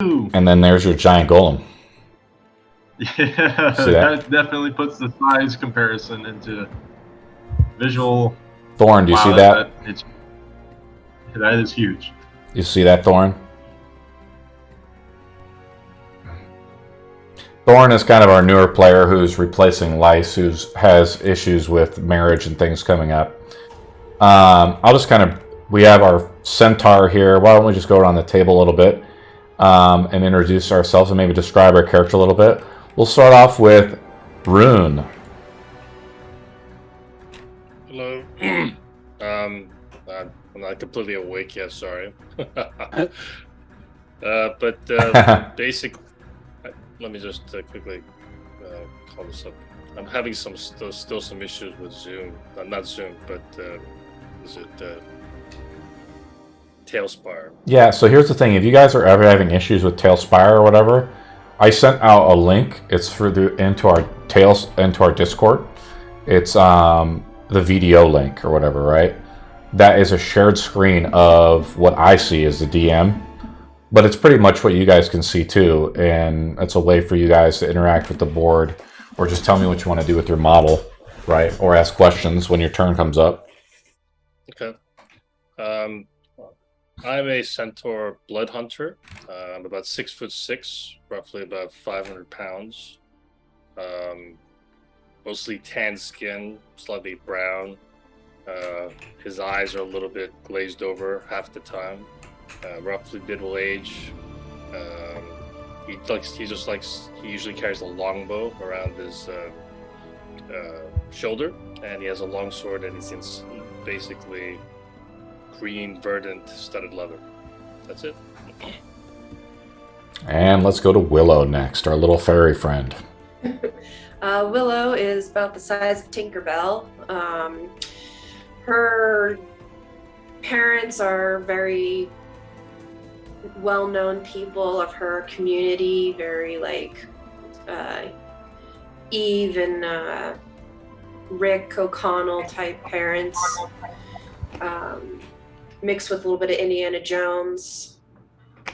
And then there's your giant golem. Yeah, that definitely puts the size comparison into visual. Thorne, do you see that? That is huge. You see that, Thorne? Thorne is kind of our newer player who's replacing Lice, who has issues with marriage and things coming up. I'll just we have our Centaur here. Why don't we just go around the table a little bit and introduce ourselves and maybe describe our character a little bit. We'll start off with Rune. Hello. I'm not completely awake yet, sorry. Basic. Let me just quickly call this up. I'm having still some issues with Zoom. Not Zoom, but is it Tailspire? Yeah. So here's the thing: if you guys are ever having issues with Tailspire or whatever, I sent out a link. It's into our Discord. It's the VDO link or whatever, right? That is a shared screen of what I see as the DM. But it's pretty much what you guys can see too, and it's a way for you guys to interact with the board, or just tell me what you want to do with your model, right? Or ask questions when your turn comes up. Okay. I'm a Centaur blood hunter. I'm about 6'6", roughly about 500 pounds. Mostly tan skin, slightly brown. His eyes are a little bit glazed over half the time. Roughly middle age. He usually carries a longbow around his shoulder, and he has a long sword, and he's in basically green verdant studded leather. That's it. And let's go to Willow next, our little fairy friend. Willow is about the size of Tinkerbell. Her parents are very well-known people of her community, very like Eve and Rick O'Connell type parents, mixed with a little bit of Indiana Jones.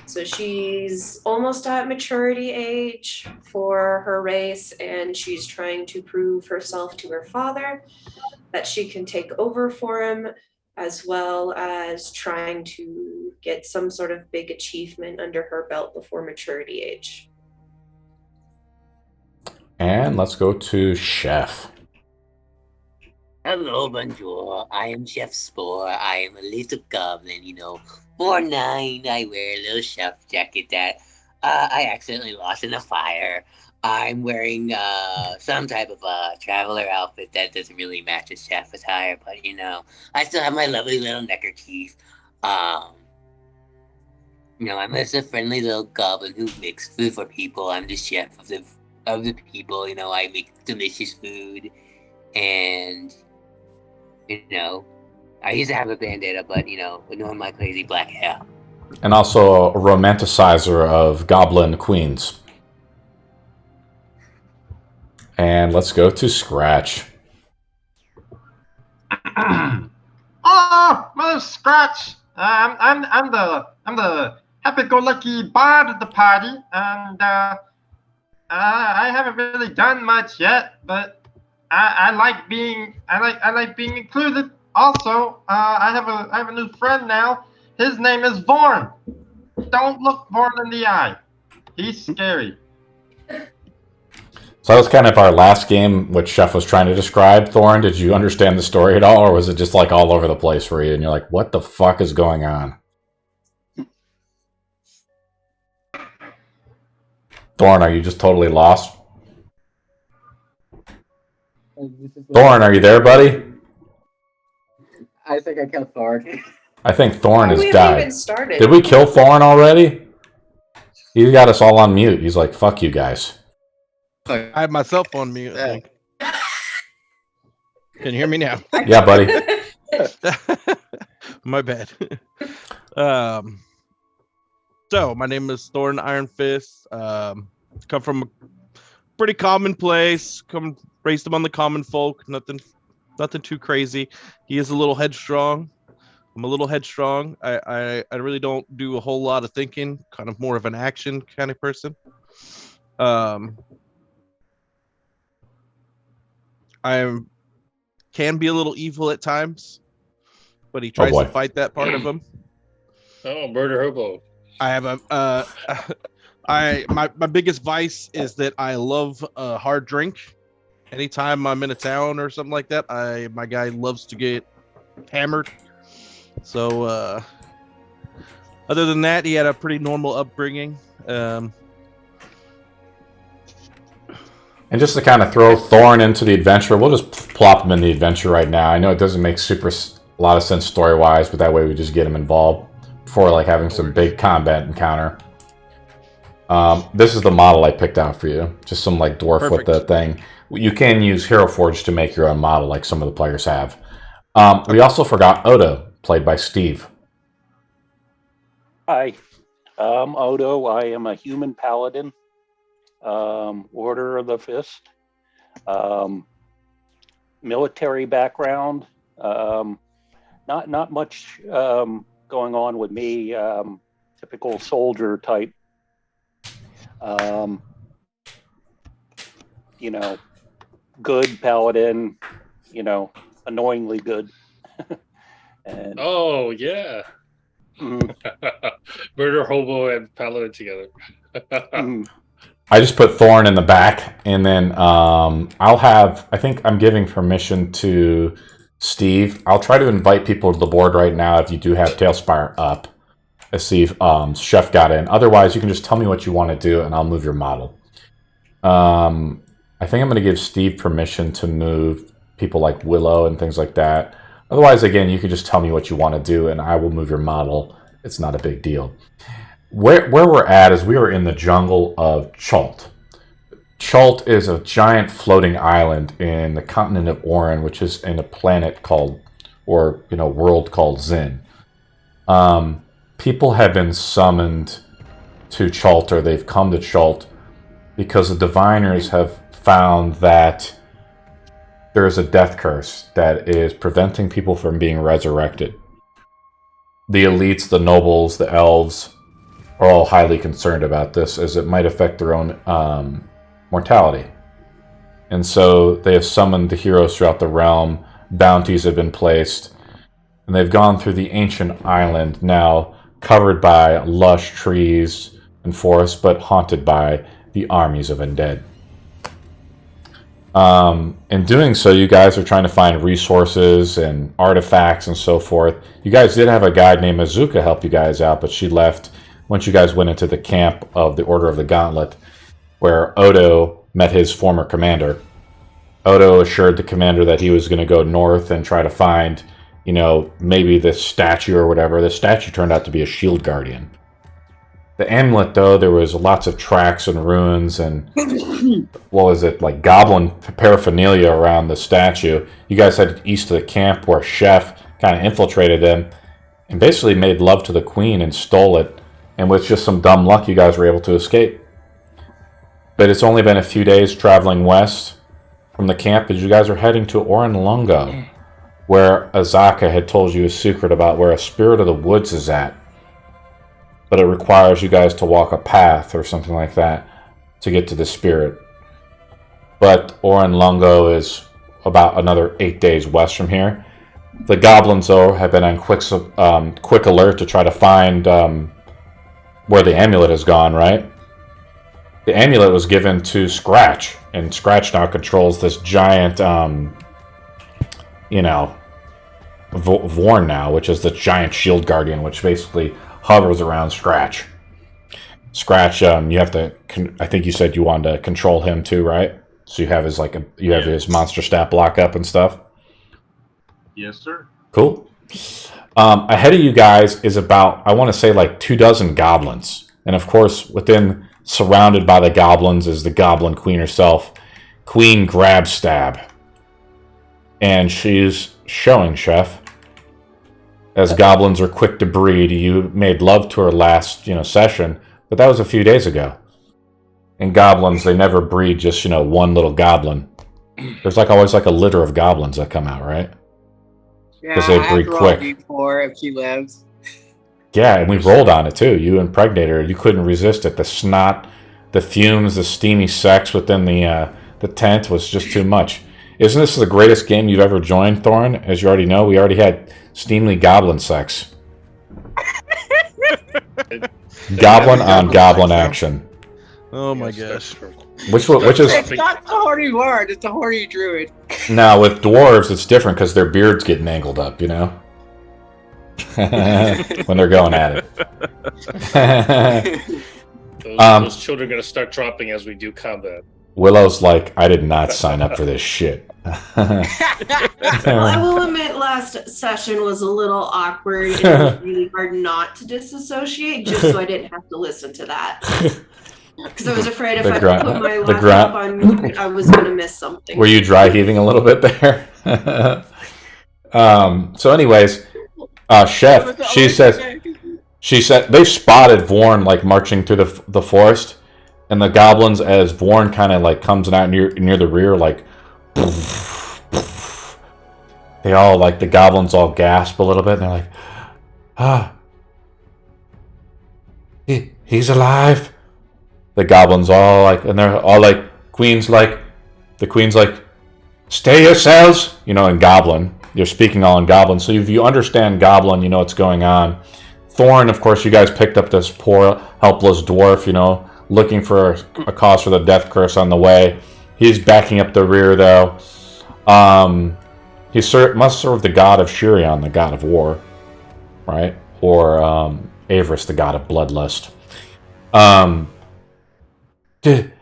So she's almost at maturity age for her race, and she's trying to prove herself to her father that she can take over for him, as well as trying to get some sort of big achievement under her belt before maturity age. And let's go to Chef. Hello, bonjour. I am Chef Spore. I am a little goblin, 4'9". I wear a little chef jacket that I accidentally lost in a fire. I'm wearing some type of traveler outfit that doesn't really match a chef attire, but I still have my lovely little neckerchief. I'm just a friendly little goblin who makes food for people. I'm the chef of the people. I make delicious food, and I used to have a bandana, but ignoring my crazy black hair. And also a romanticizer of Goblin Queens. And let's go to Scratch. Oh, my name's Scratch. I'm the happy-go-lucky bard of the party, and I haven't really done much yet, but I like being included. Also, I have a new friend now. His name is Thorne. Don't look Thorne in the eye. He's scary. So that was kind of our last game, which Chef was trying to describe. Thorne, did you understand the story at all, or was it just like all over the place for you? And you're like, what the fuck is going on? Thorne, are you just totally lost? Thorne, are you there, buddy? I think I killed Thorne. I think Thorne has We haven't died. even started. Did we kill Thorne already? He's got us all on mute. He's like, fuck you guys. I have myself on mute, I think. Can you hear me now? Yeah, buddy. My bad. So, my name is Thorne Iron Fist. Come from a pretty common place. Raised him on the common folk. Nothing too crazy. He is a little headstrong. I'm a little headstrong. I really don't do a whole lot of thinking. Kind of more of an action kind of person. I can be a little evil at times, but he tries to fight that part of him. Oh, murder hobo. I have my biggest vice is that I love a hard drink. Anytime I'm in a town or something like that, my guy loves to get hammered. So other than that, he had a pretty normal upbringing. And just to kind of throw Thorne into the adventure, we'll just plop him in the adventure right now. I know it doesn't make a lot of sense story-wise, but that way we just get him involved before like having some big combat encounter. This is the model I picked out for you. Just some like dwarf with the thing. You can use Hero Forge to make your own model like some of the players have. We also forgot Odo, played by Steve. Hi, I'm Odo. I am a human paladin. Order of the Fist, military background, not much going on with me, typical soldier type, good paladin, annoyingly good. And, oh yeah. Murder hobo and paladin together. I just put Thorne in the back, and then I think I'm giving permission to Steve. I'll try to invite people to the board right now if you do have Tailspire up. Let's see if Chef got in. Otherwise, you can just tell me what you want to do, and I'll move your model. I think I'm going to give Steve permission to move people like Willow and things like that. Otherwise, again, you can just tell me what you want to do, and I will move your model. It's not a big deal. Where we're at is we are in the jungle of Chult. Chult is a giant floating island in the continent of Orin, which is in a planet called, world called Zin. People have been summoned to Chult, or they've come to Chult, because the diviners have found that there is a death curse that is preventing people from being resurrected. The elites, the nobles, the elves are all highly concerned about this, as it might affect their own mortality. And so they have summoned the heroes throughout the realm. Bounties have been placed, and they've gone through the ancient island, now covered by lush trees and forests, but haunted by the armies of undead. In doing so, you guys are trying to find resources and artifacts and so forth. You guys did have a guide named Azuka help you guys out, but she left once you guys went into the camp of the Order of the Gauntlet, where Odo met his former commander. Odo assured the commander that he was going to go north and try to find, maybe this statue or whatever. The statue turned out to be a shield guardian. The amulet, though, there was lots of tracks and ruins and, like goblin paraphernalia around the statue. You guys headed east of the camp where Chef kind of infiltrated them and basically made love to the queen and stole it. And with just some dumb luck, you guys were able to escape. But it's only been a few days traveling west from the camp as you guys are heading to Orolunga, where Azaka had told you a secret about where a spirit of the woods is at. But it requires you guys to walk a path or something like that to get to the spirit. But Orolunga is about another 8 days west from here. The goblins, though, have been on quick alert to try to find where the amulet has gone, right? The amulet was given to Scratch, and Scratch now controls this giant, Vorn now, which is the giant shield guardian, which basically hovers around Scratch. Scratch, you have to. I think you said you wanted to control him too, right? So you have his his monster stat block up and stuff. Yes, sir. Cool. Ahead of you guys is about, I want to say, like 24 goblins, and of course, surrounded by the goblins is the Goblin Queen herself, Queen Grabstab, and she's showing Chef. As goblins are quick to breed, you made love to her last, session, but that was a few days ago. And goblins, they never breed just, one little goblin. There's always a litter of goblins that come out, right? because they breed quick. If she lives. Yeah, and we rolled on it too. You impregnated her. You couldn't resist it. The snot, the fumes, the steamy sex within the tent was just too much. Isn't this the greatest game you've ever joined, Thorne? As you already know, we already had steamy goblin sex. Goblin on goblin action. Oh my gosh. Which is It's not the horny word, it's the horny druid. now with dwarves, it's different because their beards get mangled up, you know, when they're going at it. Those children are going to start dropping as we do combat. Willow's like, I did not sign up for this shit. Well, I will admit, last session was a little awkward. And it was really hard not to disassociate, just so I didn't have to listen to that. Because I was afraid if I put my laptop on mute, I was going to miss something. Were you dry heaving a little bit there? So, anyways, Chef, she said they've spotted Vorn like marching through the forest, and the goblins, as Vorn kind of like comes out near the rear, like. They all, like, the goblins all gasp a little bit, and they're like, he's alive. The goblins all, like, and they're all like, the queen's like, stay yourselves, you know, in goblin. You're speaking all in goblin, so if you understand goblin, you know what's going on. Thorne, of course, you guys picked up this poor, helpless dwarf, you know, looking for a cause for the death curse on the way. He's backing up the rear, though. He must serve the god of Shirion, the god of war, right? Or Avarice, the god of bloodlust. Did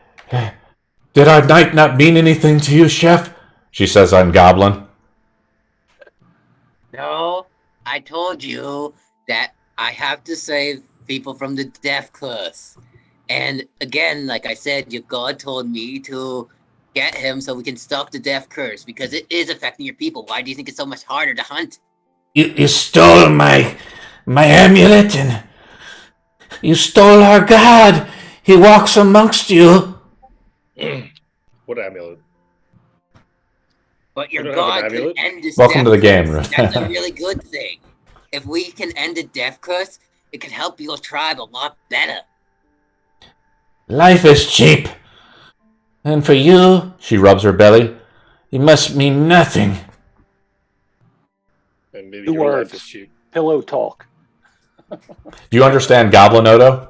our night not mean anything to you, Chef? She says on Goblin. No, I told you that I have to save people from the death curse. And again, like I said, your god told me to get him so we can stop the death curse, because it is affecting your people. Why do you think it's so much harder to hunt? You stole my amulet, and you stole our god. He walks amongst you. What amulet? But your You don't have god an can amulet? end this Welcome death to the game, curse. Ruth. That's a really good thing. If we can end the death curse, it can help your tribe a lot better. Life is cheap. And for you, she rubs her belly, it must mean nothing. And maybe Two your words. life is cheap. Pillow talk. Do you understand Goblin, Odo?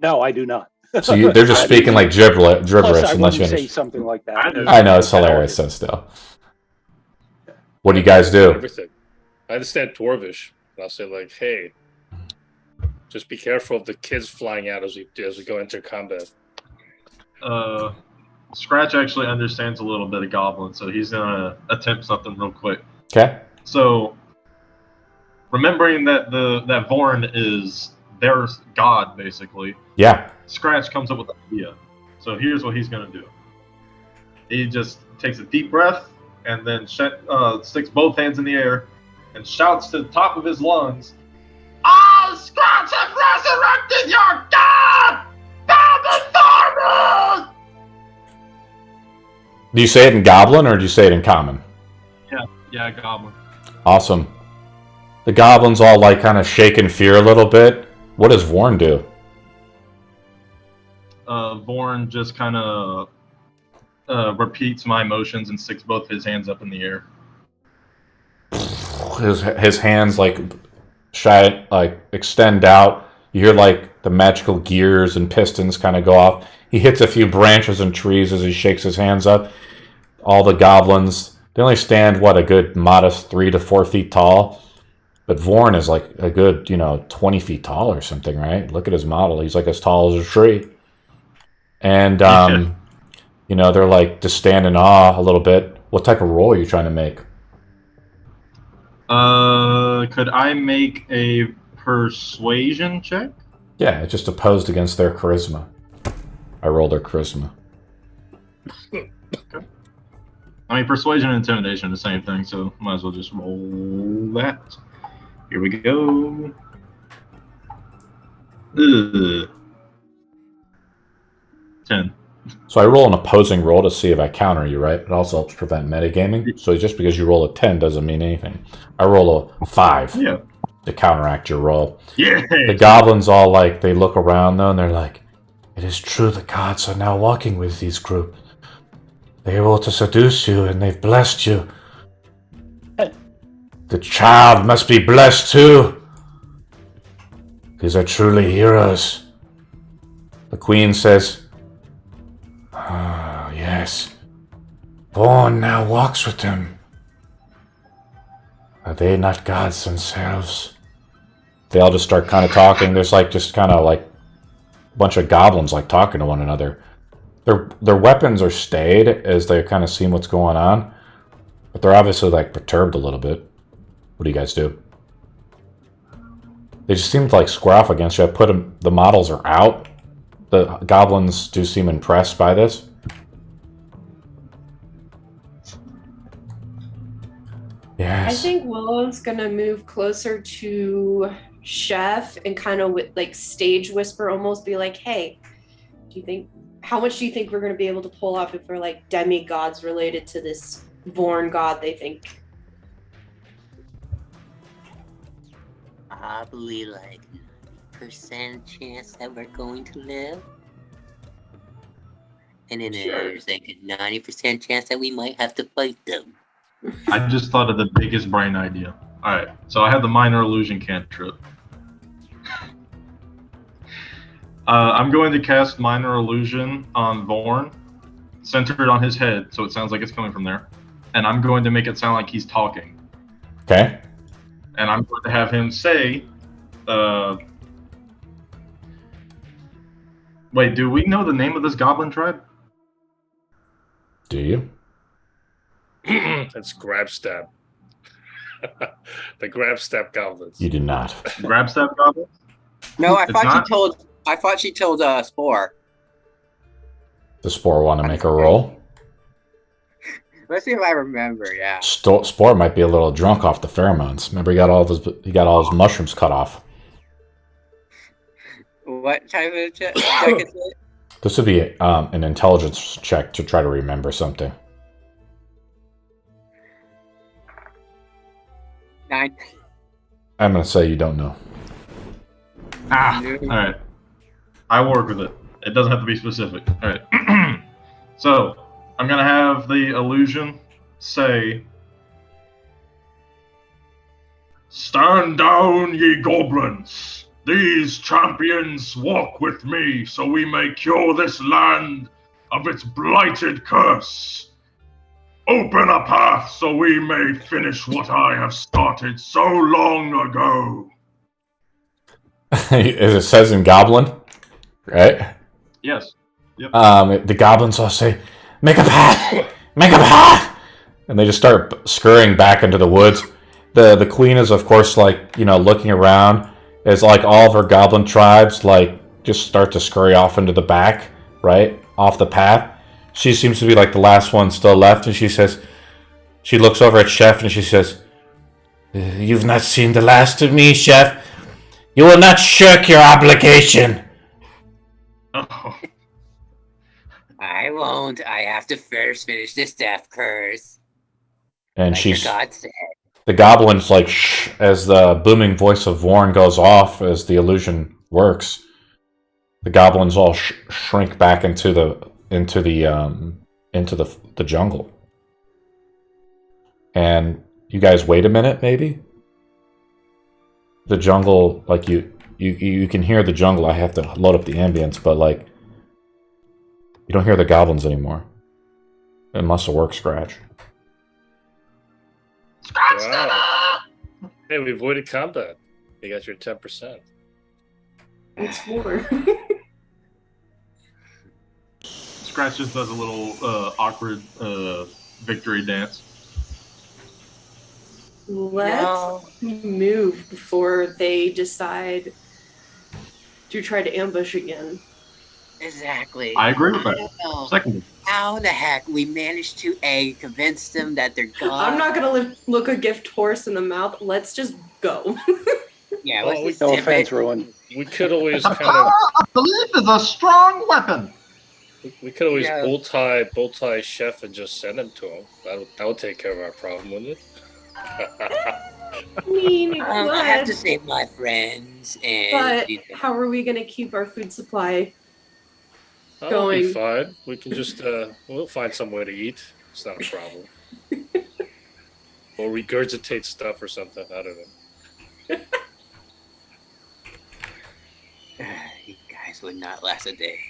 No, I do not. So they're just speaking like gibberish Plus, I unless you wouldn't say understand. something like that. I know, it's hilarious, so still. What do you guys do? Everything. I understand Dwarvish. And I'll say, like, hey, just be careful of the kids flying out as we go into combat. Scratch actually understands a little bit of Goblin, so he's gonna attempt something real quick. Okay. So, remembering that that Vorn is their god, basically, Yeah. Scratch comes up with an idea. So here's what he's gonna do. He just takes a deep breath and then sticks both hands in the air and shouts to the top of his lungs, "I, Scratch, have resurrected your god! Thorne!" Do you say it in Goblin or do you say it in Common? Yeah, Goblin. Awesome. The goblins all like kind of shake in fear a little bit. What does Vorn do? Vorn just kind of repeats my motions and sticks both his hands up in the air. His hands like extend out. You hear like the magical gears and pistons kind of go off. He hits a few branches and trees as he shakes his hands up. All the goblins, they only stand, a good modest 3 to 4 feet tall. But Vorn is like a good, 20 feet tall or something, right? Look at his model. He's like as tall as a tree. And, they're like just stand in awe a little bit. What type of roll are you trying to make? Could I make a persuasion check? Yeah, it's just opposed against their charisma. I rolled their charisma. Okay. I mean, persuasion and intimidation are the same thing, so might as well just roll that. Here we go. Ugh. 10. So I roll an opposing roll to see if I counter you, right? It also helps prevent metagaming. So just because you roll a 10 doesn't mean anything. I roll a 5 to counteract your roll. Yeah. The goblins all like, they look around though and they're like, it is true the gods are now walking with these groups. They were able to seduce you and they've blessed you. The child must be blessed too. These are truly heroes. The queen says, oh, yes. Thorne now walks with them. Are they not gods themselves? They all just start kind of talking. There's like just kind of like a bunch of goblins like talking to one another. Their weapons are stayed as they're kind of seeing what's going on. But they're obviously like perturbed a little bit. What do you guys do? They just seem to like square off against you. I put them, the models are out. The goblins do seem impressed by this. Yes. I think Willow's gonna move closer to Chef and kind of like stage whisper, almost be like, "Hey, how much do you think we're gonna be able to pull off if we're like demigods related to this born god they think?" Probably like 90% chance that we're going to live. And then there's like a 90% chance that we might have to fight them. I just thought of the biggest brain idea. Alright, so I have the minor illusion cantrip. I'm going to cast minor illusion on Thorne, centered on his head, so it sounds like it's coming from there. And I'm going to make it sound like he's talking. Okay. And I'm going to have him say, wait, do we know the name of this goblin tribe? Do you? It's Grab Stab. The Grab Stab goblins. You do not. Grab Stab goblins? No, I It's thought not? she told Spore. Does Spore want to make a roll? Let's see if I remember. Yeah. Spore might be a little drunk off the pheromones. Remember, he got all his mushrooms cut off. What type of check is it? This would be an intelligence check to try to remember something. 9. I'm going to say you don't know. Alright. I work with it. It doesn't have to be specific. Alright. So, I'm going to have the illusion say, "Stand down, ye goblins! These champions walk with me so we may cure this land of its blighted curse. Open a path so we may finish what I have started so long ago." As it says in Goblin, right? Yes. Yep. The goblins all say, "Make a path! Make a path!" And they just start scurrying back into the woods. The queen is, of course, like, you know, looking around as like all of her goblin tribes like just start to scurry off into the back, right? Off the path. She seems to be like the last one still left, and she looks over at Chef and she says, "You've not seen the last of me, Chef. You will not shirk your obligation." Oh. I won't. I have to first finish this death curse. And Like she's your god said. the goblins like shh as the booming voice of Thorne goes off as the illusion works. The goblins all shrink back into the jungle. And you guys wait a minute, maybe. The jungle, like you can hear the jungle. I have to load up the ambience, but like you don't hear the goblins anymore. It must have worked, Scratch. Wow. Hey, we avoided combat. You got your 10%. It's more. Scratch just does a little awkward victory dance. Let's move before they decide to try to ambush again. Exactly. I agree with I that. don't know Second. how the heck we managed to convince them that they're gods. I'm not gonna look a gift horse in the mouth. Let's just go. Yeah, Well, No offense, Rowan. We could always The kind power of. of belief is a strong weapon. We could always Yeah. bow tie Chef and just send him to him. That would take care of our problem, wouldn't it? I mean, you I have to could, save my friends, and but you know, how are we going to keep our food supply? That'll be Going. fine. We can just we'll find somewhere to eat. It's not a problem. Or regurgitate stuff or something. I don't know. you guys would not last a day.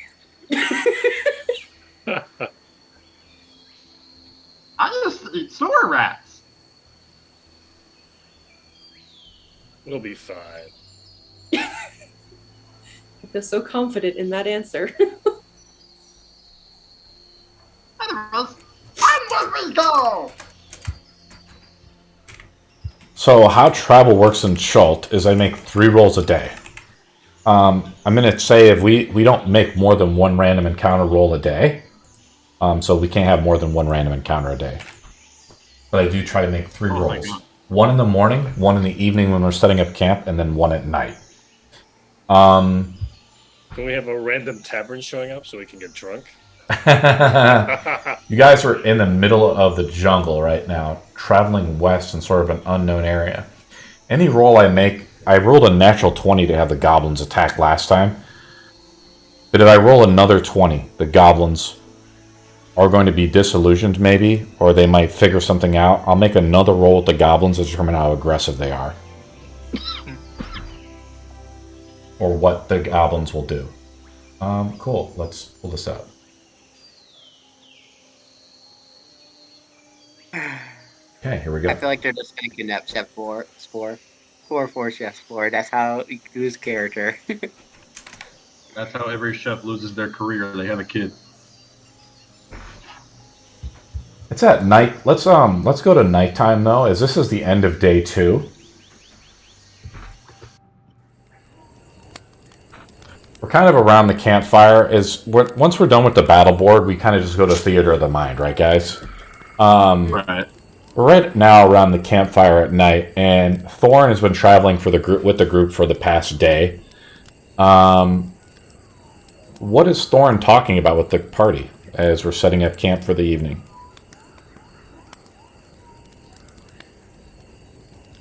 I used to eat sewer rats. We'll be fine. I feel so confident in that answer. Anyways, onward we go! So how travel works in Schult is I make 3 rolls a day. I'm going to say if we don't make more than 1 random encounter roll a day, so we can't have more than 1 random encounter a day. But I do try to make 3 Oh my rolls. God. 1 in the morning, 1 in the evening when we're setting up camp, and then 1 at night. Um, Can we have a random tavern showing up so we can get drunk? you guys are in the middle of the jungle right now, traveling west in sort of an unknown area. Any roll I make, I rolled a natural 20 to have the goblins attack last time. But if I roll another 20, the goblins are going to be disillusioned maybe, or they might figure something out. I'll make another roll with the goblins to determine how aggressive they are. Or what the goblins will do. Cool, let's pull this out. Okay, here we go. I feel like they're just gonna kidnap Chef Spore. For Chef Spore. That's how his character. That's how every chef loses their career. They have a kid. It's at night. Let's go to nighttime though, as this is the end of day 2. We're kind of around the campfire. Once we're done with the battle board, we kind of just go to theater of the mind, right, guys? Right. We're right now around the campfire at night, and Thorne has been traveling with the group for the past day. What is Thorne talking about with the party as we're setting up camp for the evening?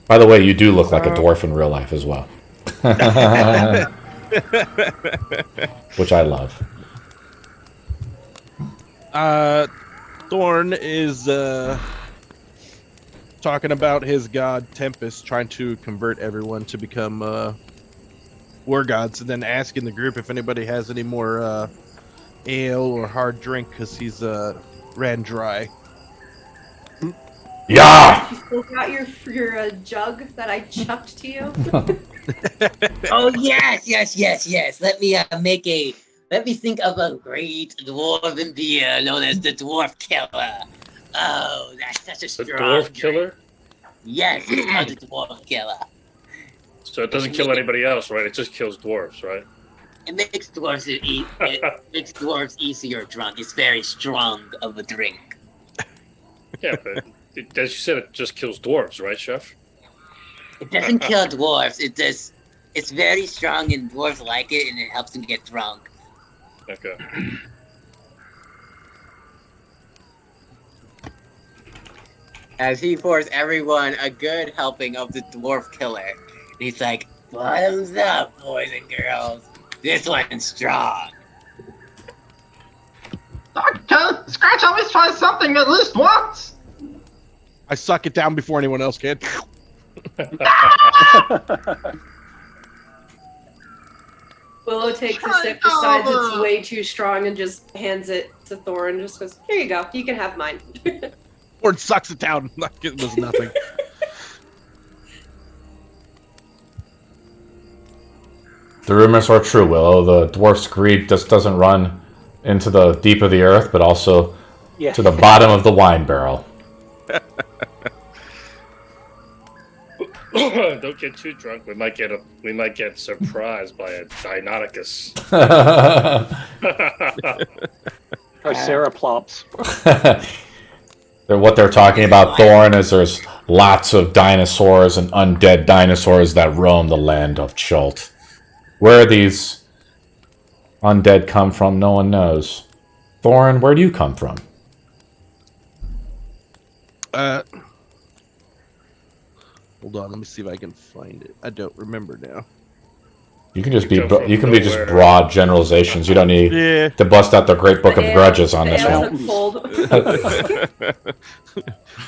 By the way, you do look like a dwarf in real life as well. Which I love. Thorne is talking about his god Tempest trying to convert everyone to become war gods, and then asking the group if anybody has any more ale or hard drink because he's ran dry. Yeah! You still got your jug that I chucked to you? Oh yes. Let me think of a great dwarven beer known as the Dwarf Killer. Oh, that's such a The strong Dwarf Killer? drink. Yes, it's called the Dwarf Killer. So it doesn't kill anybody else, right? It just kills dwarves, right? It makes dwarves makes dwarves easier drunk. It's very strong of a drink. Yeah, but as you said, it just kills dwarves, right, Chef? It doesn't kill dwarves. It's very strong and dwarves like it, and it helps them get drunk. Okay. As he pours everyone a good helping of the Dwarf Killer. And he's like, bottoms up, boys and girls. This one's strong. Okay, Scratch always tries something at least once. I suck it down before anyone else can. Willow takes a sip, decides it's way too strong, and just hands it to Thorne and just goes, here you go, you can have mine. Thorne sucks it down like it was nothing. The rumors are true, Willow. The dwarf's greed just doesn't run into the deep of the earth, but also Yeah. to the bottom of the wine barrel. Don't get too drunk. We might get surprised by a Deinonychus. Triceratops. What they're talking about, Thorne, is there's lots of dinosaurs and undead dinosaurs that roam the land of Schult. Where these undead come from, no one knows. Thorne, where do you come from? Hold on, let me see if I can find it. I don't remember now. You can just be You come from you can be just nowhere. broad generalizations. You don't need Yeah. to bust out the Great Book of The Grudges on this ale one. doesn't fold.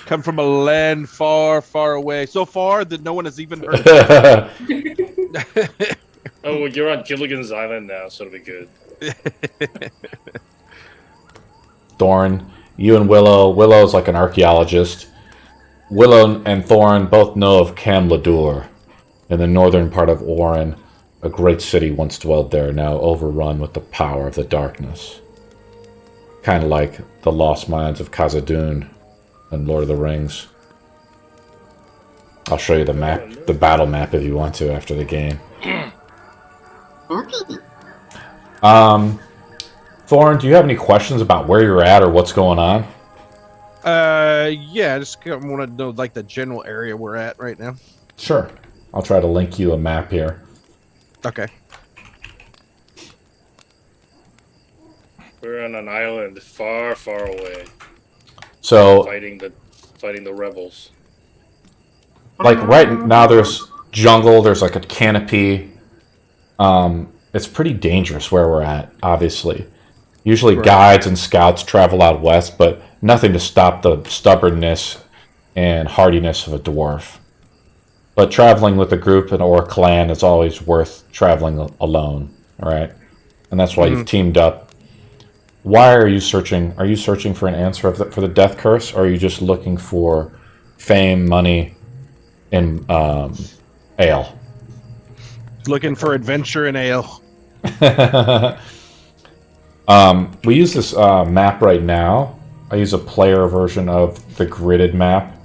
Come from a land far, far away. So far that no one has even heard of it. Oh, well, you're on Gilligan's Island now, so it'll be good. Thorne, you and Willow. Willow's like an archaeologist. Willow and Thorne both know of Camladur in the northern part of Orin. A great city once dwelled there, now overrun with the power of the darkness. Kind of like the lost mines of Khazad-dûm and Lord of the Rings. I'll show you the map, the battle map, if you want to after the game. Thorne, do you have any questions about where you're at or what's going on? Yeah, I just want to know like the general area we're at right now. Sure. I'll try to link you a map here. Okay. We're on an island far, far away, So, fighting the rebels. like right now there's jungle, there's like a canopy. It's pretty dangerous where we're at, obviously. Usually Right. guides and scouts travel out west, but nothing to stop the stubbornness and hardiness of a dwarf. But traveling with a group or a clan is always worth traveling alone, all right? And that's why you've teamed up. Why are you searching? Are you searching for an answer for the death curse, or are you just looking for fame, money, and ale? Looking for adventure and ale. We use this map right now. I use a player version of the gridded map.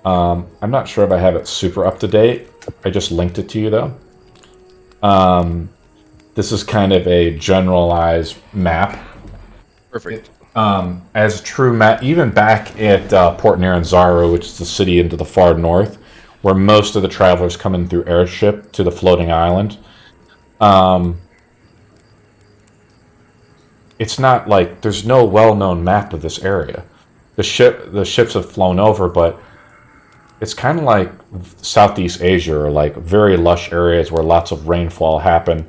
I'm not sure if I have it super up to date. I just linked it to you though. This is kind of a generalized map. Perfect. As a true map, even back at Port Naranzaru, which is the city into the far north, where most of the travelers come in through airship to the floating island. It's not like there's no well-known map of this area. The ships have flown over, but it's kind of like Southeast Asia, or like very lush areas where lots of rainfall happen.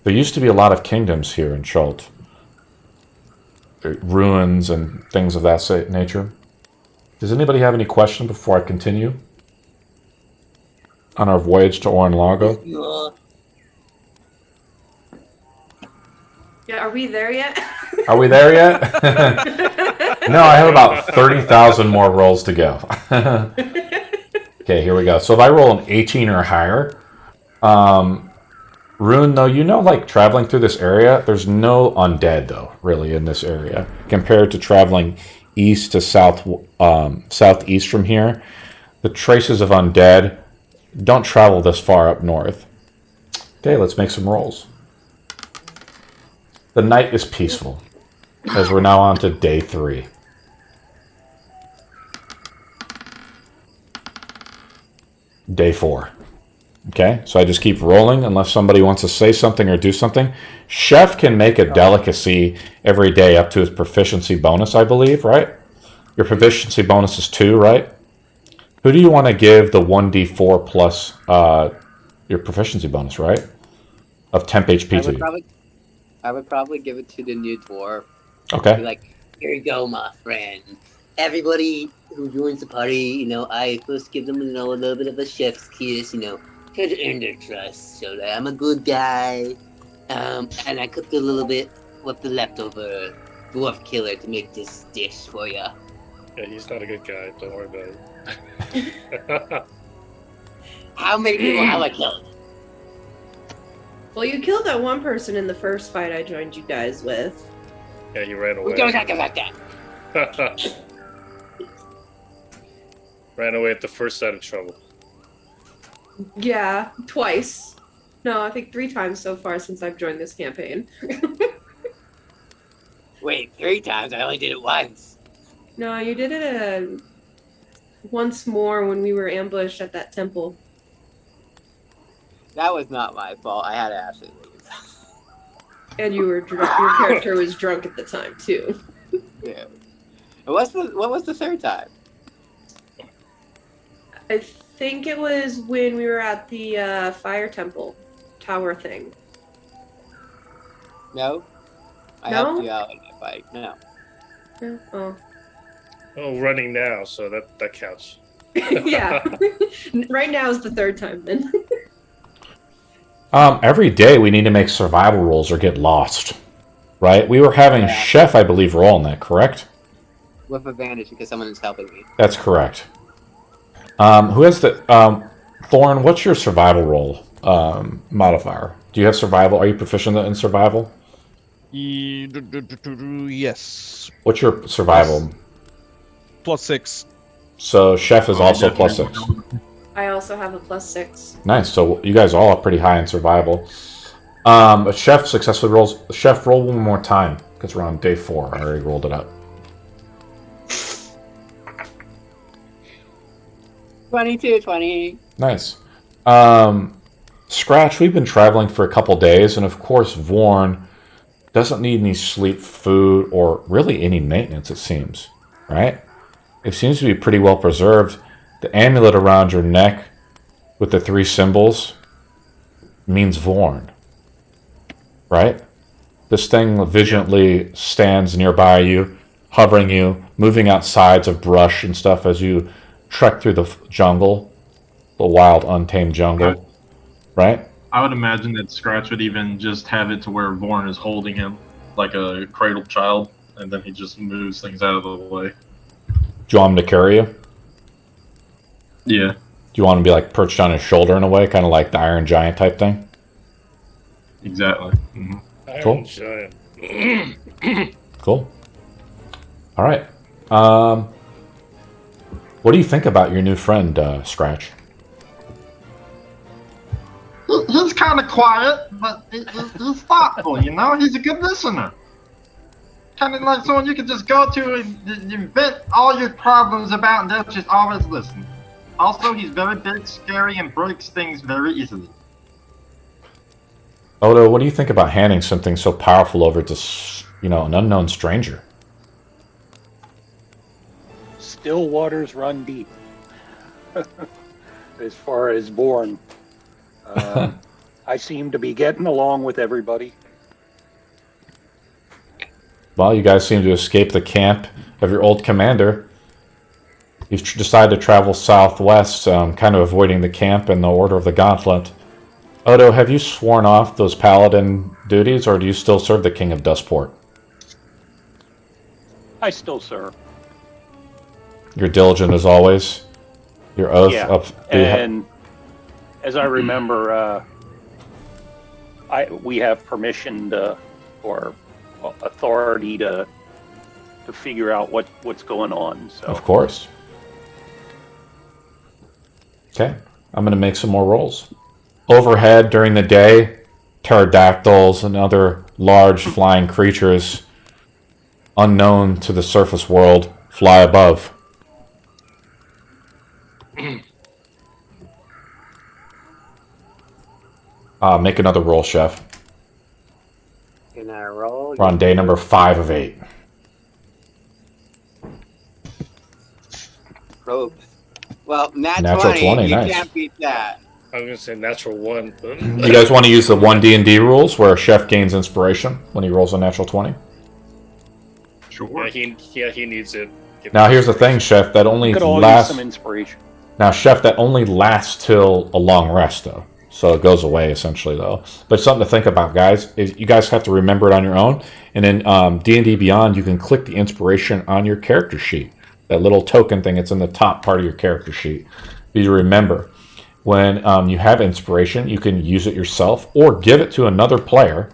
There used to be a lot of kingdoms here in Chult. Ruins and things of that nature. Does anybody have any question before I continue on our voyage to Orolunga? Yeah, are we there yet? Are we there yet? No, I have about 30,000 more rolls to go. Okay, here we go. So if I roll an 18 or higher, Rune, though, you know, like traveling through this area, there's no undead, though, really, in this area. Compared to traveling east to southeast from here, the traces of undead don't travel this far up north. Okay, let's make some rolls. The night is peaceful, as we're now on to day 3. Day 4. Okay, so I just keep rolling unless somebody wants to say something or do something. Chef can make a delicacy every day up to his proficiency bonus, I believe, right? Your proficiency bonus is 2, right? Who do you want to give the 1d4 plus your proficiency bonus, right? Of temp HP to? I would probably give it to the new dwarf. Okay. Be like, here you go, my friend. Everybody who joins the party, you know, I first give them, you know, a little bit of a chef's kiss, you know, try to earn their trust, so that I'm a good guy. And I cooked a little bit with the leftover Dwarf Killer to make this dish for you. Yeah, he's not a good guy. Don't worry about it. How many people have I killed? Well, you killed that one person in the first fight I joined you guys with. Yeah, he ran away. We don't talk about that. Ran away at the first sign of trouble. Yeah, twice. No, I think 3 times so far since I've joined this campaign. Wait, 3 times? I only did it once. No, you did it once more when we were ambushed at that temple. That was not my fault. I had to actually leave. And you were your character was drunk at the time too. Yeah. What was the third time? I think it was when we were at the fire temple tower thing. No? I No? helped you out in that fight. No. No? Oh. Oh, running now, so that counts. Yeah. Right now is the third time then. Every day we need to make survival rolls or get lost, right? We were having Chef, I believe, roll on that, correct? With advantage because someone is helping me. That's correct. Who has the Thorne? What's your survival roll modifier? Do you have survival? Are you proficient in survival? Yes. What's your survival? +6. So Chef is also +6. I also have a +6. Nice. So you guys all are pretty high in survival. Chef successfully rolls. Chef, roll one more time because we're on day 4. I already rolled it up. 20. Nice. Scratch, we've been traveling for a couple days, and of course, Vorn doesn't need any sleep, food, or really any maintenance, it seems. Right? It seems to be pretty well preserved. The amulet around your neck with the 3 symbols means Vorn. Right? This thing vigilantly stands nearby you, hovering you, moving out sides of brush and stuff as you trek through the jungle, the wild, untamed jungle. Right? I would imagine that Scratch would even just have it to where Vorn is holding him like a cradled child, and then he just moves things out of the way. Do you want him to carry you? Yeah. Do you want him to be like perched on his shoulder in a way, kind of like the Iron Giant type thing? Exactly. Mm-hmm. Iron Giant. Cool. All right. What do you think about your new friend, Scratch? He's kind of quiet, but he's thoughtful, you know? He's a good listener. Kind of like someone you can just go to and vent all your problems about, and they'll just always listen. Also, he's very big, scary, and breaks things very easily. Odo, what do you think about handing something so powerful over to, an unknown stranger? Still waters run deep. As far as Born, I seem to be getting along with everybody. Well, you guys seem to escape the camp of your old commander. You've decided to travel southwest, kind of avoiding the camp and the Order of the Gauntlet. Odo, have you sworn off those paladin duties, or do you still serve the King of Dustport? I still serve. You're diligent as always? Your oath Yeah, of... and as I remember, we have permission to, or authority to figure out what's going on. So. Of course. Okay, I'm going to make some more rolls. Overhead during the day, pterodactyls and other large flying creatures unknown to the surface world fly above. Make another roll, Chef. Can I roll? We're on day number 5 of 8. Rope. Well, Natural 20, 20, you nice. can't beat that. I was gonna say natural 1. You guys want to use the 1 D&D rules where Chef gains inspiration when he rolls a natural 20? Sure. Yeah, he needs it. Now here's the thing, Chef, that only We could all use lasts... some inspiration. Now, Chef, that only lasts till a long rest, though. So it goes away, essentially, though. But something to think about, guys, is you guys have to remember it on your own. And in D&D Beyond, you can click the inspiration on your character sheet. That little token thing, it's in the top part of your character sheet. You remember, when you have inspiration, you can use it yourself or give it to another player.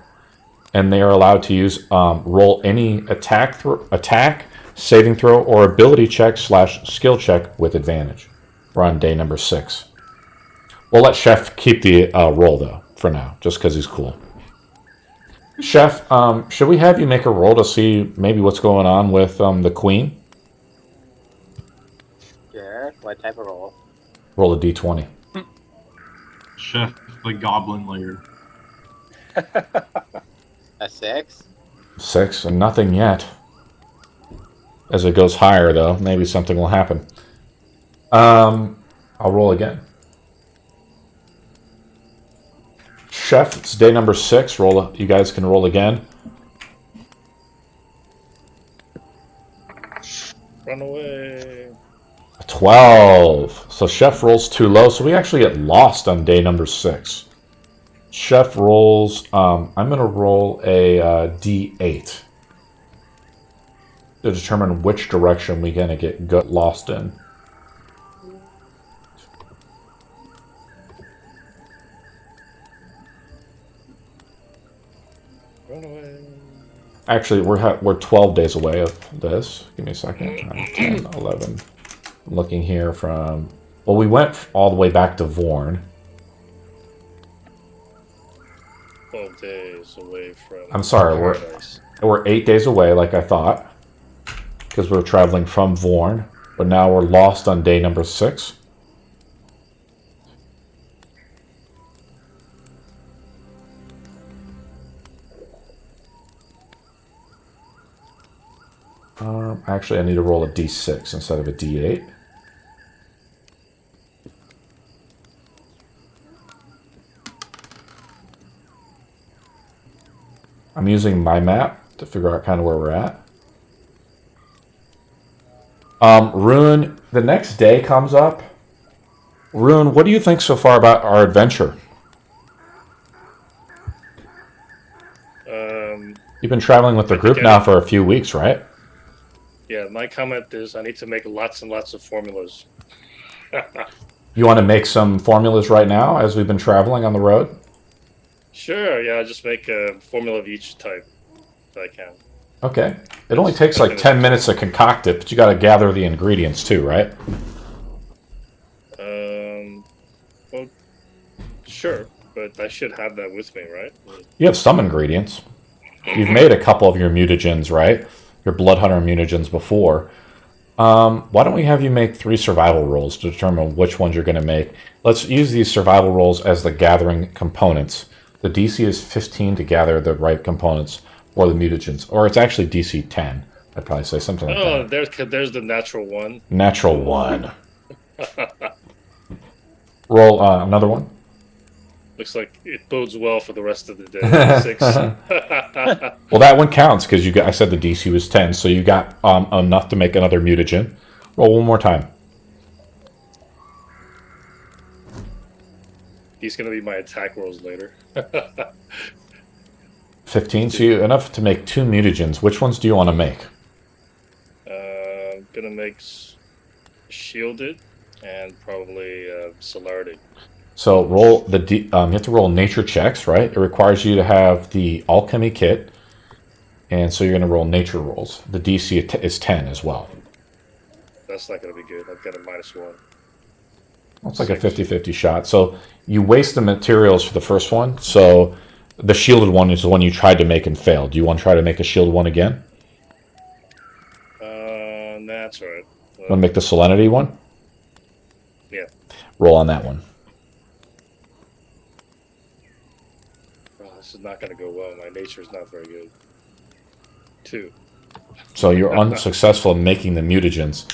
And they are allowed to use roll any attack, saving throw, or ability check / skill check with advantage. We're on day number 6. We'll let Chef keep the roll, though, for now, just because he's cool. Chef, should we have you make a roll to see maybe what's going on with the Queen? Sure. What type of roll? Roll a d20. Chef, the Goblin Lair. A 6? 6, and nothing yet. As it goes higher, though, maybe something will happen. I'll roll again. Chef, it's day number 6. Roll. You guys can roll again. Run away. 12. So Chef rolls too low, so we actually get lost on day number 6. Chef rolls. I'm going to roll a D8 to determine which direction we're going to get lost in. Run away. Actually, we're 12 days away of this. Give me a second. 9, 10, 11. I'm looking here from... Well, we went all the way back to Thorne. 12 days away from... I'm sorry, we're 8 days away, like I thought. Because we're traveling from Thorne. But now we're lost on day number 6. Actually, I need to roll a D6 instead of a D8. I'm using my map to figure out kind of where we're at. Rune, the next day comes up. Rune, what do you think so far about our adventure? You've been traveling with the group now for a few weeks, right? Yeah, my comment is I need to make lots and lots of formulas. You want to make some formulas right now as we've been traveling on the road? Sure, yeah, I'll just make a formula of each type if I can. Okay. It only takes like 10 minutes to concoct it, but you got to gather the ingredients too, right? Well, sure, but I should have that with me, right? You have some ingredients. You've made a couple of your mutagens, right? Your Bloodhunter mutagens before. Why don't we have you make 3 survival rolls to determine which ones you're going to make? Let's use these survival rolls as the gathering components. The DC is 15 to gather the right components for the mutagens. Or it's actually DC 10. I'd probably say something like that. Oh, there's the natural one. Natural 1. Roll another one. Looks like it bodes well for the rest of the day. 6. Well, that one counts because I said the DC was 10, so you got enough to make another mutagen. Roll one more time. He's going to be my attack rolls later. 15, so enough to make 2 mutagens. Which ones do you want to make? I'm going to make shielded and probably celerity. So roll you have to roll nature checks, right? It requires you to have the alchemy kit, and so you're going to roll nature rolls. The DC is 10 as well. That's not going to be good. I've got a -1. It's like a 50-50 shot. So you waste the materials for the first one. So the shielded one is the one you tried to make and failed. Do you want to try to make a shielded one again? That's right. Want to make the salinity one? Yeah. Roll on that one. This is not going to go well. My nature is not very good. 2. So you're unsuccessful in making the mutagens.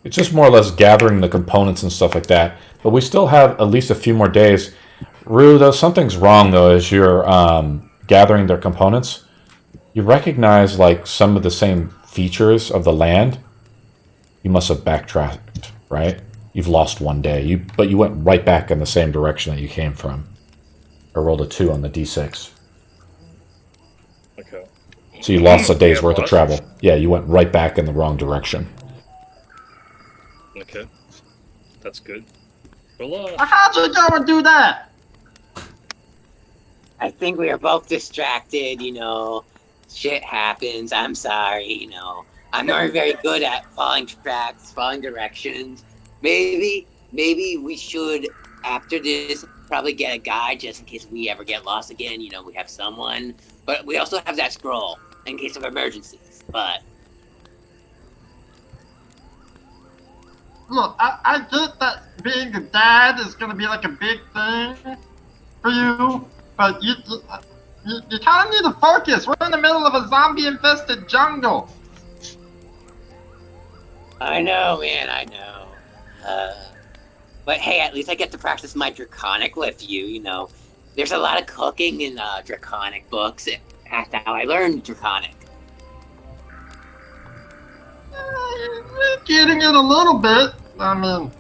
It's just more or less gathering the components and stuff like that. But we still have at least a few more days. Rue, though, something's wrong, though, as you're gathering their components. You recognize, like, some of the same features of the land. You must have backtracked, right? You've lost one day. But you went right back in the same direction that you came from. I rolled a 2 on the D6. Okay. So you lost a day's worth of travel. Yeah, you went right back in the wrong direction. Okay. That's good. We're lost. How'd you go and do that? I think we are both distracted, Shit happens. I'm sorry, I'm not very good at following tracks, following directions. Maybe we should, after this, probably get a guide just in case we ever get lost again. We have someone. But we also have that scroll in case of emergencies. But Look, I get that being a dad is gonna be like a big thing for you, but You kind of need to focus. We're in the middle of a zombie-infested jungle. I know, man, I know. But hey, at least I get to practice my Draconic with you, you know. There's a lot of cooking in Draconic books. That's how I learned Draconic. You're getting it a little bit. I mean,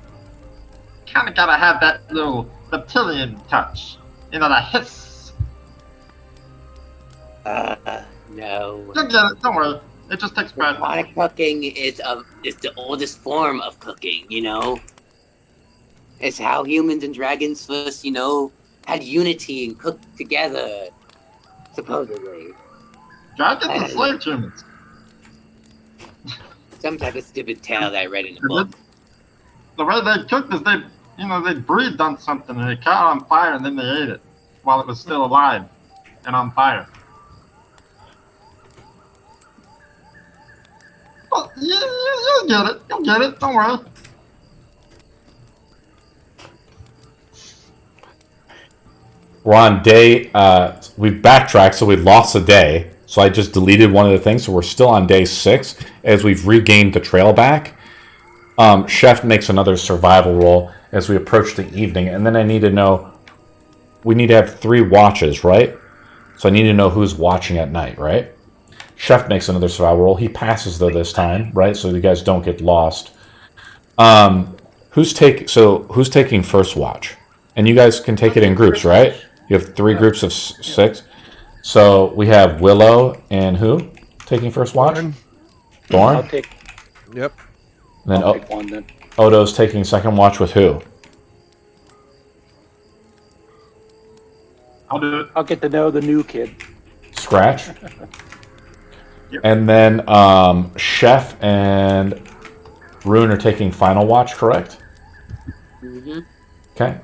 kind of gotta have that little reptilian touch. You know, the hiss. No. You'll get it, don't worry. It just takes practice. Draconic cooking is the oldest form of cooking, you know? It's how humans and dragons first, you know, had unity and cooked together, supposedly. Dragons enslaved humans. Some type of stupid tale that I read in a book. The way they cooked is they breathed on something and they caught it on fire and then they ate it while it was still alive and on fire. Well, you'll get it. You'll get it. Don't worry. We're on day, we've backtracked, so we lost a day. So I just deleted one of the things, so we're still on day 6 as we've regained the trail back. Chef makes another survival roll as we approach the evening, and then I need to know, we need to have 3 watches, right? So I need to know who's watching at night, right? Chef makes another survival roll. He passes though this time, right? So you guys don't get lost. Who's taking first watch? And you guys can take it in groups, right? You have 3 groups of 6. So we have Willow and who taking first watch? Thorne? I'll take. Yep. And then I'll take one then. Odo's taking second watch with who? I'll do it. I'll get to know the new kid. Scratch. Yep. And then Chef and Rune are taking final watch, correct? Mm-hmm. Okay.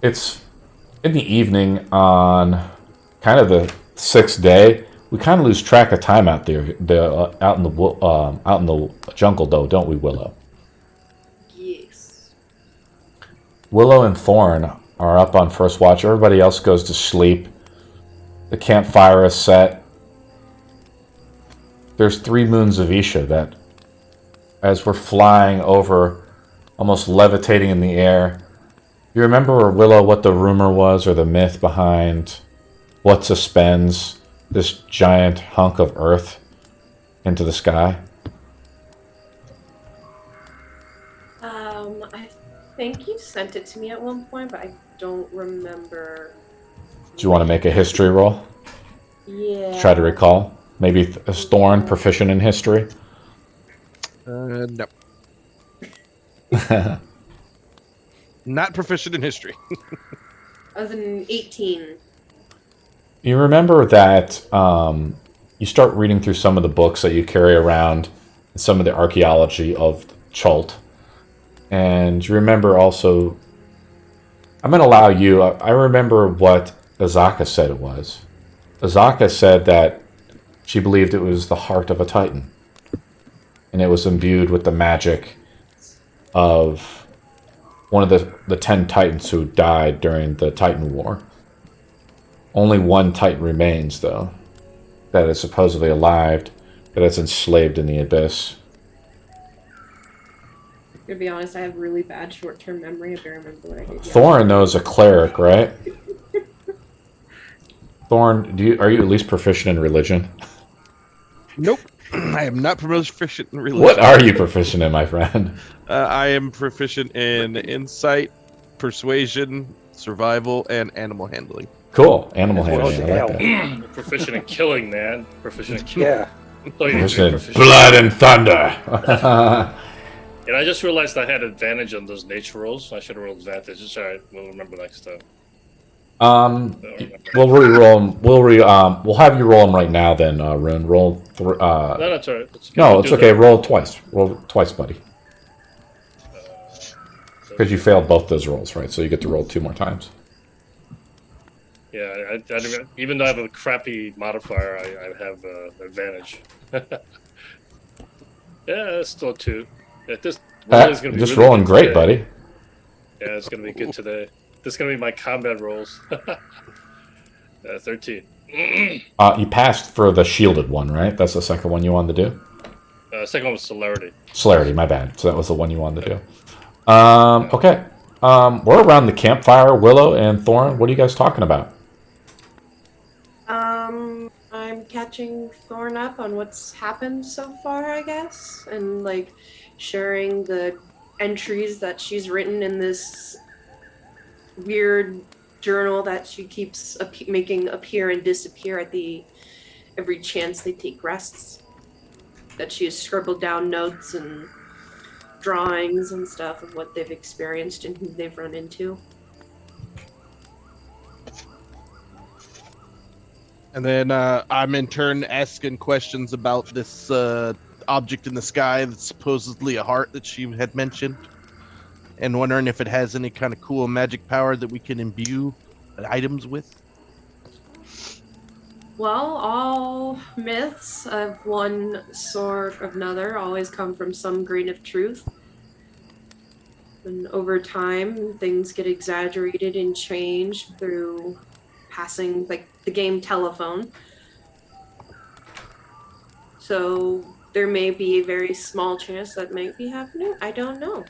It's in the evening on kind of the 6th day. We kind of lose track of time out there, out in the jungle, though, don't we, Willow? Yes. Willow and Thorne are up on first watch. Everybody else goes to sleep. The campfire is set. There's 3 moons of Isha that, as we're flying over, almost levitating in the air. You remember, Willow, what the rumor was or the myth behind what suspends this giant hunk of earth into the sky? I think you sent it to me at one point, but I don't remember. Do you want to make a history roll? Yeah. Try to recall. Maybe is Thorne proficient in history? No. Not proficient in history. I was in 18. You remember that you start reading through some of the books that you carry around, some of the archaeology of Chult. And you remember also, I'm going to allow you, I remember what Azaka said it was. Azaka said that she believed it was the heart of a Titan. And it was imbued with the magic of one of the 10 Titans who died during the Titan War. Only one Titan remains, though, that is supposedly alive, that is enslaved in the abyss. To be honest, I have really bad short-term memory. I don't remember what I did. Thorne knows a cleric, right? Thorne, are you at least proficient in religion? Nope. I am not proficient in religion. What are you proficient in, my friend? I am proficient in insight, persuasion, survival, and animal handling. Cool. Animal handling. I like that. You're proficient in killing, man. Proficient in killing. Yeah. Proficient in blood and thunder. And I just realized I had advantage on those nature rolls. I should have rolled advantage. It's alright. We'll remember next time. We'll re-roll them. We'll have you roll them right now. Then, Rune, roll. No, that's alright. No, it's okay. Roll twice. Roll twice, buddy. Because you failed both those rolls, right? So you get to roll 2 more times. Yeah, even though I have a crappy modifier, I have advantage. Yeah, it's still 2. This roll is gonna be just really rolling good great, today. buddy. Yeah, it's gonna be good today. This is gonna be my combat rolls. 13. You passed for the shielded one, right? That's the second one you wanted to do? Second one was celerity. Celerity, my bad. So that was the one you wanted to do. Okay. We're around the campfire, Willow and Thorne. What are you guys talking about? I'm catching Thorne up on what's happened so far, I guess, and like sharing the entries that she's written in this weird journal that she keeps making appear and disappear at every chance they take rests. That she has scribbled down notes and drawings and stuff of what they've experienced and who they've run into. And then I'm in turn asking questions about this object in the sky that's supposedly a heart that she had mentioned, and wondering if it has any kind of cool magic power that we can imbue items with. Well, all myths of one sort or another always come from some grain of truth. And over time, things get exaggerated and changed through passing, like the game telephone. So there may be a very small chance that might be happening. I don't know.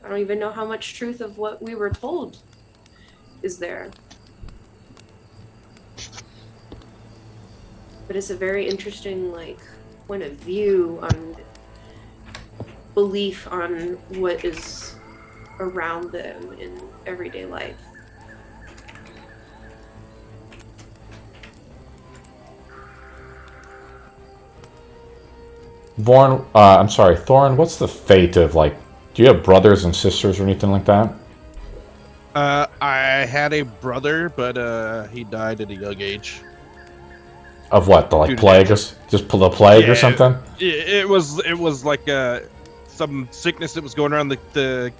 I don't even know how much truth of what we were told is there. But it's a very interesting, like, point of view on belief on what is around them in everyday life. Thorne, what's the fate of, like, do you have brothers and sisters or anything like that? I had a brother, but he died at a young age. Of what? The, like, plague? Just the plague or something? It was like some sickness that was going around the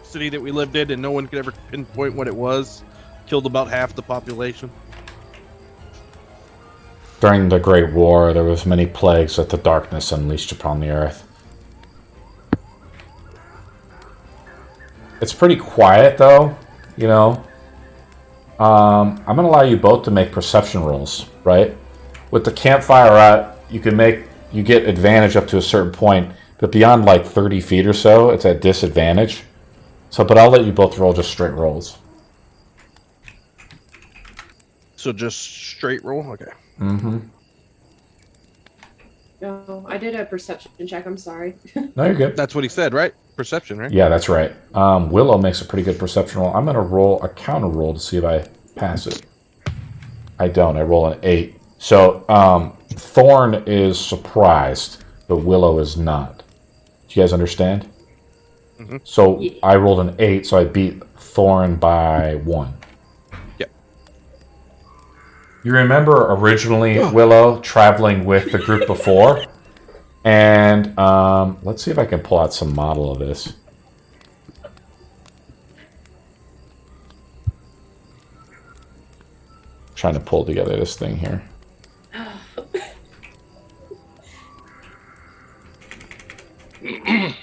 city that we lived in, and no one could ever pinpoint what it was. Killed about half the population. During the Great War, there was many plagues that the darkness unleashed upon the earth. It's pretty quiet, though, you know. I'm going to allow you both to make perception rolls, right? With the campfire out, you get advantage up to a certain point, but beyond like 30 feet or so, it's at disadvantage. So, but I'll let you both roll just straight rolls. So just straight roll? Okay. Mm-hmm. No, I did a perception check, I'm sorry. No, you're good. That's what he said, right? Perception, right? Yeah, that's right. Willow makes a pretty good perception roll. I'm going to roll a counter roll to see if I pass it. I don't. I roll an 8. So, Thorne is surprised, but Willow is not. Do you guys understand? Mm-hmm. So, I rolled an 8, so I beat Thorne by 1. Yep. You remember originally, Willow, traveling with the group before? And let's see if I can pull out some model of this. Trying to pull together this thing here. I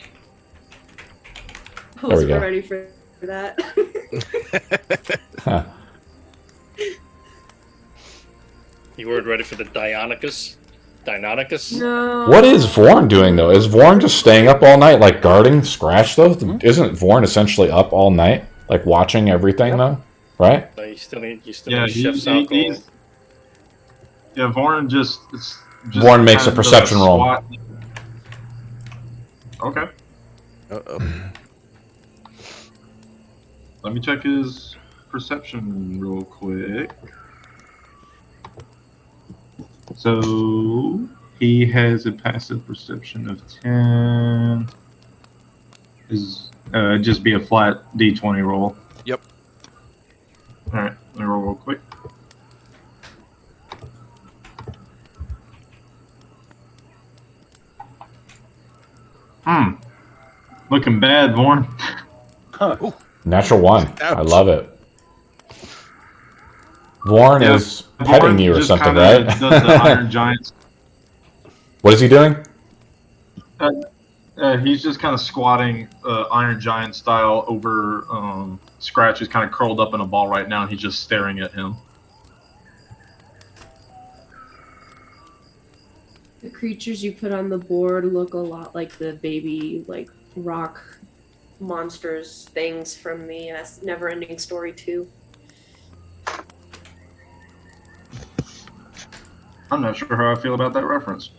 wasn't ready for that. Huh. You weren't ready for the Deinonychus? No. What is Vorn doing, though? Is Vorn just staying up all night, like guarding Scratch, though? Isn't Vorn essentially up all night, like watching everything, though? Right? You still need Yeah, chef's alcohol. Yeah, Vorn just Vorn makes a kind of perception roll. SWAT. Okay. Uh-oh. Let me check his perception real quick. So he has a passive perception of 10. Is just be a flat D20 roll. Yep. All right, let me roll real quick. Looking bad, Vorn. Huh. Natural 1. Ouch. I love it. Vorn Yeah, is petting you or just something, kinda right? Does the Iron Giants. What is he doing? He's just kind of squatting Iron Giant style over Scratch, who's kind of curled up in a ball right now, and he's just staring at him. The creatures you put on the board look a lot like the baby, like, rock monsters things from the Never-Ending Story 2. I'm not sure how I feel about that reference.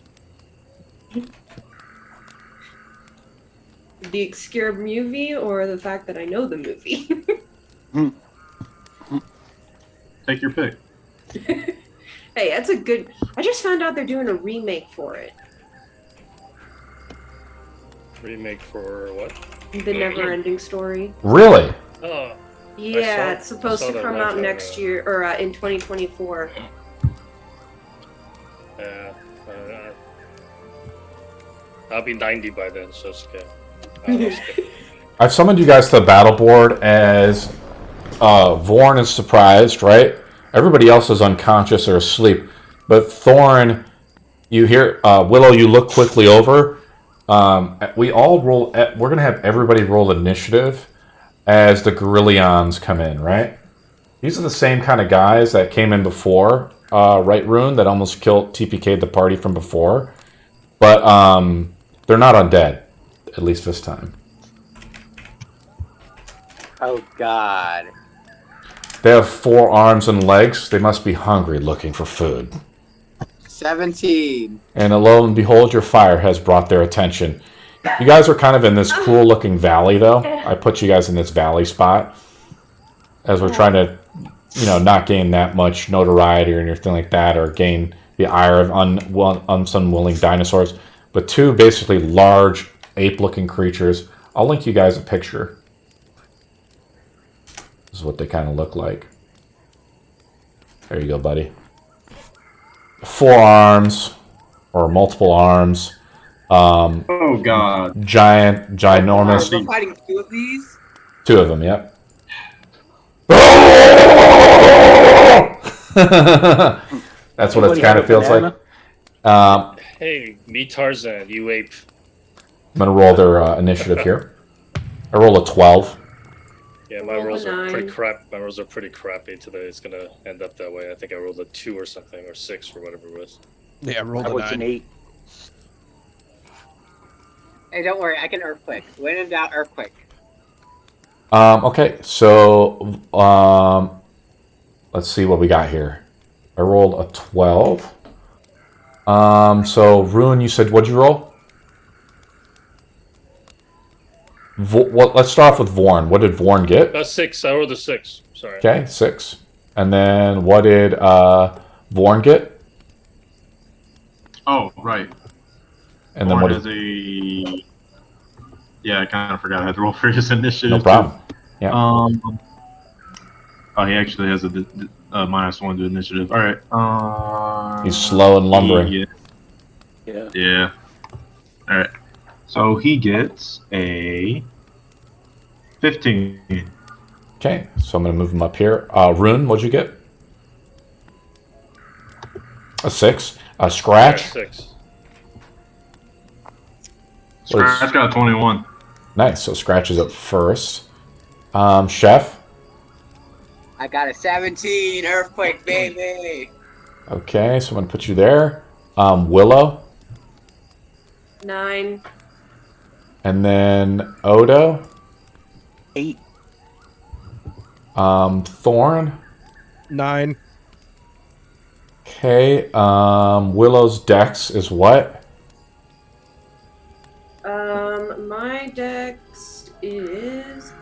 The obscure movie or the fact that I know the movie? Take your pick. Hey, that's a good... I just found out they're doing a remake for it. Remake for what? The Never-Ending Story. Really? Oh. Yeah, it's supposed I saw to that come one out time, next year, or in 2024. Yeah. I'll be 90 by then, so it's okay. It's good. I've summoned you guys to the battle board as Thorne is surprised, right? Everybody else is unconscious or asleep. But Thorne, you hear, Willow, you look quickly over. We all roll, we're going to have everybody roll initiative as the Gorillions come in, right? These are the same kind of guys that came in before, right, Rune, that almost TPK'd the party from before. But they're not undead, at least this time. Oh, God. They have 4 arms and legs. They must be hungry, looking for food. 17. And lo and behold, your fire has brought their attention. You guys are kind of in this cool-looking valley, though. I put you guys in this valley spot as we're trying to, not gain that much notoriety or anything like that, or gain the ire of unwilling dinosaurs. But 2 basically large ape-looking creatures. I'll link you guys a picture. This is what they kind of look like. There you go, buddy. 4 arms, or multiple arms. Oh God! Ginormous. We're fighting 2 of these? 2 of them, yep. That's what it kind of feels like. Hey, me Tarzan, you ape. I'm gonna roll their initiative here. I roll a 12. Yeah, my rolls are pretty crap. My rolls are pretty crappy today. It's gonna end up that way. I think I rolled a 2 or something, or 6 or whatever it was. Yeah, I rolled I a was 9. an 8. Hey, don't worry, I can earthquake. When in doubt, earthquake. Okay, so let's see what we got here. I rolled a 12. So Rune, you said what'd you roll? Let's start off with Vorn. What did Vorn get? 6. I rolled a 6. Sorry. Okay, 6. And then what did Vorn get? Oh, right. And then Thorne what has a... Yeah, I kind of forgot I had to roll for his initiative. No problem. Yeah. Oh, he actually has a -1 to initiative. All right. He's slow and lumbering. Yeah. All right. So he gets a 15. Okay, so I'm going to move him up here. Rune, what'd you get? A 6. A Scratch? Yeah, 6. Scratch got a 21. Nice, so Scratch is up first. Chef? I got a 17, earthquake, baby. Okay, so I'm going to put you there. Willow? 9. And then Odo? 8. Thorne? 9. Okay, Willow's dex is what? My dex is...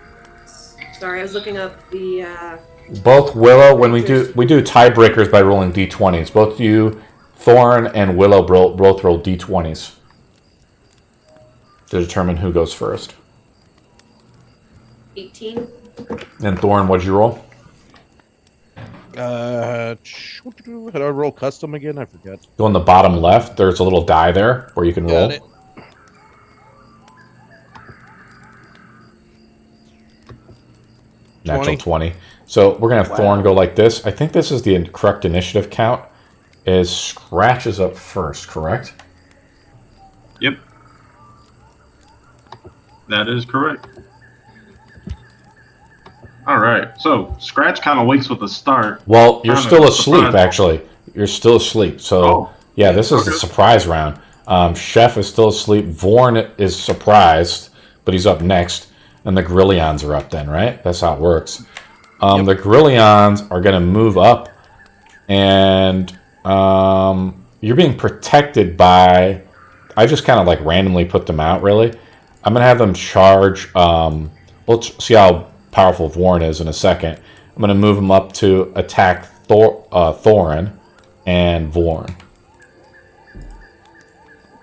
Sorry, I was looking up the... Both Willow, when we do tiebreakers by rolling d20s. Both you, Thorne, and Willow both roll d20s to determine who goes first. 18. And Thorne, what'd you roll? How do I roll custom again? I forgot. Go on the bottom left. There's a little die there where you can roll. Got it. Natural 20. So we're going to have Thorne go like this. I think this is the correct initiative count. Is Scratch is up first, correct? Yep. That is correct. All right. So Scratch kind of wakes with a start. Well, you're Kinda still asleep, surprised. actually. You're still asleep. So, Oh, yeah, this is the okay. surprise round. Chef is still asleep. Vorn is surprised, but he's up next. And the Grillions are up then, right? That's how it works. The Grillions are going to move up. And you're being protected by... I just kind of like randomly put them out, really. I'm going to have them charge... let's see how powerful Vorn is in a second. I'm going to move him up to attack Thorne and Vorn.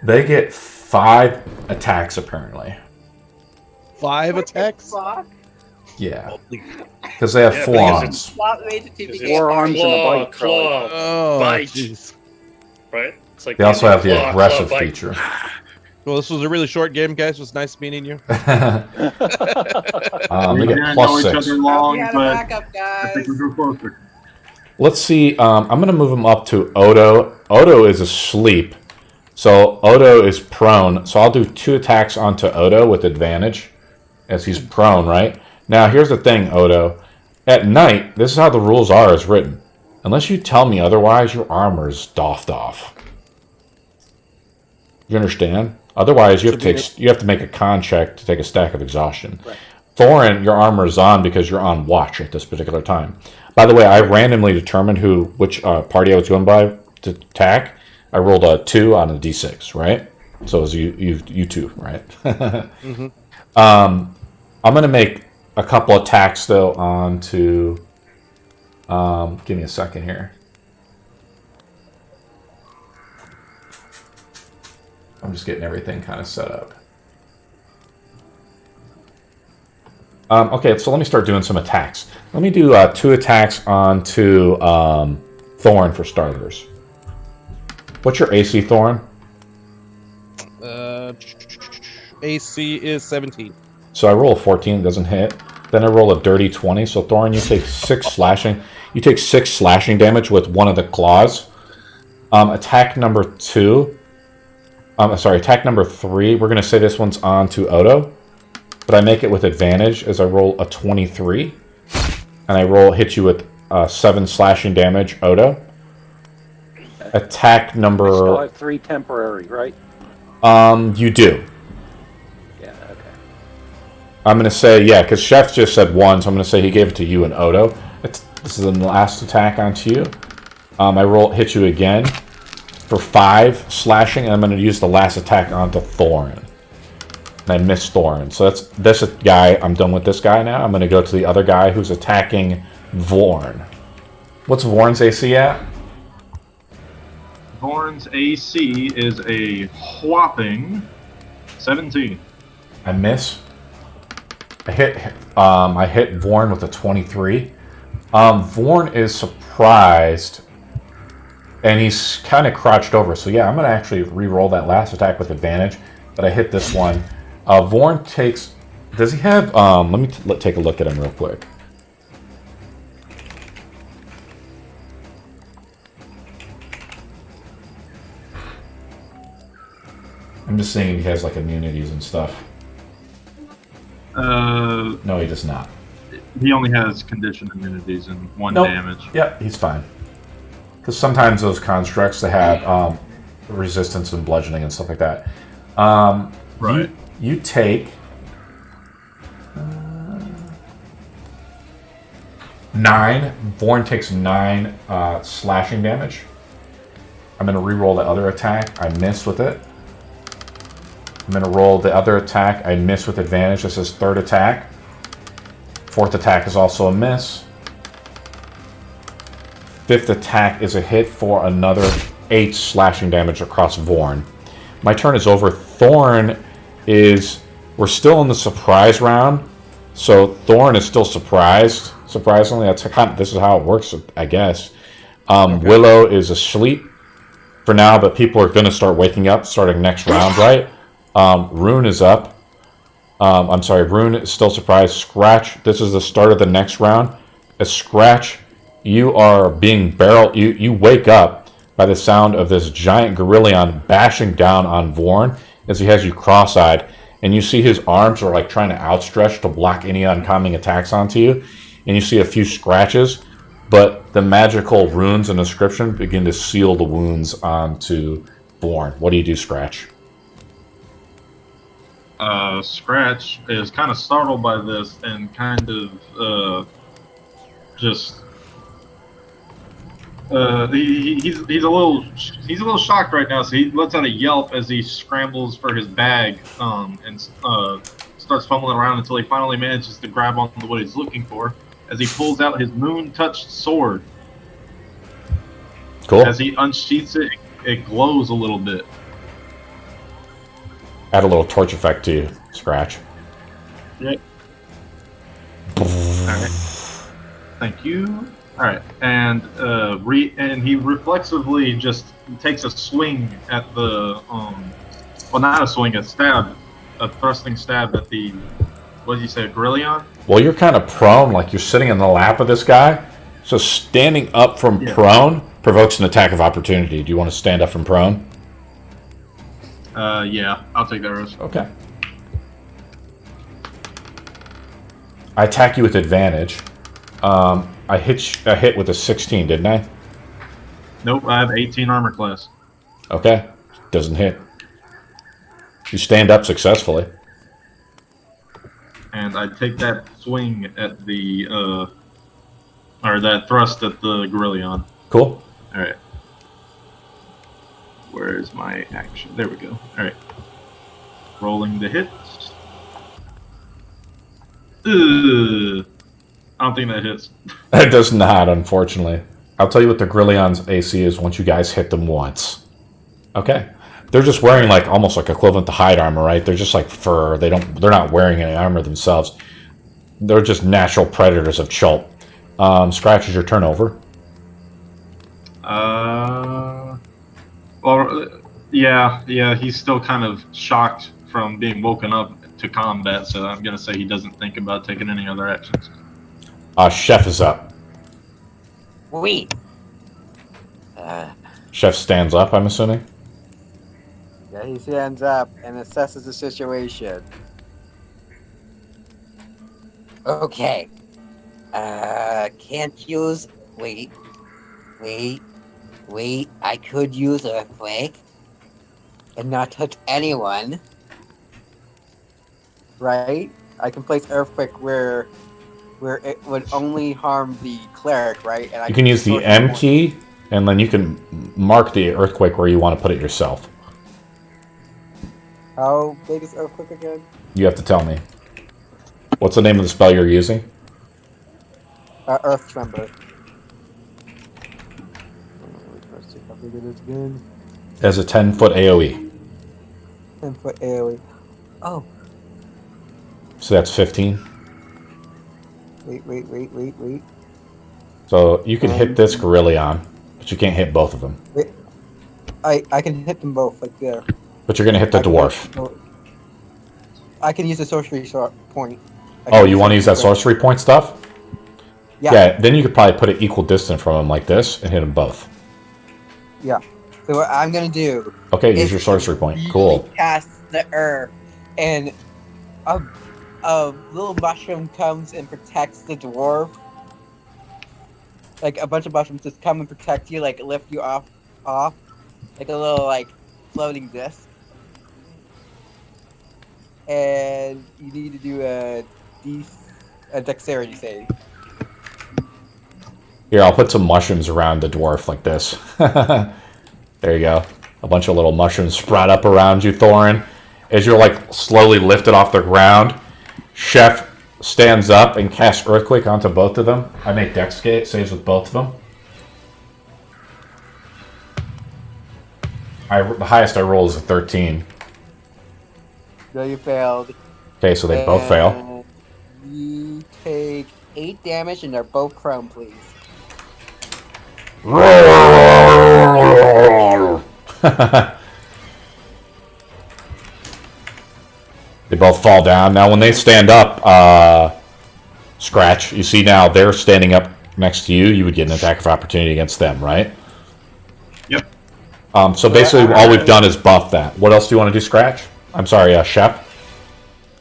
They get 5 attacks, apparently. 5 attacks? Yeah. Because they have Yeah, 4 because arms. Not rated to be 4 arms and a bite. claw, Oh, bite. jeez. right? It's like They also have the claw, aggressive claw, bite. feature. Well, this was a really short game, guys. It was nice meeting you. They We get didn't plus know each 6. other long, We had a but backup, I guys. think we grew closer. Let's see. I'm going to move him up to Odo. Odo is asleep. So Odo is prone. So I'll do 2 attacks onto Odo with advantage as he's prone, right? Now, here's the thing, Odo. At night, this is how the rules are as written. Unless you tell me otherwise, your armor is doffed off. You understand? Otherwise, you have to make a con check to take a stack of exhaustion. Right. Thorin, your armor is on because you're on watch at this particular time. By the way, I randomly determined which party I was going by to attack. I rolled a 2 on a d6, right? So it was you two, right? Mm-hmm. I'm going to make a couple attacks, though, onto... give me a second here. I'm just getting everything kind of set up. Okay, so let me start doing some attacks. Let me do 2 attacks onto Thorne for starters. What's your AC, Thorne? AC is 17. So I roll a 14, doesn't hit. Then I roll a dirty 20. So Thorne, you take 6 slashing. You take 6 slashing damage with one of the claws. Attack number 2. Attack number 3. We're gonna say this one's on to Odo, but I make it with advantage as I roll a 23, and I hit you with 7 slashing damage, Odo. Attack I still number. have 3 temporary, right? You do. Yeah, okay. I'm gonna say because Chef just said 1, so I'm gonna say he gave it to you and Odo. This is the last attack onto you. I hit you again for 5 slashing, and I'm going to use the last attack onto Thorne. And I missed Thorne. So that's this guy. I'm done with this guy now. I'm going to go to the other guy who's attacking Vorn. What's Vorn's AC at? Thorne's AC is a whopping 17. I miss. I hit Vorn with a 23. Vorn is surprised, and he's kind of crouched over. So yeah, I'm going to actually re-roll that last attack with advantage, but I hit this one. Vorn takes... Does he have... let me take a look at him real quick. I'm just seeing if he has like immunities and stuff. No, he does not. He only has condition immunities and 1 Nope. damage. Yep, he's fine. Because sometimes those constructs, they have resistance and bludgeoning and stuff like that. Right. You take 9. Vorn takes 9 slashing damage. I'm going to re-roll the other attack. I miss with it. I'm going to roll the other attack. I miss with advantage. This is 3rd attack. 4th attack is also a miss. 5th attack is a hit for another 8 slashing damage across Vorn. My turn is over. Thorne is... We're still in the surprise round. So Thorne is still surprised. Surprisingly, this is how it works, I guess. Okay. Willow is asleep for now, but people are going to start waking up starting next round, right? Rune is up. I'm sorry, Rune is still surprised. Scratch, this is the start of the next round. As Scratch, you are being barreled. You wake up by the sound of this giant Gorillion bashing down on Vorn as he has you cross-eyed. and you see his arms are like trying to outstretch to block any oncoming attacks onto you, and you see a few scratches, but the magical runes and inscription begin to seal the wounds onto Thorne. What do you do, Scratch? Scratch is kind of startled by this and kind of just he's a little shocked right now. So he lets out a yelp as he scrambles for his bag and starts fumbling around until he finally manages to grab onto what he's looking for. As he pulls out his moon-touched sword. Cool. As he unsheaths it, it glows a little bit. Add a little torch effect to you, Scratch. Yep. Alright. Thank you. Alright. And he reflexively just takes a swing at the well, not a swing, a thrusting stab at the, what did you say, a Grillion? Well, you're kind of prone, like you're sitting in the lap of this guy. So standing up from prone provokes an attack of opportunity. Do you want to stand up from prone? Yeah, I'll take that risk. Okay. I attack you with advantage. I hit with a 16, didn't I? Nope, I have 18 armor class. Okay. Doesn't hit. You stand up successfully. And I take that swing at the, or that thrust at the Grillion. Cool. Alright. Where's my action? There we go. Alright. Rolling the hits. I don't think that hits. It does not, unfortunately. I'll tell you what the Grillion's AC is once you guys hit them once. Okay. They're just wearing like almost like equivalent to hide armor, right? They're just like fur. They're not wearing any armor themselves. They're just natural predators of Chult. Scratch, is your turn over? Well, yeah, he's still kind of shocked from being woken up to combat, so I'm gonna say he doesn't think about taking any other actions. Chef is up. Wait. Chef stands up, I'm assuming? Yeah, he stands up and assesses the situation. Okay. Can't use. Wait. I could use Earthquake and not touch anyone. Right? I can place Earthquake where it would only harm the cleric, right? And you can use the M key, and then you can mark the Earthquake where you want to put it yourself. How big is Earthquake again? You have to tell me. What's the name of the spell you're using? Earth Tremor. Let's see how big it is again. As a 10-foot AoE. 10-foot AoE. Oh. So that's 15. Wait. So you can hit this Gorillion, but you can't hit both of them. Wait. I can hit them both, like there. But you're going to hit the dwarf. I can use the sorcery point. Oh, you want to use that sorcery point stuff? Yeah. Then you could probably put it equal distance from him like this and hit them both. Yeah. So what I'm going to do... Okay, use your sorcery point. Cool. Cast the herb, and a little mushroom comes and protects the dwarf. Like, a bunch of mushrooms just come and protect you, like, lift you off. Like a little, like, floating disc. And you need to do a dexterity save. Here, I'll put some mushrooms around the dwarf like this. There you go. A bunch of little mushrooms sprout up around you, Thorne. As you're like slowly lifted off the ground, Chef stands up and casts Earthquake onto both of them. I make dex saves with both of them. The highest I roll is a 13. No, you failed. Okay, so they both fail. You take 8 damage and they're both prone, please. They both fall down. Now, when they stand up, Scratch, you see now they're standing up next to you. You would get an attack of opportunity against them, right? Yep. So basically, all we've done is buff that. What else do you want to do, Scratch? I'm sorry, Chef?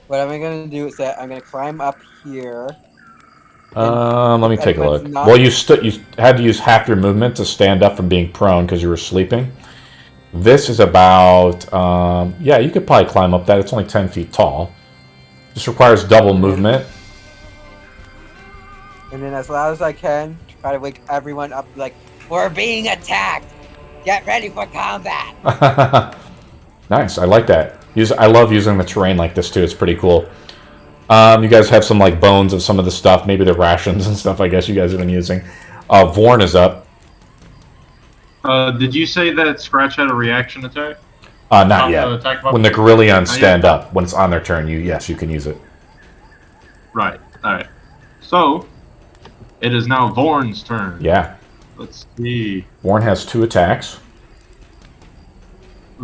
What am I gonna do is that I'm gonna climb up here. Let me take a look. anyone's not- Well, you had to use half your movement to stand up from being prone because you were sleeping. This is about, yeah, you could probably climb up that. It's only 10 feet tall. This requires double movement. And then as loud as I can, try to wake everyone up like, we're being attacked! Get ready for combat! Nice, I like that. I love using the terrain like this too. It's pretty cool. You guys have some like bones of some of the stuff, maybe the rations and stuff. I guess you guys have been using. Thorne is up. Did you say that Scratch had a reaction attack? Not yet. When the Gorillions stand up, when it's on their turn, you can use it. Right. All right. So it is now Vorn's turn. Yeah. Let's see. Thorne has 2 attacks.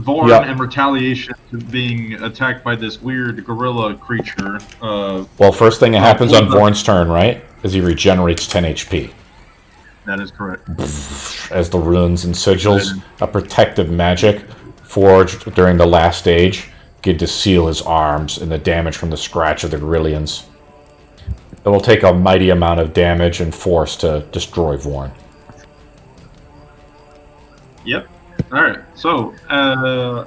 Thorne, in retaliation to being attacked by this weird gorilla creature. Well, first thing that happens on Thorne's turn, right, is he regenerates 10 HP. That is correct. As the runes and sigils, a protective magic forged during the last stage, get to seal his arms and the damage from the scratch of the Gorillions. It will take a mighty amount of damage and force to destroy Thorne. Yep. Alright, so, I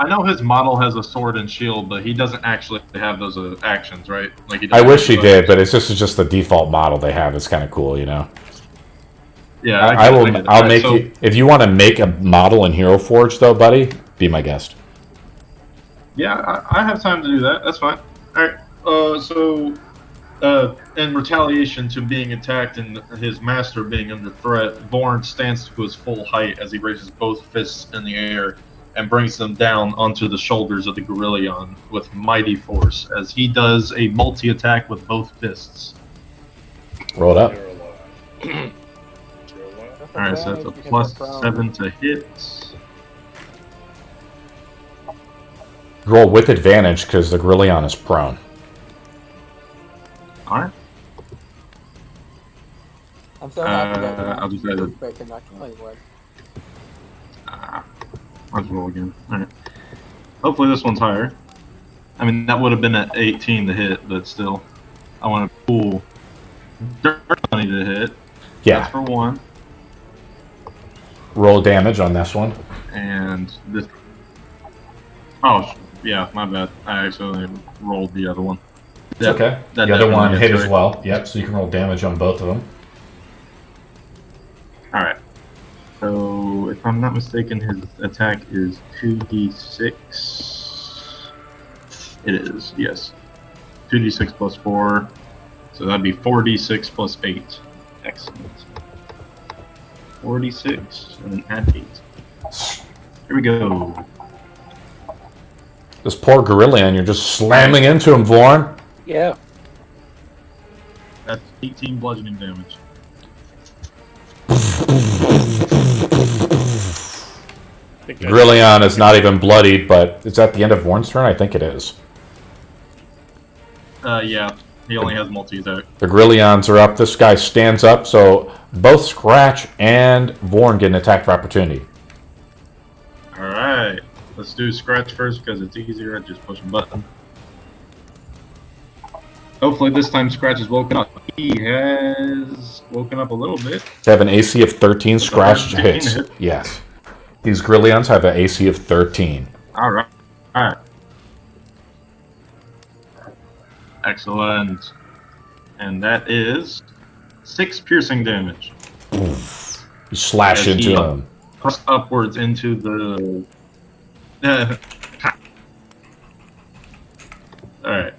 know his model has a sword and shield, but he doesn't actually have those actions, right? Like he I wish he did, but this is just the default model they have. It's kind of cool, you know? Yeah, I'll make you... If you want to make a model in Hero Forge, though, buddy, be my guest. Yeah, I have time to do that. That's fine. Alright, in retaliation to being attacked and his master being under threat, Thorne stands to his full height as he raises both fists in the air and brings them down onto the shoulders of the Gorillion with mighty force as he does a multi-attack with both fists. Roll it up. Alright, so that's a +7 to hit. Roll with advantage because the Gorillion is prone. Alright. I'm so happy that I'll just add it. break and not kill anyone. Let's roll again. Alright. Hopefully this one's higher. I mean, that would have been at 18 to hit, but still. I want to pull Dirt Money to hit. Yeah. That's for 1. Roll damage on this one. And this... Oh, yeah, my bad. I actually rolled the other one. It's okay. The other one hit as well. Yep, so you can roll damage on both of them. Alright. So, if I'm not mistaken, his attack is 2d6. It is, yes. 2d6 plus 4. So that'd be 4d6 plus 8. Excellent. 4d6 and then add 8. Here we go. This poor Gorillion, you're just slamming into him, Thorne. Yeah. That's 18 bludgeoning damage. Gorillion is not even bloodied, but it's at the end of Thorne's turn? I think it is. Yeah. He only has multi-attack. The Gorillions are up. This guy stands up, so both Scratch and Thorne get an attack of opportunity. Alright. Let's do Scratch first because it's easier. I just push a button. Hopefully this time Scratch is woken up. He has woken up a little bit. They have an AC of 13. Scratch hits. Yes. These Gorillions have an AC of 13. Alright. Alright. Excellent. And that is 6 piercing damage. You slash into him. Press upwards into the... Alright.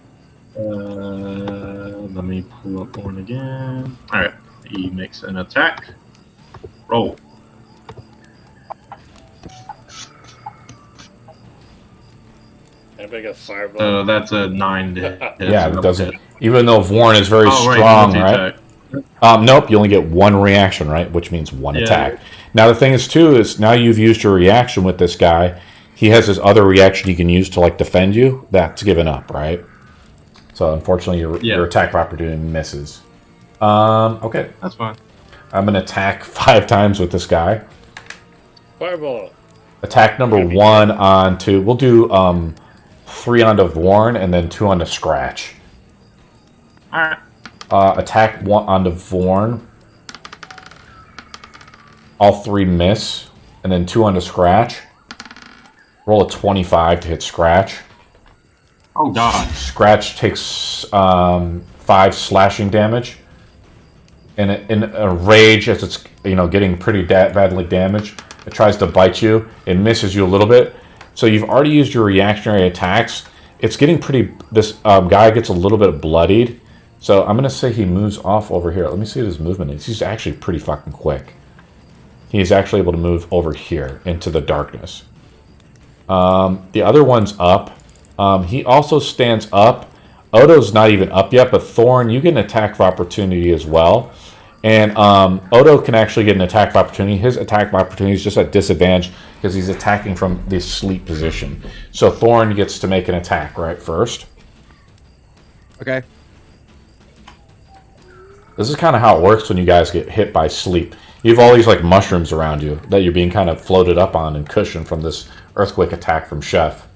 Let me pull up one again. Alright. He makes an attack. Roll. I got fireball. That's a 9 to hit. Yeah, it doesn't. Even though Thorne is very strong, right? Nope, you only get 1 reaction, right? Which means 1 attack. Now the thing is, too, is now you've used your reaction with this guy. He has his other reaction he can use to like defend you. That's given up, right? So unfortunately, your attack of opportunity misses. Okay, that's fine. I'm gonna attack 5 times with this guy. Fireball. Attack number 1 on 2. We'll do 3 onto Thorne, and then 2 onto Scratch. Alright. Attack 1 onto Thorne. All 3 miss, and then 2 onto Scratch. Roll a 25 to hit Scratch. Oh god. Scratch takes 5 slashing damage. And in a rage, as it's getting pretty badly damaged, it tries to bite you. It misses you a little bit. So you've already used your reactionary attacks. It's getting pretty... This guy gets a little bit bloodied. So I'm going to say he moves off over here. Let me see what his movement is. He's actually pretty fucking quick. He's actually able to move over here into the darkness. The other one's up. He also stands up. Odo's not even up yet, but Thorne, you get an attack of opportunity as well. And Odo can actually get an attack of opportunity. His attack of opportunity is just at disadvantage because he's attacking from this sleep position. So Thorne gets to make an attack right first. Okay. This is kind of how it works when you guys get hit by sleep. You have all these like mushrooms around you that you're being kind of floated up on and cushioned from this earthquake attack from Chef.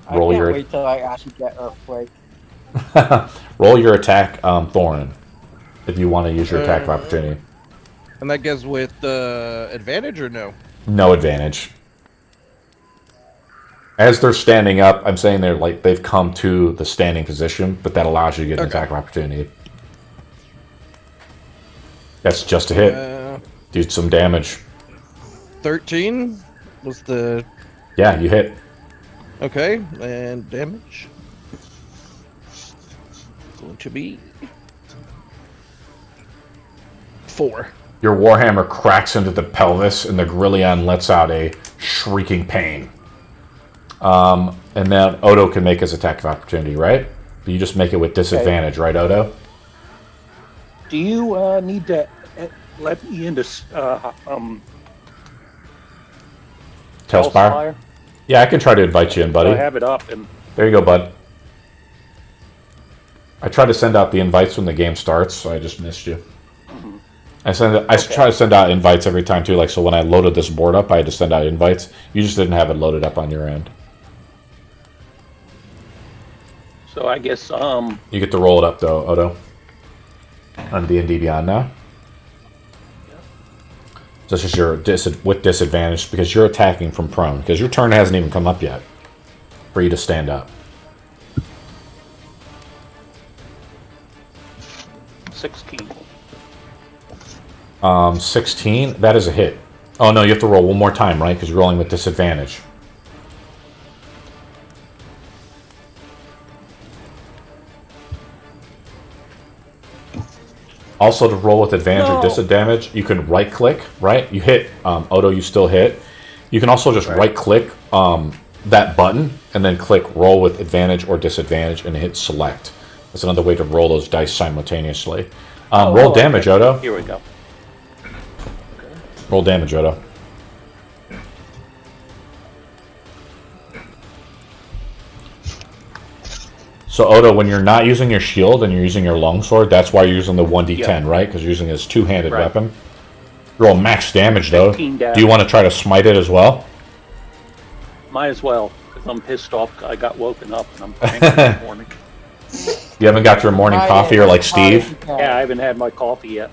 I can't wait till I actually get Earthquake. Roll your attack, Thorne, if you want to use your attack of opportunity. And that goes with advantage or no? No advantage. As they're standing up, I'm saying they've come to the standing position, but that allows you to get an attack of opportunity. That's just a hit. Do some damage. 13 was the... Yeah, you hit. Okay, and damage going to be 4. Your warhammer cracks into the pelvis, and the Grillion lets out a shrieking pain. And then Odo can make his attack of opportunity, right? But you just make it with disadvantage, right, Odo? Do you need to let me into Tailspire? Yeah, I can try to invite you in, buddy. I have it up. And there you go, bud. I try to send out the invites when the game starts, so I just missed you. Mm-hmm. I try to send out invites every time, too. Like, so when I loaded this board up, I had to send out invites. You just didn't have it loaded up on your end. So I guess... You get to roll it up, though, Odo. On D&D Beyond now. This is your with disadvantage because you're attacking from prone. Because your turn hasn't even come up yet for you to stand up. 16. 16. That is a hit. Oh no, you have to roll one more time, right? Because you're rolling with disadvantage. Also, to roll with advantage or disadvantage, you can right-click, right? You hit, Odo, you still hit. You can also just right-click that button, and then click roll with advantage or disadvantage, and hit select. That's another way to roll those dice simultaneously. Roll damage, okay. Odo. Here we go. Roll damage, Odo. So, Odo, when you're not using your shield and you're using your longsword, that's why you're using the 1d10, right? Because you're using his two-handed weapon. Roll max damage, though. Do you want to try to smite it as well? Might as well, because I'm pissed off. I got woken up and I'm cranky this morning. You haven't got your morning coffee or like Steve? Yeah, I haven't had my coffee yet.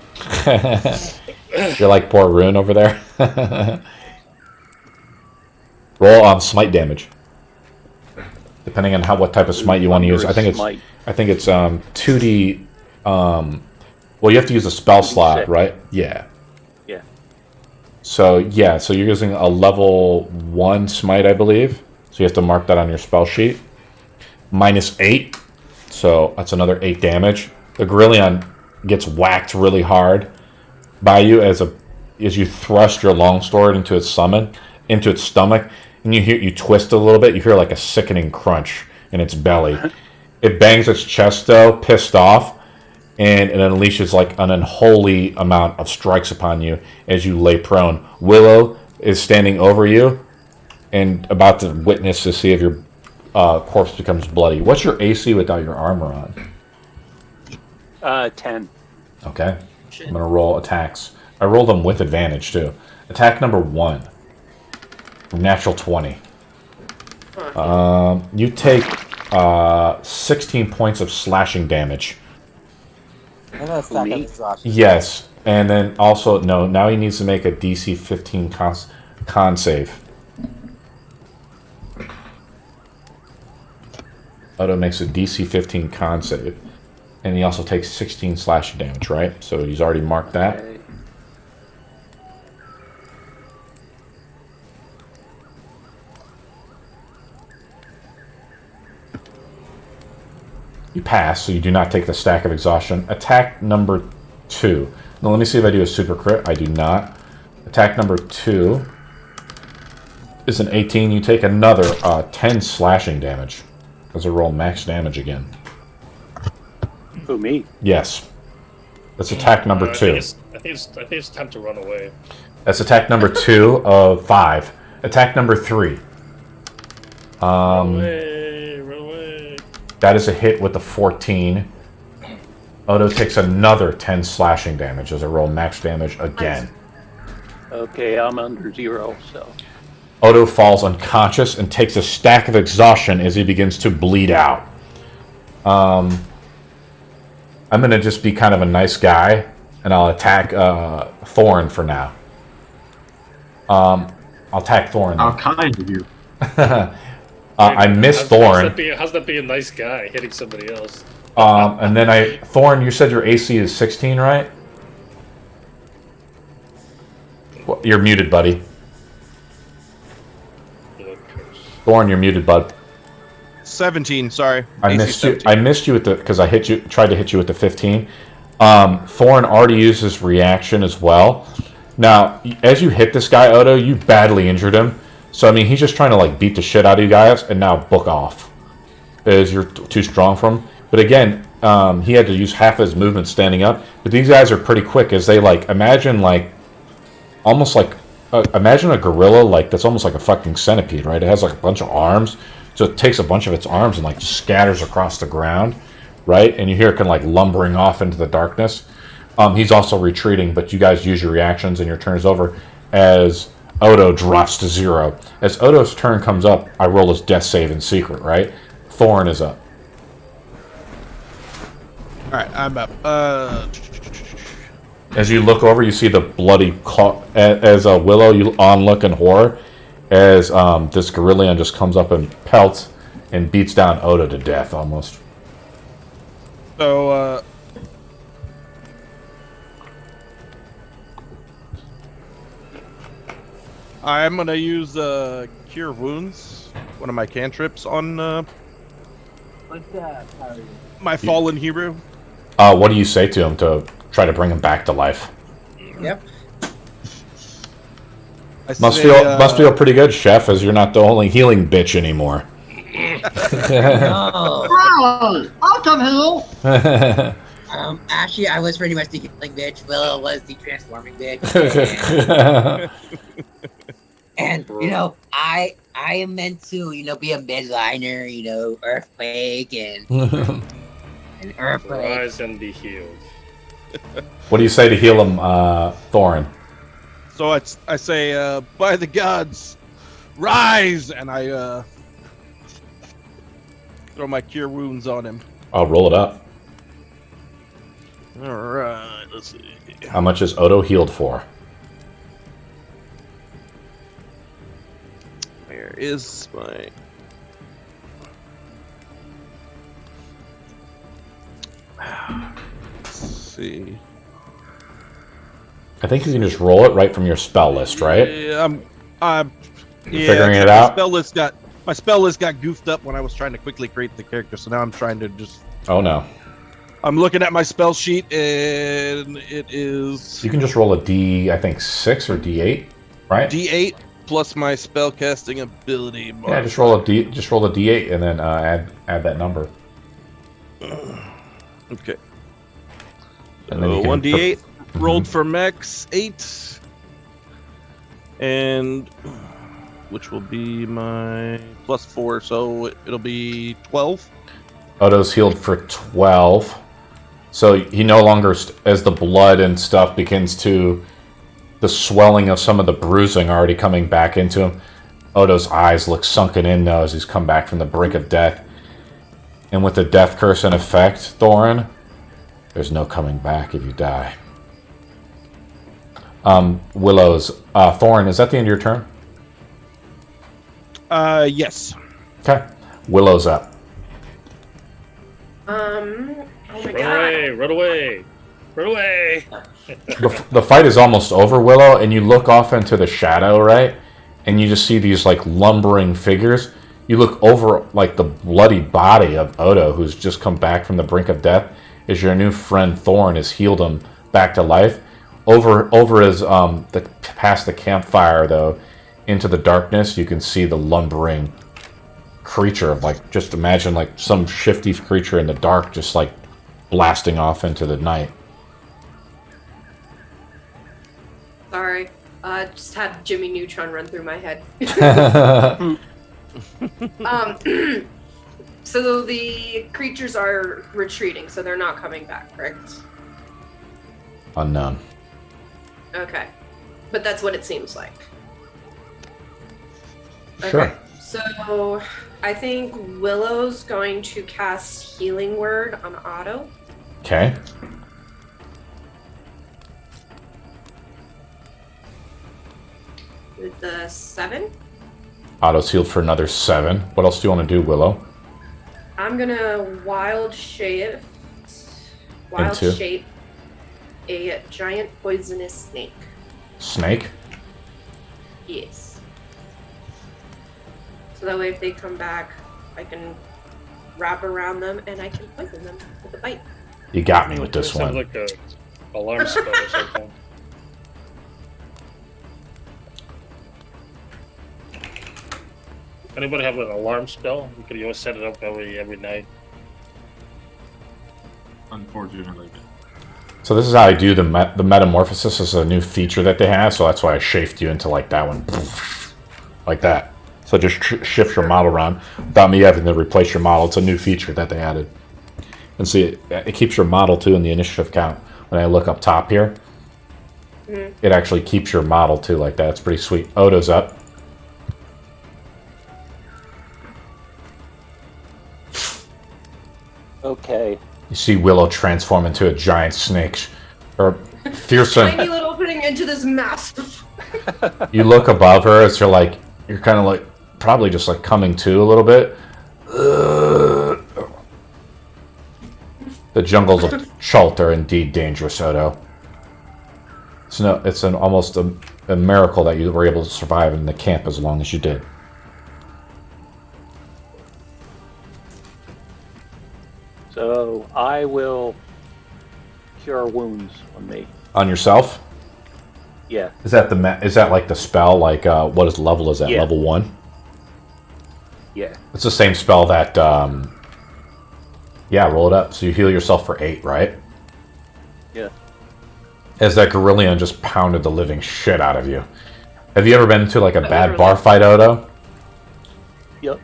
You're like poor Rune over there. Roll smite damage. Depending on what type of smite you want to use. I think it's 2d. Well, you have to use a spell slot, right? Yeah. Yeah. So so you're using a level 1 smite, I believe. So you have to mark that on your spell sheet. -8. So that's another 8 damage. The Grillion gets whacked really hard by you as you thrust your longsword into its stomach. And you twist a little bit, you hear like a sickening crunch in its belly. It bangs its chest though, pissed off, and it unleashes like an unholy amount of strikes upon you as you lay prone. Willow is standing over you and about to witness to see if your corpse becomes bloody. What's your AC without your armor on? 10. Okay. I'm going to roll attacks. I roll them with advantage, too. Attack number 1. Natural 20. You take 16 points of slashing damage. And a stack of exhaustion. Yes. And then also, no, now he needs to make a DC 15 con save. Odo makes a DC 15 con save. And he also takes 16 slashing damage, right? So he's already marked that. Okay. You pass, so you do not take the stack of exhaustion. Attack number 2. Now let me see if I do a super crit. I do not. Attack number 2 is an 18. You take another 10 slashing damage. Because I roll max damage again. Who, me? Yes. That's attack number 2. I think it's time to run away. That's attack number 2 of 5. Attack number 3. Run away. That is a hit with the 14. Odo takes another 10 slashing damage as I roll max damage again. Okay, I'm under 0, so. Odo falls unconscious and takes a stack of exhaustion as he begins to bleed out. I'm going to just be kind of a nice guy, and I'll attack Thorne for now. I'll attack Thorne. How kind of you. I miss Thorne. How's that being a nice guy hitting somebody else? And then Thorne, you said your AC is 16, right? Well, you're muted, buddy. Thorne, you're muted, bud. 17, sorry. I AC missed you. 17. I missed you with the because I tried to hit you with the 15. Thorne already used his reaction as well. Now, as you hit this guy, Odo, you badly injured him. So I mean, he's just trying to like beat the shit out of you guys, and now book off, as you're too strong for him. But again, he had to use half his movement standing up. But these guys are pretty quick, as they like imagine almost like imagine a gorilla that's almost like a fucking centipede, right? It has like a bunch of arms. So it takes a bunch of its arms and like scatters across the ground, right? And you hear it kind of like lumbering off into the darkness. He's also retreating, but you guys use your reactions and your turn is over as Odo drops to 0. As Odo's turn comes up, I roll his death save in secret, right? Thorne is up. Alright, I'm up. As you look over, you see the bloody as Willow, you look in horror as this Gorillion just comes up and pelts and beats down Odo to death almost. So, I'm gonna use Cure Wounds, one of my cantrips, on What's that? my fallen hero. What do you say to him to try to bring him back to life? Yep. Must feel pretty good, Chef, as you're not the only healing bitch anymore. No. Right, I can heal. Actually, I was pretty much the healing bitch. Willow was the transforming bitch. And you know, I am meant to, be a midliner, earthquake and earthquake. Rise and be healed. What do you say to heal him, Thorne? So I say, by the gods, rise! And I throw my Cure Wounds on him. I'll roll it up. Alright, let's see. How much is Odo healed for? Where is my... Let's see. I think you can just roll it right from your spell list, right? Yeah, I'm figuring it out? My spell list got goofed up when I was trying to quickly create the character, so now I'm trying to just... Oh no. I'm looking at my spell sheet, and it is... You can just roll a D, I think 6 or D8, right? D8 plus my spell casting ability. Yeah, just roll a D8 and then add that number. Okay. And then you can 1d8 rolled for max 8, and which will be my +4, so it'll be 12. Odo's healed for 12, so he no longer, as the blood and stuff begins to the swelling of some of the bruising already coming back into him. Odo's eyes look sunken in now as he's come back from the brink of death. And with the death curse in effect, Thorne, there's no coming back if you die. Thorne, is that the end of your turn? Yes. Okay. Willow's up. Oh my Run god. away! Run away! Run away! The fight is almost over, Willow, and you look off into the shadow, right? And you just see these, like, lumbering figures. You look over, like, the bloody body of Odo, who's just come back from the brink of death, as your new friend Thorne has healed him back to life. Over his, past the campfire, though, into the darkness, you can see the lumbering creature of, like, just imagine, like, some shifty creature in the dark just, like, blasting off into the night. Sorry. Just had Jimmy Neutron run through my head. So the creatures are retreating, so they're not coming back, correct? Unknown. Okay. But that's what it seems like. Sure. Okay. So I think Willow's going to cast Healing Word on Otto. Okay. With the 7. Otto's healed for another 7. What else do you want to do, Willow? I'm gonna wild shape Into? a giant poisonous snake. Snake? Yes. So that way if they come back, I can wrap around them and I can poison them with a bite. You got me with this Sounds one. like a alarm spell or something. Anybody have an alarm spell? You could always set it up every night. Unfortunately. So this is how I do the Metamorphosis. This is a new feature that they have, so that's why I shaped you into, like, that one. Like that. So just shift your model around without me having to replace your model. It's a new feature that they added. And see, it keeps your model, too, in the initiative count. When I look up top here, it actually keeps your model, too, like that. It's pretty sweet. Odo's up. Okay. You see Willow transform into a giant snake. Or fearsome. Tiny little thing into this massive. You look above her as you're kind of like, probably just like coming to a little bit. The jungles of Chult are indeed dangerous, Odo. It's almost a miracle that you were able to survive in the camp as long as you did. So I will cure wounds on me. On yourself? Yeah. Is that like the spell? Like, what level is that? Yeah. Level 1? Yeah. It's the same spell that, yeah, roll it up. So you heal yourself for 8, right? Yeah. As that Gorillion just pounded the living shit out of you. Have you ever been to, like, a bad literally. bar fight, Odo? Yep.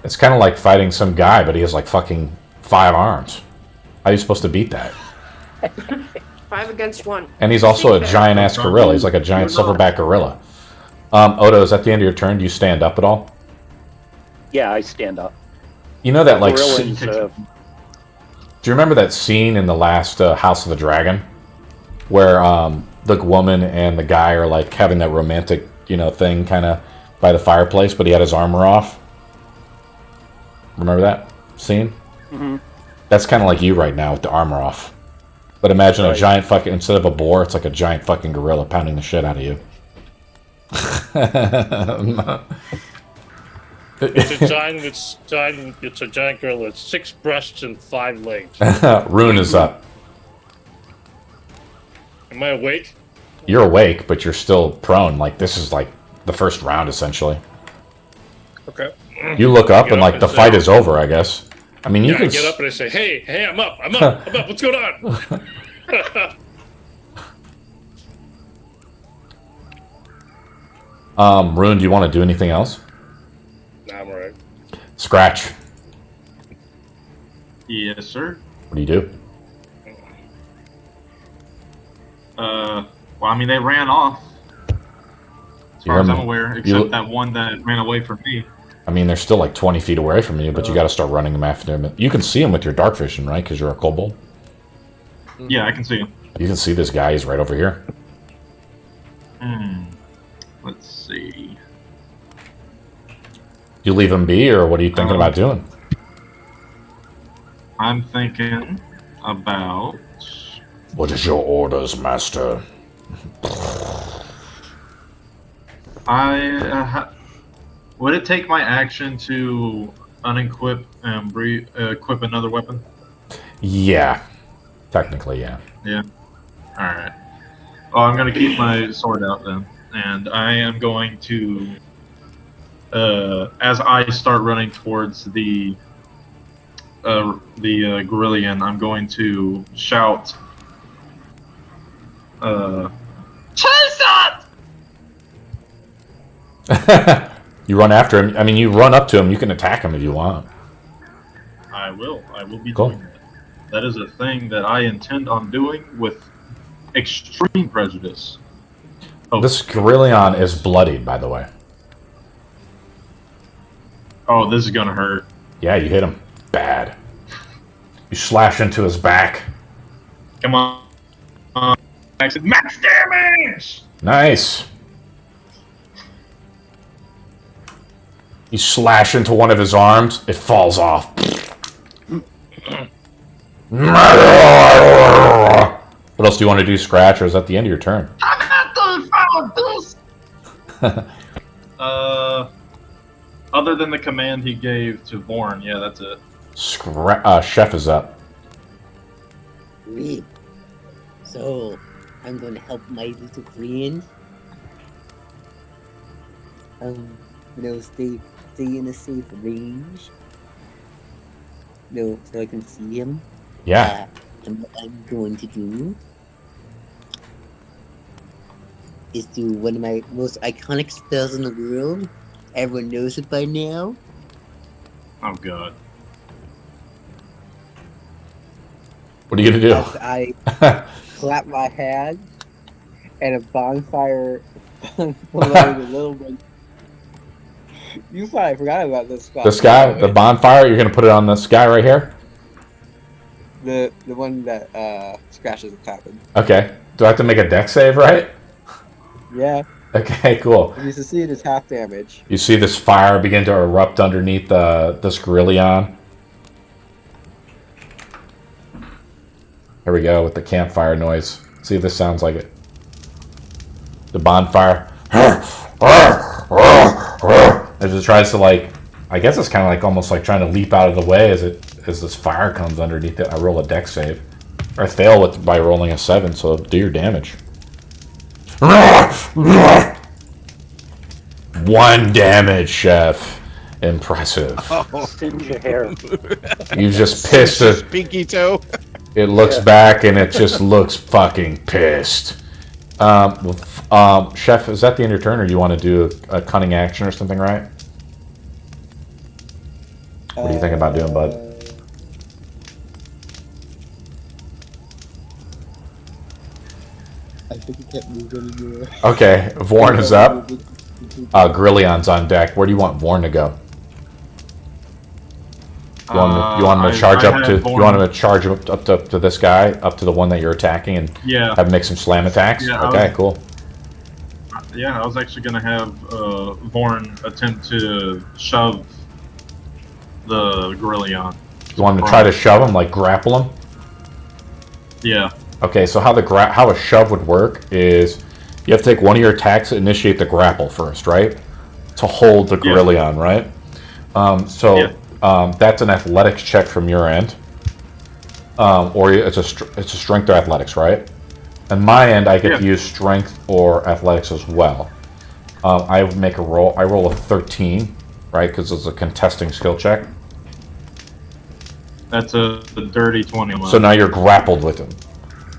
It's kind of like fighting some guy, but he has, like, fucking 5 arms. How are you supposed to beat that? 5 against 1. And he's also a giant-ass gorilla. He's like a giant silverback gorilla. Odo, is that the end of your turn? Do you stand up at all? Yeah, I stand up. You know that, like... Gorillas, Do you remember that scene in the last House of the Dragon? Where the woman and the guy are, like, having that romantic, thing kind of by the fireplace, but he had his armor off? Remember that scene? Mm-hmm. That's kind of like you right now with the armor off. But imagine a Right. giant fucking... Instead of a boar, it's like a giant fucking gorilla pounding the shit out of you. It's a giant gorilla. It's 6 breasts and 5 legs. Rune is up. Am I awake? You're awake, but you're still prone. Like, this is like the first round, essentially. Okay. You look up Get and, up like, and the say- fight is over, I guess. I mean, you I can... get up and I say, hey, I'm up. What's going on? Rune, do you want to do anything else? Nah, I'm alright. Scratch. Yes, sir. What do you do? Well, I mean, they ran off, As far as I'm aware, except that one that ran away from me. I mean, they're still like 20 feet away from you, but you got to start running them after them. You can see them with your dark vision, right? Because you're a kobold. Yeah, I can see him. You can see this guy. He's right over here. Let's see. You leave him be, or what are you thinking about doing? I'm thinking about... What is your orders, master? Would it take my action to unequip and equip another weapon? Yeah. Technically, yeah. Yeah. Alright. Oh, I'm going to keep my sword out then. And I am going to, as I start running towards the Gorillion, I'm going to shout, Chase it! You run after him. I mean, you run up to him. You can attack him if you want. I will. I will be Cool. doing that. That is a thing that I intend on doing with extreme prejudice. Oh, This Gorillion is bloodied, by the way. oh, this is gonna hurt. Yeah, you hit him. Bad. You slash into his back. Come on. Max damage! Nice. You slash into one of his arms. It falls off. What else do you want to do, Scratch, or is that the end of your turn? Other than the command he gave to Thorne, yeah, that's it. Chef is up. Sweet. So, I'm going to help my little friend. Stay in a safe range. So I can see him. Yeah. And what I'm going to do is do one of my most iconic spells in the world. Everyone knows it by now. Oh, God. What are you going to do? As I clap my hand, and a bonfire below the little one. You probably forgot about this spell. This guy, the bonfire, you're going to put it on this guy right here? The one that scratches the cabin. Okay. Do I have to make a dex save, right? Yeah. Okay, cool. You succeed is half damage. You see this fire begin to erupt underneath this Gorillion. Here we go with the campfire noise. See if this sounds like it. The bonfire. As it tries to, like, I guess it's kind of like almost like trying to leap out of the way as this fire comes underneath it. I roll a dex save. Or I fail by rolling a 7, so do your damage. 1 damage, Chef. Impressive. Singe your hair. You just pissed it. Pinky toe. It looks back and it just looks fucking pissed. Chef, is that the end of your turn, or do you want to do a cunning action or something, right? What are you thinking about doing, bud? I think I can't move anymore. Okay, Vorn is up. Gorillion's on deck. Where do you want Vorn to go? You want him to charge up to? You want him to charge up to this guy, up to the one that you're attacking, and have him make some slam attacks? Yeah, okay, cool. Yeah, I was actually going to have Vorn attempt to shove the Gorillion. You want him to try to shove him, like grapple him? Yeah. Okay, so how a shove would work is you have to take one of your attacks to initiate the grapple first, right? To hold the Gorillion, right? That's an athletics check from your end, or it's a strength or athletics, right? On my end, I get to use strength or athletics as well. I make a roll. I roll a 13, right? Because it's a contesting skill check. That's a dirty 20. So now you're grappled with him.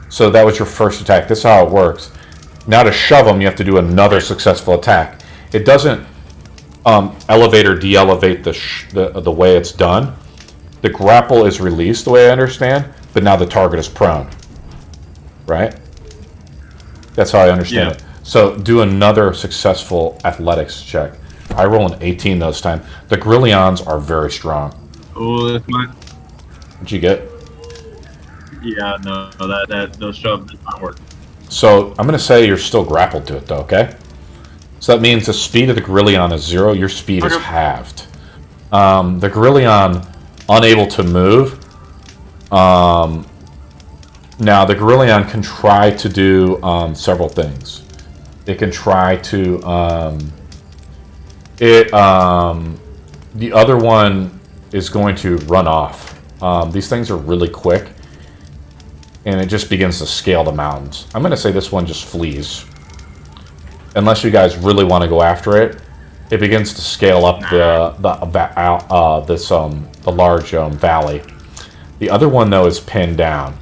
So that was your first attack. This is how it works. Now to shove him, you have to do another successful attack. It doesn't elevate or de-elevate the way it's done. The grapple is released, the way I understand, but now the target is prone. Right? That's how I understand it. So do another successful athletics check. I roll an 18 this time. The Grillions are very strong. Oh, that's my. What'd you get? Yeah, no, those shove did not work. So I'm going to say you're still grappled to it, though. Okay. So that means the speed of the Grillion is 0. Your speed is halved. The Grillion unable to move. Now the Grillion can try to do several things. It can try to the other one is going to run off. These things are really quick, and it just begins to scale the mountains. I'm going to say this one just flees. Unless you guys really want to go after it, it begins to scale up the large valley. The other one though is pinned down,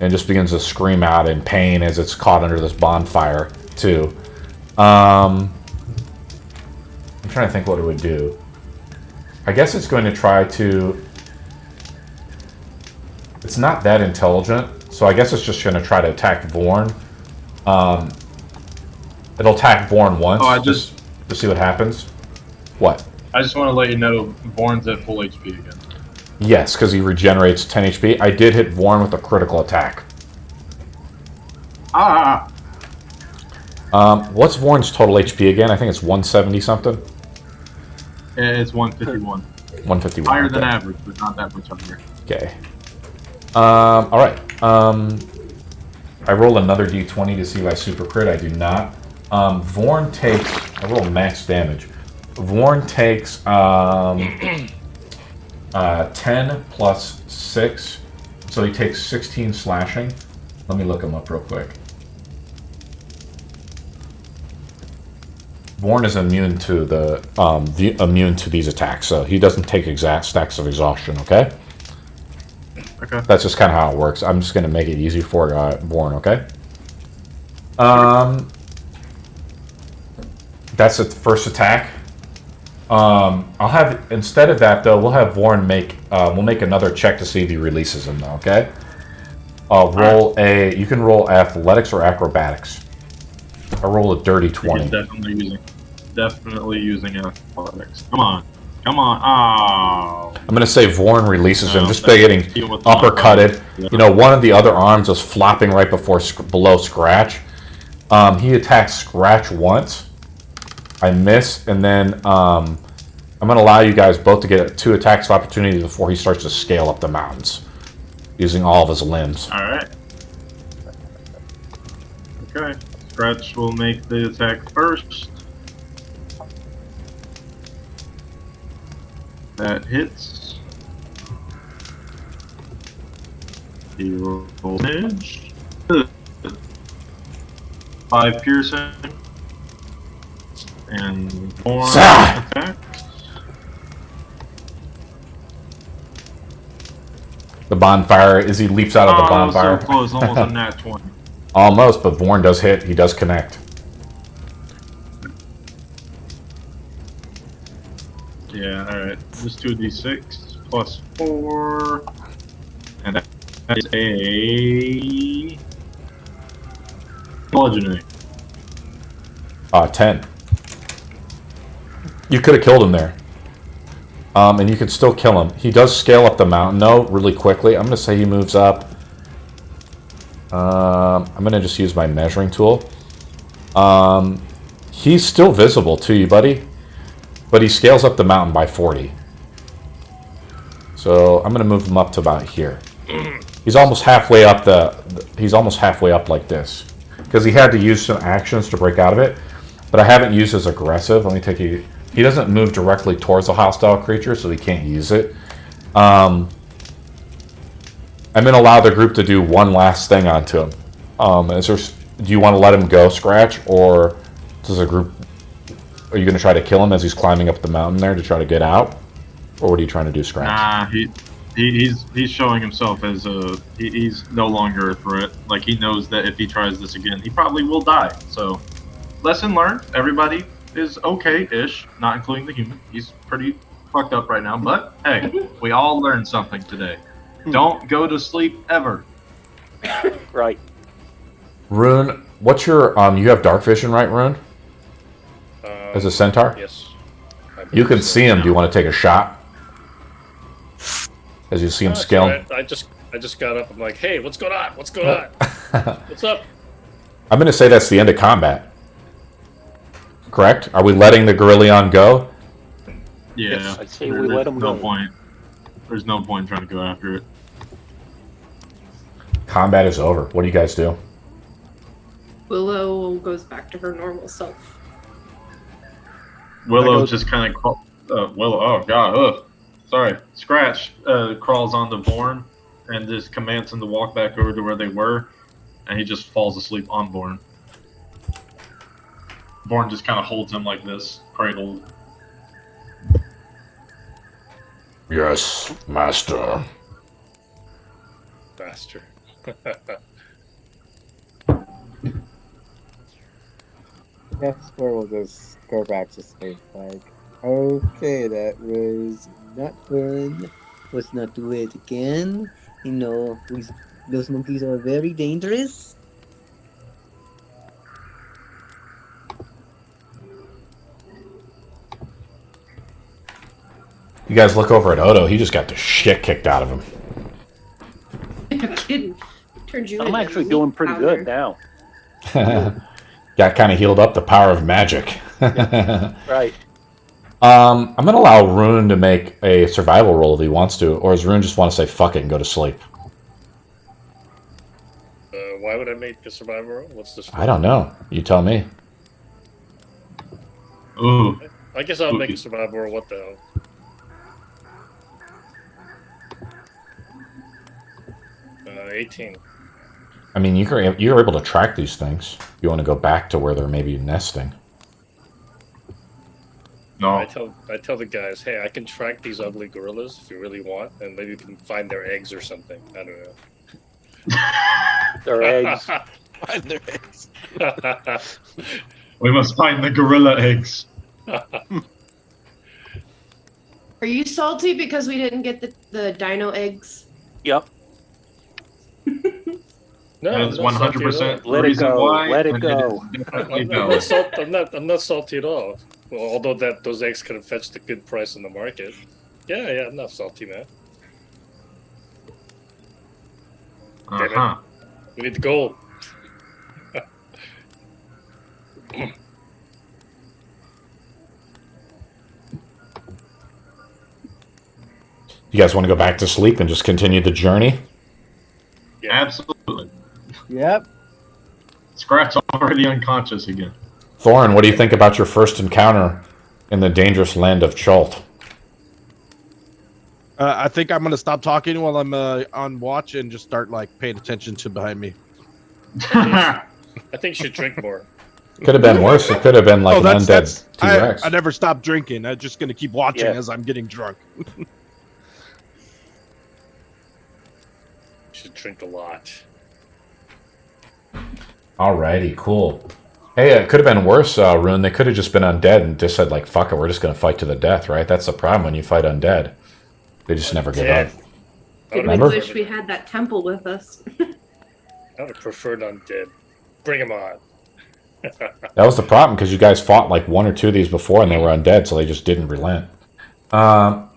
and just begins to scream out in pain as it's caught under this bonfire too. I'm trying to think what it would do. I guess it's going to try to. It's not that intelligent, so I guess it's just going to try to attack Thorne. It'll attack Thorne once, just to see what happens. What? I just want to let you know, Vorn's at full HP again. Yes, because he regenerates 10 HP. I did hit Thorne with a critical attack. What's Vorn's total HP again? I think it's 170 something. It's 151. 151. Higher than average, but not that much higher. Okay. All right. I roll another d20 to see if I super crit. I do not. Thorne takes. I roll max damage. Thorne takes 10 plus 6, so he takes 16 slashing. Let me look him up real quick. Thorne is immune to immune to these attacks, so he doesn't take exact stacks of exhaustion. Okay. Okay. That's just kind of how it works. I'm just gonna make it easy for Thorne. Okay. That's the first attack. I'll have, instead of that though, we'll have Thorne make we'll make another check to see if he releases him though. Okay. You can roll athletics or acrobatics. I roll a dirty 20. He's definitely using athletics. Come on. Oh. I'm gonna say Thorne releases him just by getting uppercutted. You know, one of the other arms is flopping right below Scratch. He attacks Scratch once. I miss, and then I'm going to allow you guys both to get 2 attacks of opportunity before he starts to scale up the mountains, using all of his limbs. Alright. Okay. Scratch will make the attack first. That hits. He rolls damage. 5 piercing. And 4 attacks. The bonfire, as he leaps out of the bonfire. So close, almost a nat 20. Almost, but Thorne does hit. He does connect. Yeah, alright. Just 2d6 plus 4. And that is a bludgeoning. 10. You could have killed him there. And you could still kill him. He does scale up the mountain, though, really quickly. I'm going to say he moves up. I'm going to just use my measuring tool. He's still visible to you, buddy. But he scales up the mountain by 40. So I'm going to move him up to about here. He's almost halfway up he's almost halfway up like this. Because he had to use some actions to break out of it. But I haven't used his aggressive. Let me take you. He doesn't move directly towards a hostile creature, so he can't use it. I'm going to allow the group to do one last thing onto him. Do you want to let him go, Scratch, or does the group? Are you going to try to kill him as he's climbing up the mountain there to try to get out, or what are you trying to do, Scratch? Nah, he's showing himself as he's no longer a threat. Like, he knows that if he tries this again, he probably will die. So, lesson learned. Everybody is okay-ish, not including the human. He's pretty fucked up right now, but hey, we all learned something today. Don't go to sleep ever. Right. Rune, What's your you have dark vision, right, Rune? As a centaur? Yes. You can see him. Do you want to take a shot? As you see him scale. Right. I just got up. I'm like, hey, what's going on? What's going on? What's up? I'm going to say that's the end of combat. Correct? Are we letting the Gorillion go? Yeah. Yes, I'd say we let him no go. point. There's no point in trying to go after it. Combat is over. What do you guys do? Willow goes back to her normal self. Willow just kind of Willow. Oh god. Ugh. Sorry. Scratch crawls onto Thorne and just commands him to walk back over to where they were, and he just falls asleep on Thorne. Thorne just kind of holds him like this, cradled. Yes, master. Master. Jasper will just go back to sleep. Like, okay, that was not fun. Let's not do it again. You know, those monkeys are very dangerous. You guys look over at Odo. He just got the shit kicked out of him. I'm kidding. Turned you I'm into actually meat doing pretty powder. good now. Got kind of healed up the power of magic. Right. I'm going to allow Rune to make a survival roll if he wants to, or does Rune just want to say fuck it and go to sleep? Why would I make a survival roll? What's this? I don't know. You tell me. Ooh. I guess I'll make a survival roll. What the hell? Uh, 18. I mean, you're able to track these things. You want to go back to where they're maybe nesting. No. I tell the guys, hey, I can track these ugly gorillas if you really want, and maybe you can find their eggs or something. I don't know. Their eggs. Find their eggs. We must find the gorilla eggs. Are you salty because we didn't get the dino eggs? Yep. No, That's I'm not salty at 100% all. Let it reason go. why. Let it and go. is definitely I'm valid. not salty at all. Well, although those eggs could have fetched a good price in the market. Yeah, I'm not salty, man. Damn it. Uh-huh. We need the gold. You guys want to go back to sleep and just continue the journey? Yeah. Absolutely. Yep. Scratch already unconscious again. Thorne, what do you think about your first encounter in the dangerous land of Chult? I think I'm gonna stop talking while I'm on watch and just start like paying attention to behind me. I think you should drink more. Could have been worse. It could have been like an undead T-Rex. I never stop drinking. I'm just gonna keep watching Yeah. as I'm getting drunk. You should drink a lot. Alrighty, cool. Hey, it could have been worse, Rune. They could have just been undead and just said, like, fuck it, we're just going to fight to the death, right? That's the problem when you fight undead. They just never give up. Did we Remember? wish we had that temple with us? I would have preferred undead. Bring him on. That was the problem, because you guys fought like one or two of these before and they were undead, so they just didn't relent. We're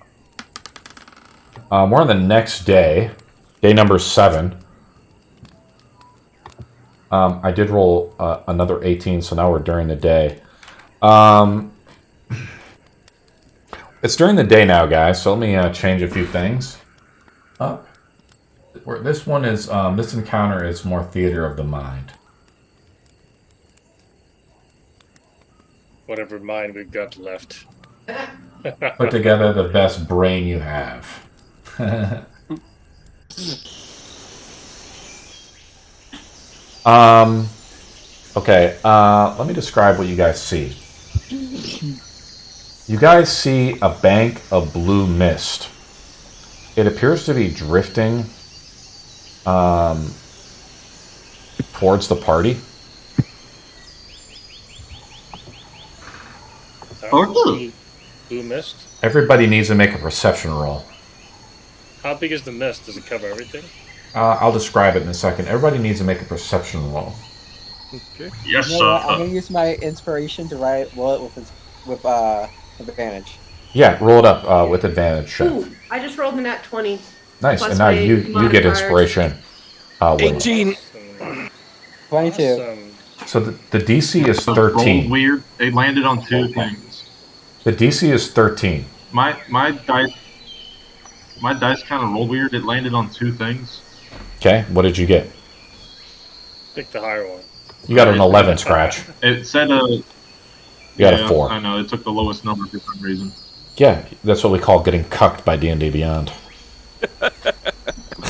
on the next day. Day number 7. I did roll another 18, so now we're during the day. It's during the day now, guys, so let me change a few things. This one is, this encounter is more theater of the mind. Whatever mind we've got left. Put together the best brain you have. Okay, let me describe what you guys see. You guys see a bank of blue mist. It appears to be drifting towards the party. Okay. Blue mist? Everybody needs to make a perception roll. How big is the mist? Does it cover everything? I'll describe it in a second. Everybody needs to make a perception roll. Okay. Yes, You know what? sir. I'm gonna use my inspiration to roll it with advantage. Yeah, roll it up with advantage, Chef. Ooh, I just rolled a nat 20. Nice, Plus and now my you get modifiers. inspiration. Willow. 18. 22. Awesome. So the DC is So rolled 13. weird. They landed on two things. The DC is 13. My dice kind of rolled weird. It landed on two things. Okay, what did you get? Pick the higher one. You got an 11, Scratch. It said You got a 4. I know. It took the lowest number for some reason. Yeah, that's what we call getting cucked by D&D Beyond.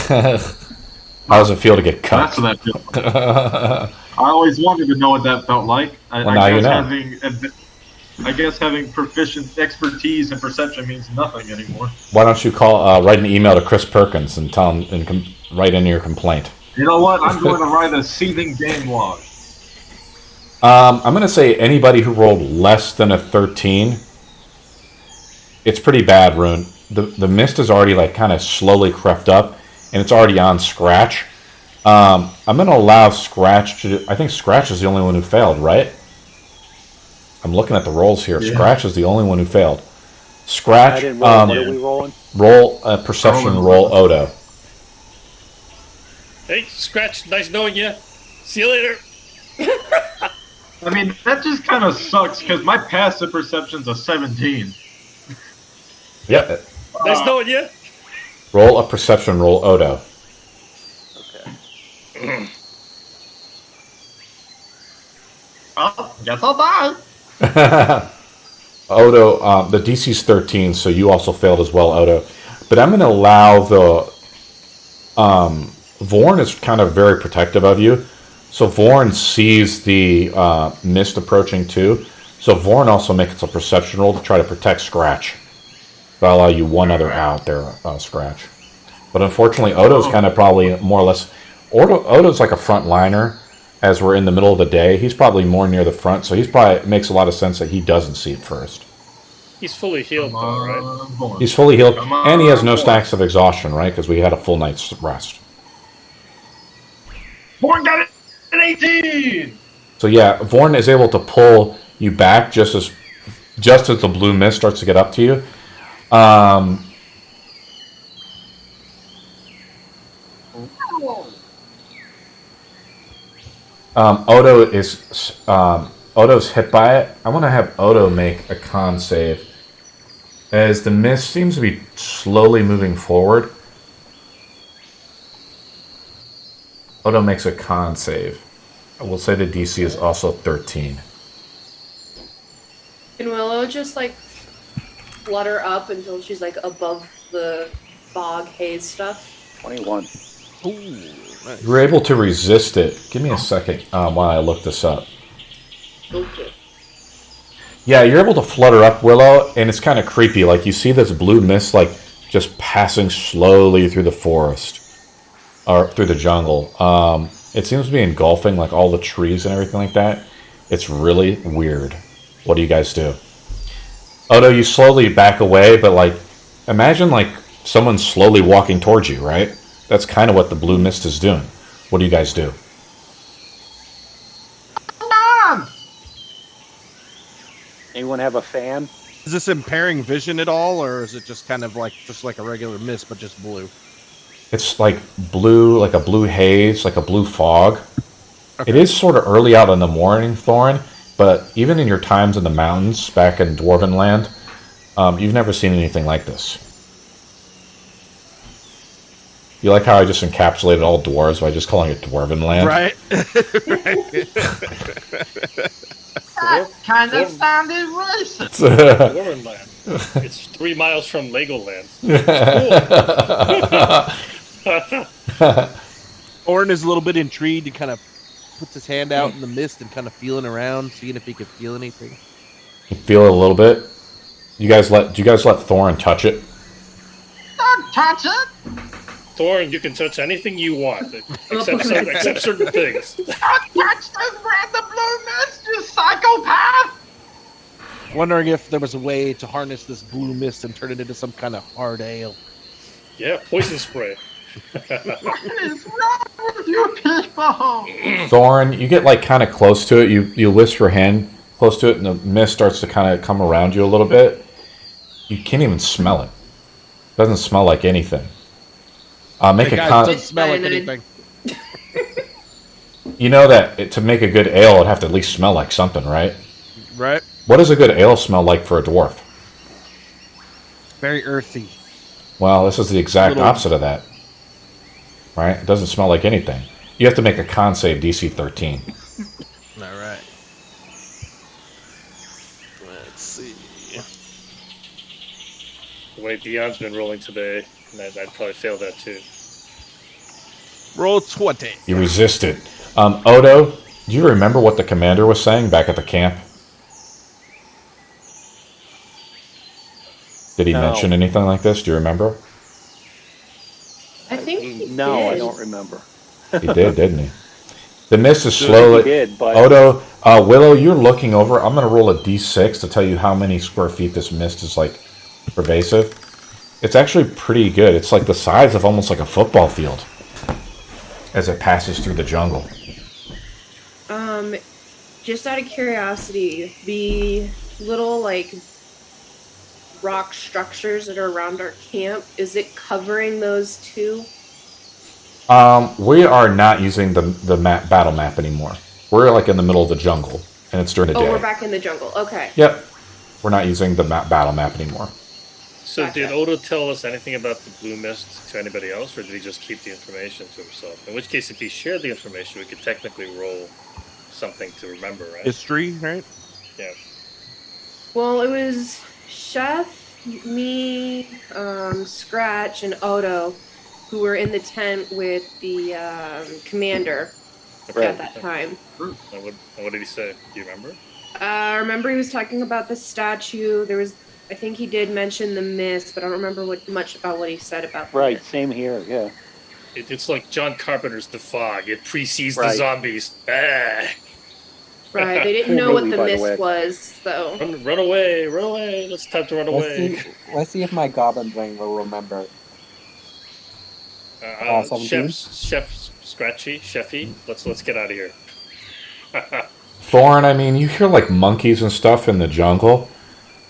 How does it feel to get That's cucked? what that feels like. I always wanted to know what that felt like. Well, now you know. I guess having proficient expertise and perception means nothing anymore. Why don't you write an email to Chris Perkins and tell him and write in your complaint? You know what? I'm going to write a seething game log. I'm going to say anybody who rolled less than a 13, it's pretty bad, Rune. The mist is already like kind of slowly crept up, and it's already on Scratch. I'm going to allow Scratch to... I think Scratch is the only one who failed, right? I'm looking at the rolls here. Yeah. Scratch is the only one who failed. I Scratch, didn't roll. What are we rolling? roll a perception, roll Odo. Hey, Scratch, nice knowing you. See you later. I mean, that just kind of sucks because my passive perception's a 17. Yep. Nice knowing you. Roll a perception, roll Odo. Okay. Oh, guess I'll die. Odo, the DC's 13, so you also failed as well, Odo. But I'm going to allow the... Thorne is kind of very protective of you. So Thorne sees the mist approaching too. So Thorne also makes a perception roll to try to protect Scratch. That'll allow you one other out there, Scratch. But unfortunately, Odo's kind of probably more or less... Odo's like a front liner. As we're in the middle of the day, he's probably more near the front, so he's probably... It makes a lot of sense that he doesn't see it first. He's fully healed, though, right? He's fully healed, and he has no stacks of exhaustion, right? Because we had a full night's rest. Thorne got an 18! So yeah, Thorne is able to pull you back just as the blue mist starts to get up to you. Odo's hit by it. I want to have Odo make a con save, as the mist seems to be slowly moving forward. Odo makes a con save. I will say the DC is also 13. Can Willow just like flutter up until she's like above the fog haze stuff? 21. Ooh, nice. You're able to resist it. Give me a second while I look this up. Okay. Yeah, you're able to flutter up, Willow, and it's kind of creepy. Like, you see this blue mist, like, just passing slowly through the forest. Or through the jungle. It seems to be engulfing, like, all the trees and everything like that. It's really weird. What do you guys do? Odo, you slowly back away, but, like, imagine, like, someone slowly walking towards you, right? That's kind of what the blue mist is doing. What do you guys do? Anyone have a fan? Is this impairing vision at all, or is it just kind of like a regular mist, but just blue? It's like blue, like a blue haze, like a blue fog. Okay. It is sort of early out in the morning, Thorne, but even in your times in the mountains back in Dwarven Land, you've never seen anything like this. You like how I just encapsulated all dwarves by just calling it Dwarven Land? Right. That kind of sounded racist. Dwarven Land. It's 3 miles from Legoland. Thorne is a little bit intrigued. He kind of puts his hand out in the mist and kind of feeling around, seeing if he could feel anything. You feel it a little bit. Do you guys let Thorne touch it? Don't touch it. Thorne, you can touch anything you want, except certain things. Don't touch this random blue mist, you psychopath. Wondering if there was a way to harness this blue mist and turn it into some kind of hard ale. Yeah, poison spray. What is wrong with you people? Thorne, you get like kind of close to it. You lift your hand close to it, and the mist starts to kind of come around you a little bit. You can't even smell it. It doesn't smell like anything. Make Hey a guys, con. doesn't smell like anything. You know that to make a good ale, it'd have to at least smell like something, right? Right? What does a good ale smell like for a dwarf? Very earthy. Well, this is the exact Little- opposite of that. Right? It doesn't smell like anything. You have to make a con save DC 13. All right. Let's see. The way Beyond's been rolling today, I'd probably fail that too. Roll 20. You resist it. Odo, do you remember what the commander was saying back at the camp? Did he No. mention anything like this? Do you remember? I think he No, did. I don't remember. He did, didn't he? The mist is He slowly... did, but Odo, Willow, you're looking over. I'm going to roll a d6 to tell you how many square feet this mist is, like, pervasive. It's actually pretty good. It's like the size of almost like a football field as it passes through the jungle. Just out of curiosity, the little like rock structures that are around our camp, is it covering those too? We are not using the battle map anymore. We're like in the middle of the jungle, and it's during the Oh, day. we're back in the jungle. Okay. Yep. We're not using the battle map anymore. So Gotcha. did Odo tell us anything about the blue mist to anybody else, or did he just keep the information to himself? In which case, if he shared the information, we could technically roll something to remember, right? History, right? Yeah. Well, it was Chef, me, Scratch, and Odo who were in the tent with the commander at that time. And what did he say? Do you remember? I remember he was talking about the statue. I think he did mention the mist, but I don't remember much about what he said about the right, mist. same here. Yeah. It's like John Carpenter's The Fog. It precedes the Right. zombies. Ah. Right, they didn't know Cool what movie, the by the mist way. was, though. Run away, run away. It's time to run away. Let's see if my goblin brain will remember. 17? Chef Scratchy, Chefy. Let's get out of here. Thorne, I mean, you hear like monkeys and stuff in the jungle,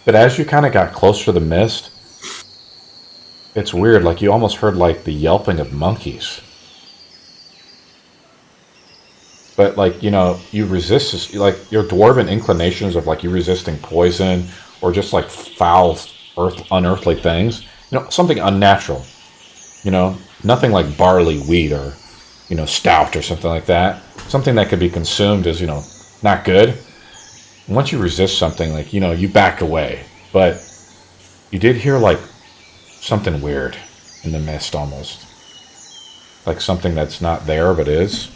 but as you kind of got closer to the mist, it's weird. Like you almost heard like the yelping of monkeys. But like, you resist this, like your dwarven inclinations of like you resisting poison or just like foul unearthly things, something unnatural. Nothing like barley wheat or, stout or something like that. Something that could be consumed as, not good. And once you resist something, like, you back away. But you did hear like something weird in the mist almost. Like something that's not there but is.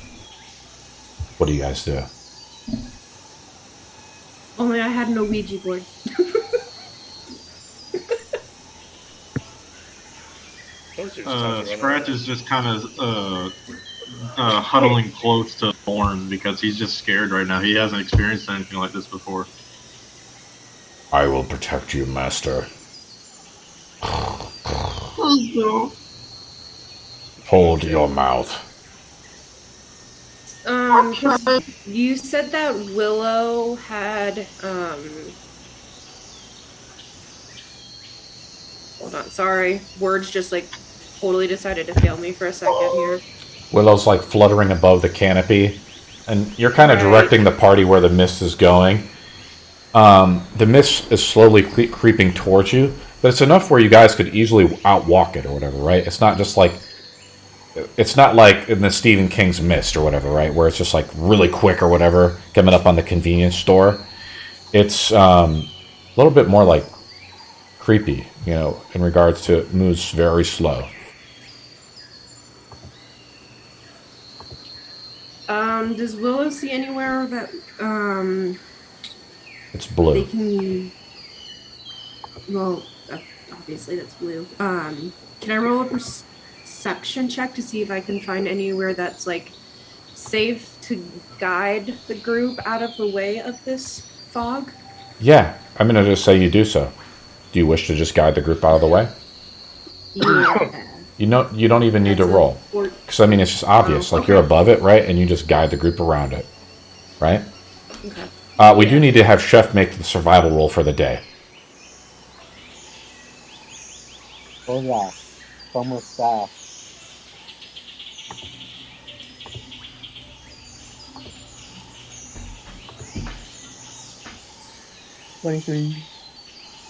What do you guys do? Only I had no Ouija board. Scratch is just kind of huddling close to Thorne because he's just scared right now. He hasn't experienced anything like this before. I will protect you, master. Hold your mouth. 'Cause you said that Willow had, hold on, sorry. Words just like totally decided to fail me for a second here. Willow's like fluttering above the canopy, and you're kind of Right. directing the party where the mist is going. The mist is slowly creeping towards you, but it's enough where you guys could easily outwalk it or whatever, right? It's not like in the Stephen King's Mist or whatever, right? Where it's just like really quick or whatever, coming up on the convenience store. It's a little bit more like creepy, in regards to it moves very slow. Does Willow see anywhere that, It's blue. they can, well, obviously that's blue. Can I roll a perception check to see if I can find anywhere that's like safe to guide the group out of the way of this fog? Yeah, I'm going to just say you do so. Do you wish to just guide the group out of the way? Yeah. You don't even need to That's roll. Because, I mean, it's just obvious. Like, you're above it, right? And you just guide the group around it. Right? Okay. We do need to have Chef make the survival roll for the day. Hola. ¿Cómo está?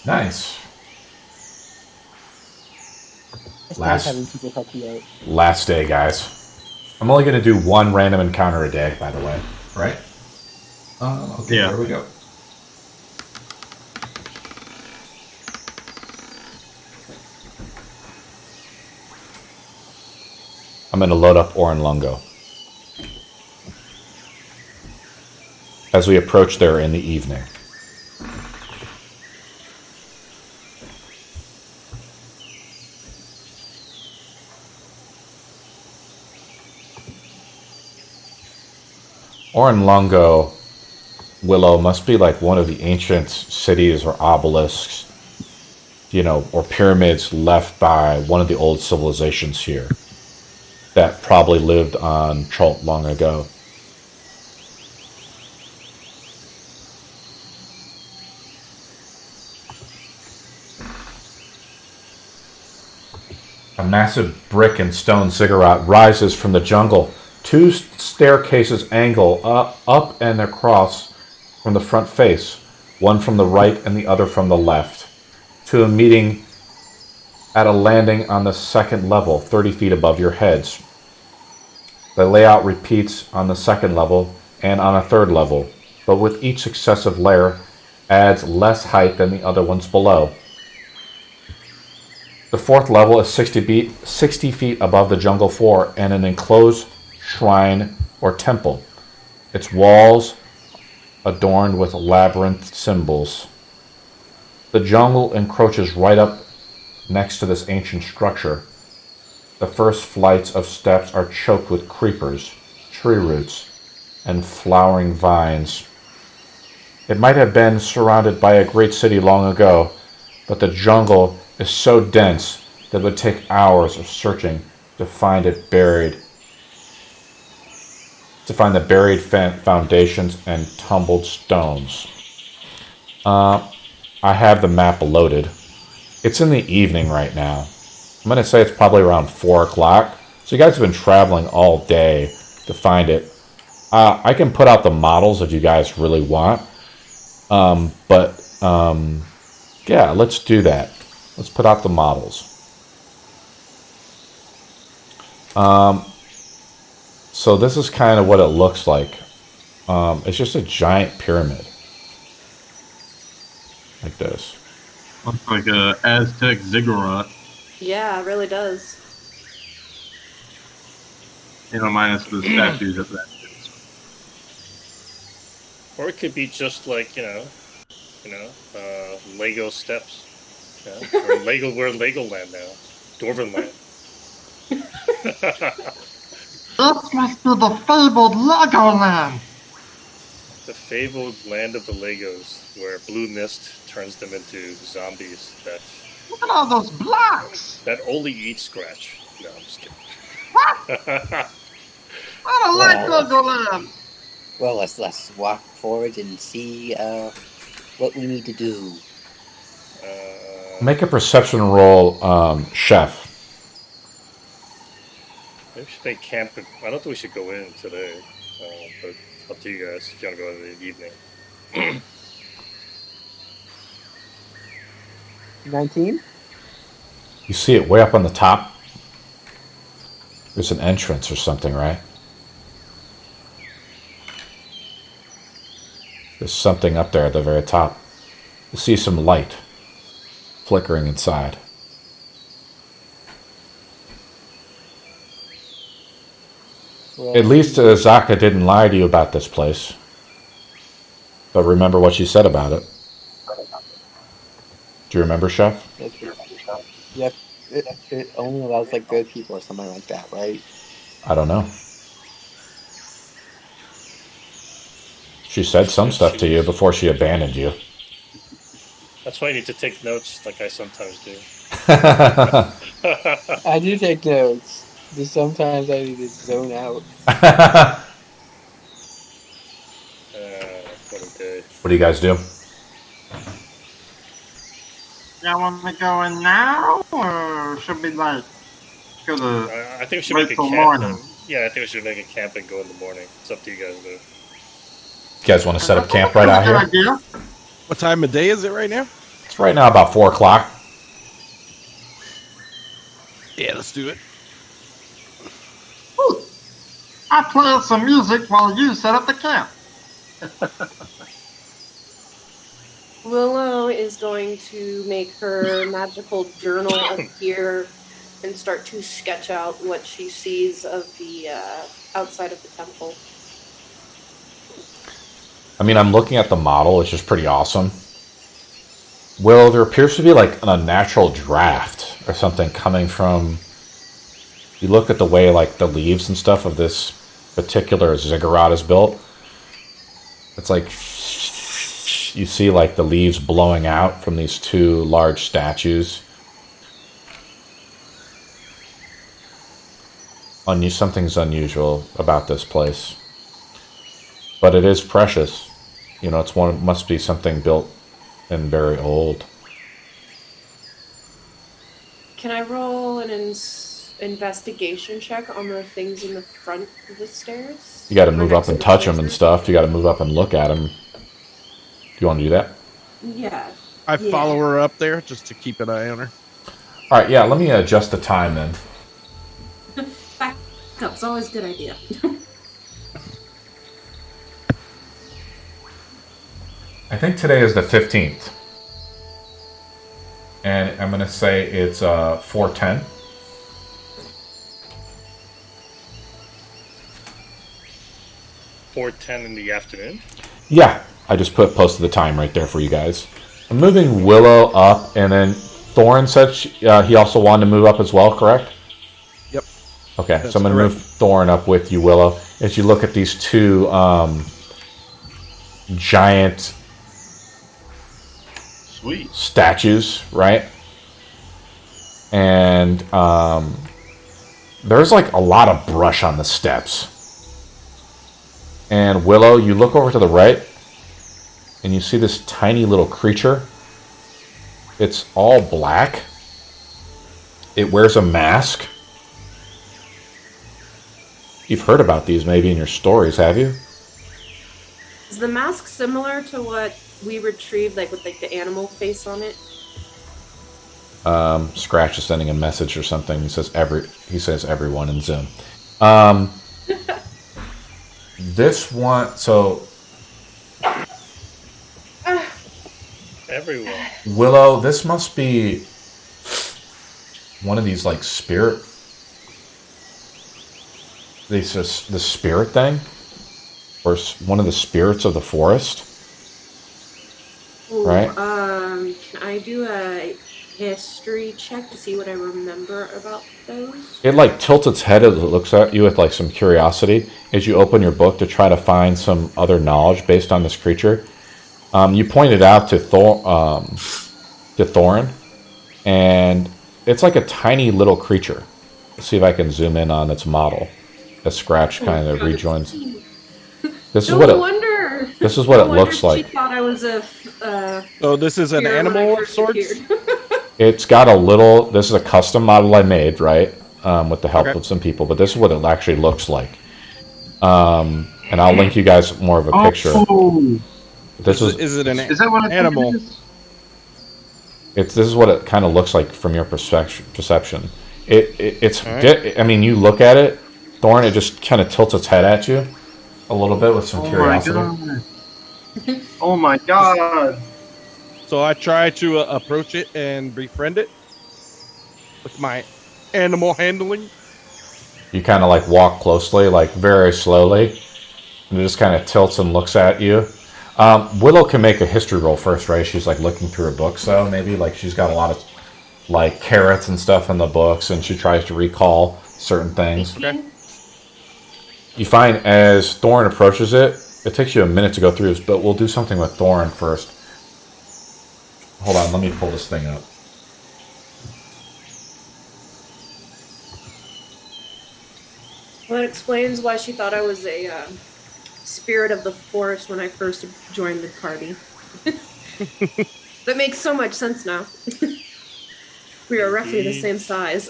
Nice. It's nice having people help you out. Last day, guys. I'm only going to do one random encounter a day, by the way. Right? Okay, Yeah. There we go. I'm going to load up Orolunga as we approach there in the evening. Orolunga, Willow, must be like one of the ancient cities or obelisks, or pyramids left by one of the old civilizations here that probably lived on Chult long ago. A massive brick and stone ziggurat rises from the jungle. Two staircases angle up and across from the front face, one from the right and the other from the left, to a meeting at a landing on the second level, 30 feet above your heads. The layout repeats on the second level and on a third level, but with each successive layer adds less height than the other ones below. The fourth level is 60 feet above the jungle floor and an enclosed shrine or temple. Its walls adorned with labyrinth symbols. The jungle encroaches right up next to this ancient structure. The first flights of steps are choked with creepers, tree roots, and flowering vines. It might have been surrounded by a great city long ago, but the jungle is so dense that it would take hours of searching to find it buried. To find the buried foundations and tumbled stones. I have the map loaded. It's in the evening right now. I'm going to say it's probably around 4 o'clock. So you guys have been traveling all day to find it. I can put out the models if you guys really want. Yeah, let's do that. Let's put out the models. So this is kind of what it looks like. It's just a giant pyramid. Like this. Looks like a Aztec ziggurat. Yeah, it really does. Minus the statues at that. Or it could be just like, Lego steps. Yeah? We're in Legoland now. Dwarven land. This must be the fabled Legoland. The fabled land of the Legos, where blue mist turns them into zombies that Look at all those blocks. that only eat scratch. No, I'm just kidding. I don't like Legoland. Well, let's walk forward and see what we need to do. Make a perception roll, Chef. Maybe we should make camp. I don't think we should go in today, but up to you guys if you want to go in the evening. 19? You see it way up on the top? There's an entrance or something, right? There's something up there at the very top. You see some light flickering inside. Well, At least Zaka didn't lie to you about this place. But remember what she said about it. Do you remember, Chef? Yep. It only allows like good people or something like that, right? I don't know. She said some stuff to you before she abandoned you. That's why I need to take notes, like I sometimes do. I do take notes. Just sometimes I need to zone out. What a day. What do you guys do? Y'all want me to go in now, or should we like go to? I think we should wait make a till camp. morning? Yeah, I think we should make a camp and go in the morning. It's up to you guys, though. You guys want to set up camp right out here? Idea. What time of day is it right now? It's right now about 4 o'clock. Yeah, let's do it. Ooh, I play some music while you set up the camp. Willow is going to make her magical journal appear and start to sketch out what she sees of the outside of the temple. I mean, I'm looking at the model, which is pretty awesome. Willow, there appears to be like an unnatural draft or something coming from... You look at the way like the leaves and stuff of this particular ziggurat is built. It's like... You see like the leaves blowing out from these 2 large statues. Something's unusual about this place. But it is precious. You know, must be something built and very old. Can I roll an investigation check on the things in the front of the stairs? You got to move up and touch them and stuff. You got to move up and look at them. Do you want to do that? Yeah. I follow her up there just to keep an eye on her. All right, yeah, let me adjust the time then. Backup's always a good idea. I think today is the 15th. And I'm going to say it's 4:10. $4:10 in the afternoon. Yeah, I just posted the time right there for you guys. I'm moving Willow up, and then Thorne said he also wanted to move up as well, correct? Yep. Okay, That's so I'm going to move Thorne up with you, Willow. As you look at these 2 giant statues, right? And there's like a lot of brush on the steps. And Willow, you look over to the right, and you see this tiny little creature. It's all black. It wears a mask. You've heard about these maybe in your stories, have you? Is the mask similar to what we retrieved, like with like the animal face on it? Scratch is sending a message or something. He says everyone in Zoom. This one, so Everyone. Willow, this must be one of these like spirit. This is the spirit thing, or one of the spirits of the forest, Ooh, right? Can I do a history check to see what I remember about those? It like tilts its head as it looks at you with like some curiosity as you open your book to try to find some other knowledge based on this creature. You pointed out to Thorne, and it's like a tiny little creature. Let's see if I can zoom in on its model. The Scratch kind of rejoins. This is what it. Wonder. This is what it looks She like. thought I was a. Oh, this is an hero when I animal of first sorts? appeared. It's got a little. This is a custom model I made, right, with the help of some people. But this is what it actually looks like. And I'll link you guys more of a picture. Oh. This Is it an Is that what I think animal? it is? This is what it kind of looks like from your perception. It's. Alright. I mean, you look at it, Thorne. It just kind of tilts its head at you, a little bit with some curiosity. Oh my god! So I try to approach it and befriend it with my animal handling. You kind of like walk closely, like very slowly, and it just kind of tilts and looks at you. Willow can make a history roll first, right? She's like looking through her books, though. Maybe like she's got a lot of like carrots and stuff in the books, and she tries to recall certain things. Okay. You find as Thorne approaches it, it takes you a minute to go through this, but we'll do something with Thorne first. Hold on, let me pull this thing up. explains why she thought I was a spirit of the forest when I first joined the party. That makes so much sense now. We are roughly the same size.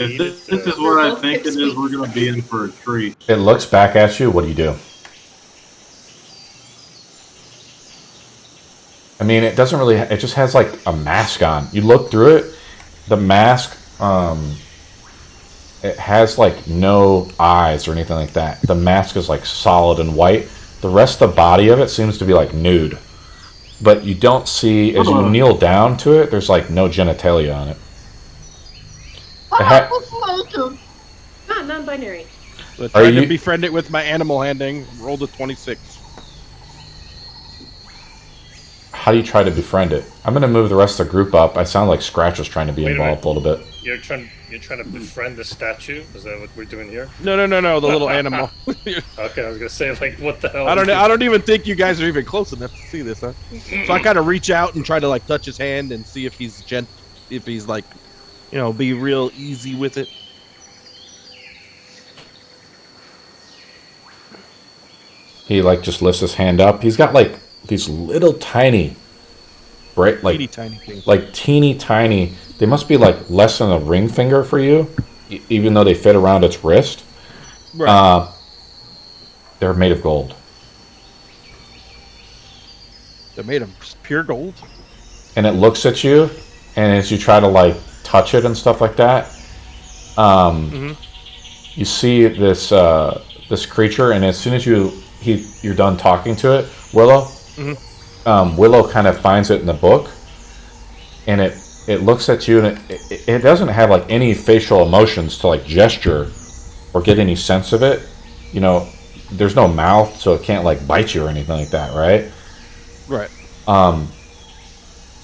If this is what I think it is, we're going to be in for a treat. It looks back at you. What do you do? I mean, it doesn't really. It just has like a mask on. You look through it. The mask, it has like no eyes or anything like that. The mask is like solid and white. The rest of the body of it seems to be like nude. But you don't see, as you kneel down to it, there's like no genitalia on it. Not non-binary. So I tried to befriend it with my animal handing. Rolled a 26. How do you try to befriend it? I'm going to move the rest of the group up. I sound like Scratch is trying to be involved a little bit. You're trying to befriend the statue? Is that what we're doing here? No, the little animal. Okay, I was gonna say, like, what the hell? I don't even think you guys are even close enough to see this, huh? So I kind of reach out and try to like touch his hand and see if he's like, be real easy with it. He like just lifts his hand up. He's got like these little tiny, right? Like teeny tiny things. Like teeny tiny. They must be like less than a ring finger for you, even though they fit around its wrist. Right. They're made of gold. They're made of pure gold. And it looks at you, and as you try to like touch it and stuff like that, you see this this creature, and as soon as you're done talking to it, Willow, Willow kind of finds it in the book, and it looks at you, and it doesn't have like any facial emotions to like gesture or get any sense of it. There's no mouth, so it can't like bite you or anything like that, right? Right.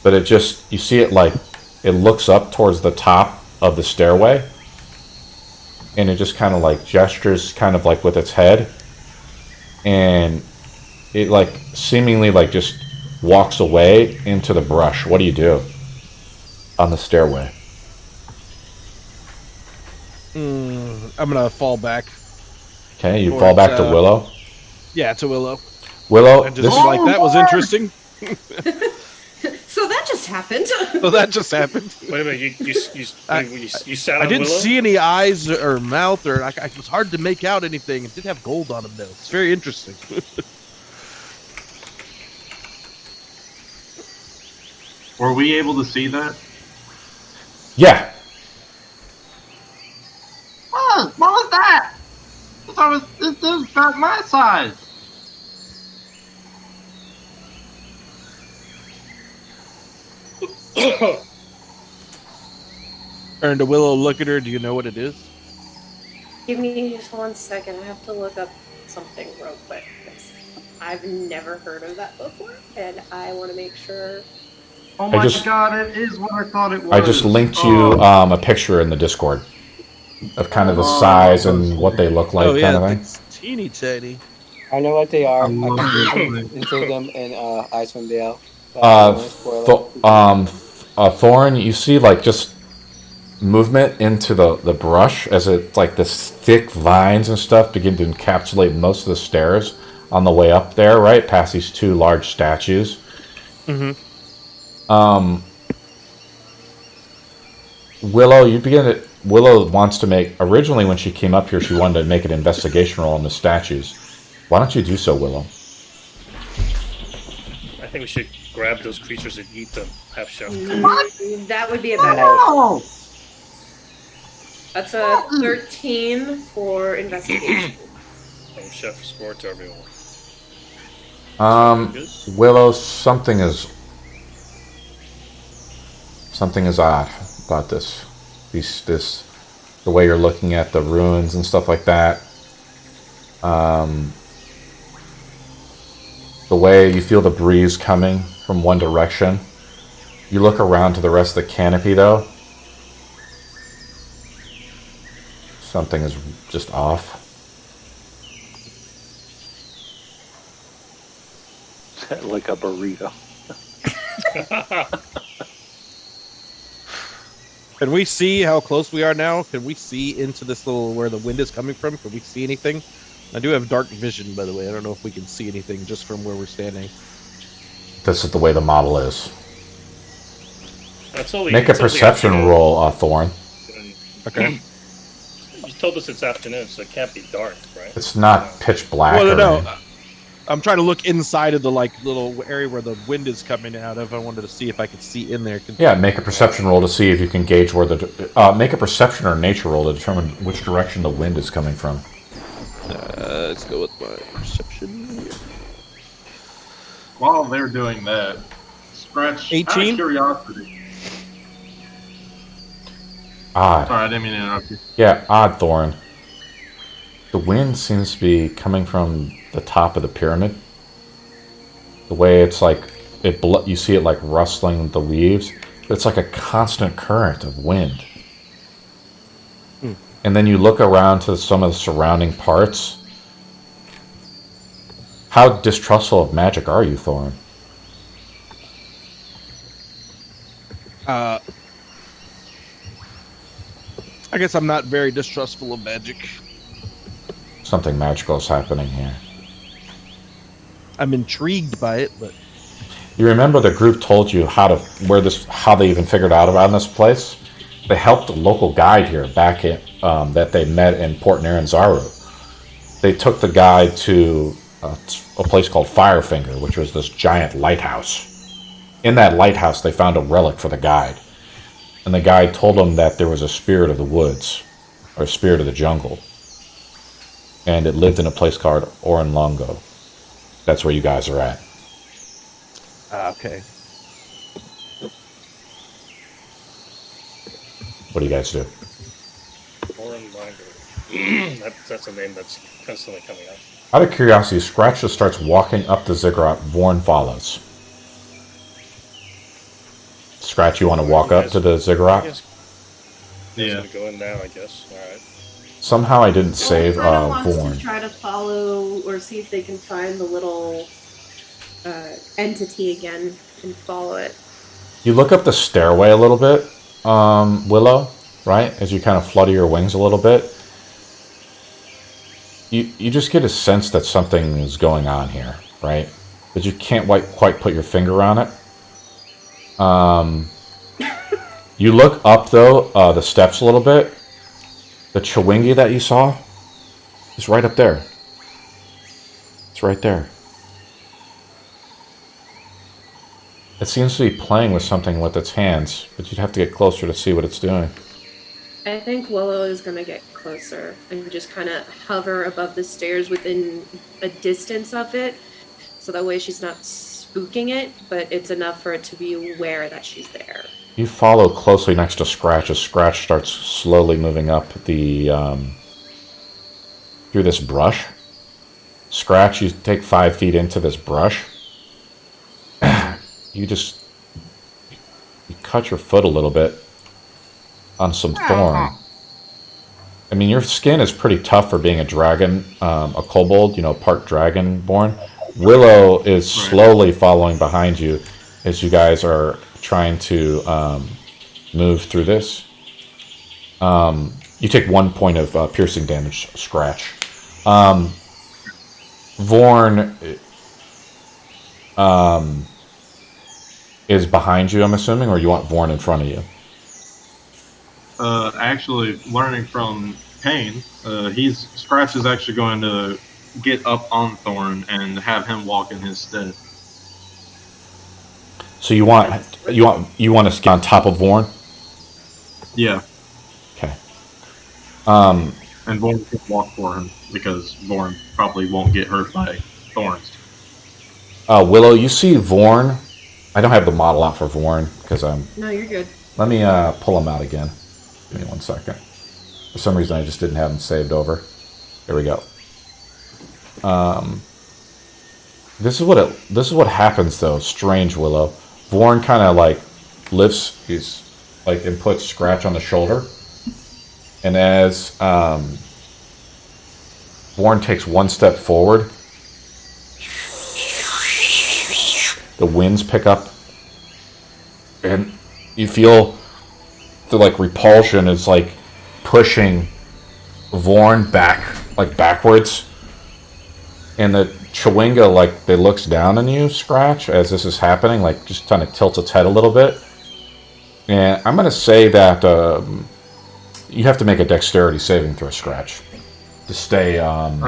But it just, you see it like, it looks up towards the top of the stairway, and it just kind of like gestures kind of like with its head, and it like seemingly like just walks away into the brush. What do you do on the stairway? I'm gonna fall back. Okay, you fall back to Willow. Yeah, to Willow. Willow, and just like that was interesting. So that just happened. Wait a minute, you sat on I didn't Willow? see any eyes or mouth, or it was hard to make out anything. It did have gold on him though. It's very interesting. Were we able to see that? Yeah. What was that? This is about my size. Turn to Willow, look at her. Do you know what it is? Give me just 1 second. I have to look up something real quick. 'Cause I've never heard of that before, and I want to make sure. Oh my god, it is what I thought it was. I just linked you a picture in the Discord of kind of the size and what they look like, kind of thing. It's teeny tiny. I know what they are. I can insert them in Icewind Dale. Thorne, you see like just movement into the brush as it like this thick vines and stuff begin to encapsulate most of the stairs on the way up there, right past these two large statues. Willow wants to make, originally when she came up here, she wanted to make an investigation roll on the statues. Why don't you do so, Willow? I think we should grab those creatures and eat them. Have Chef. That would be a better. Oh! That's a 13 for investigation. Chef score to everyone. Willow, something is odd about this. The way you're looking at the ruins and stuff like that. The way you feel the breeze coming from one direction. You look around to the rest of the canopy, though. Something is just off. Like a burrito. Can we see how close we are now? Can we see into this little where the wind is coming from? Can we see anything? I do have dark vision, by the way. I don't know if we can see anything just from where we're standing. This is the way the model is. It's only, Make a perception roll, Thorne. Okay. You told us it's afternoon, so it can't be dark, right? It's not pitch black. Well, no. anything. I'm trying to look inside of the little area where the wind is coming out of. I wanted to see if I could see in there. Yeah, make a perception roll to see if you can gauge where the... make a perception or nature roll to determine which direction the wind is coming from. Let's go with my perception. While they're doing that, Scratch, 18? out of curiosity. Odd. Sorry, I didn't mean to interrupt you. Yeah, odd, Thorne. The wind seems to be coming from the top of the pyramid. The way it's like... you see it like rustling the leaves. But it's like a constant current of wind. And then you look around to some of the surrounding parts. How distrustful of magic are you, Thorne? I guess I'm not very distrustful of magic. Something magical is happening here. I'm intrigued by it, but You remember the group told you how they even figured out about this place? They helped a local guide here back in that they met in Port Naranzaru. They took the guide to a place called Firefinger, which was this giant lighthouse. In that lighthouse, they found a relic for the guide. And the guide told them that there was a spirit of the woods, or a spirit of the jungle. And it lived in a place called Orolunga. That's where you guys are at. okay. What do you guys do? Orolunga. That's a name that's constantly coming up. Out of curiosity, Scratch just starts walking up the ziggurat. Vorn follows. Scratch, you want to walk up to the ziggurat? Yeah. Gonna go in now, I guess. All right. Somehow I didn't save Frodo wants Vorn. to try to follow or see if they can find the little entity again and follow it. You look up the stairway a little bit, Willow, right? As you kind of flutter your wings a little bit. You just get a sense that something is going on here, right? But you can't quite put your finger on it. You look up, though, the steps a little bit. The Chewingi that you saw is right up there. It's right there. It seems to be playing with something with its hands, but you'd have to get closer to see what it's doing. I think Willow is going to get closer and just kind of hover above the stairs within a distance of it. So that way she's not spooking it, but it's enough for it to be aware that she's there. You follow closely next to Scratch as Scratch starts slowly moving up the through this brush. Scratch, you take 5 feet into this brush. You cut your foot a little bit on some thorn. I mean, your skin is pretty tough for being a dragon, a kobold, part dragonborn. Willow is slowly following behind you as you guys are trying to move through this. You take 1 point of piercing damage, Scratch. Vorn is behind you, I'm assuming, or you want Vorn in front of you? Actually, learning from Pain, Scratch is actually going to get up on Thorne and have him walk in his stead. So you want to get on top of Vorn? Yeah. Okay. And Vorn can walk for him because Vorn probably won't get hurt by thorns. Willow, you see Vorn. I don't have the model out for Vorn because I'm. No, you're good. Let me pull him out again. Give me 1 second. For some reason, I just didn't have him saved over. There we go. This is what happens though. Strange, Willow. Vorn kind of lifts and puts Scratch on the shoulder, and as Vorn takes 1 step forward, the winds pick up, and you feel the like repulsion is like pushing Thorne back, like backwards, and the Chewinga like they looks down on you, Scratch, as this is happening, like just kind of tilts its head a little bit. And I'm gonna say that you have to make a dexterity saving throw, Scratch, to stay on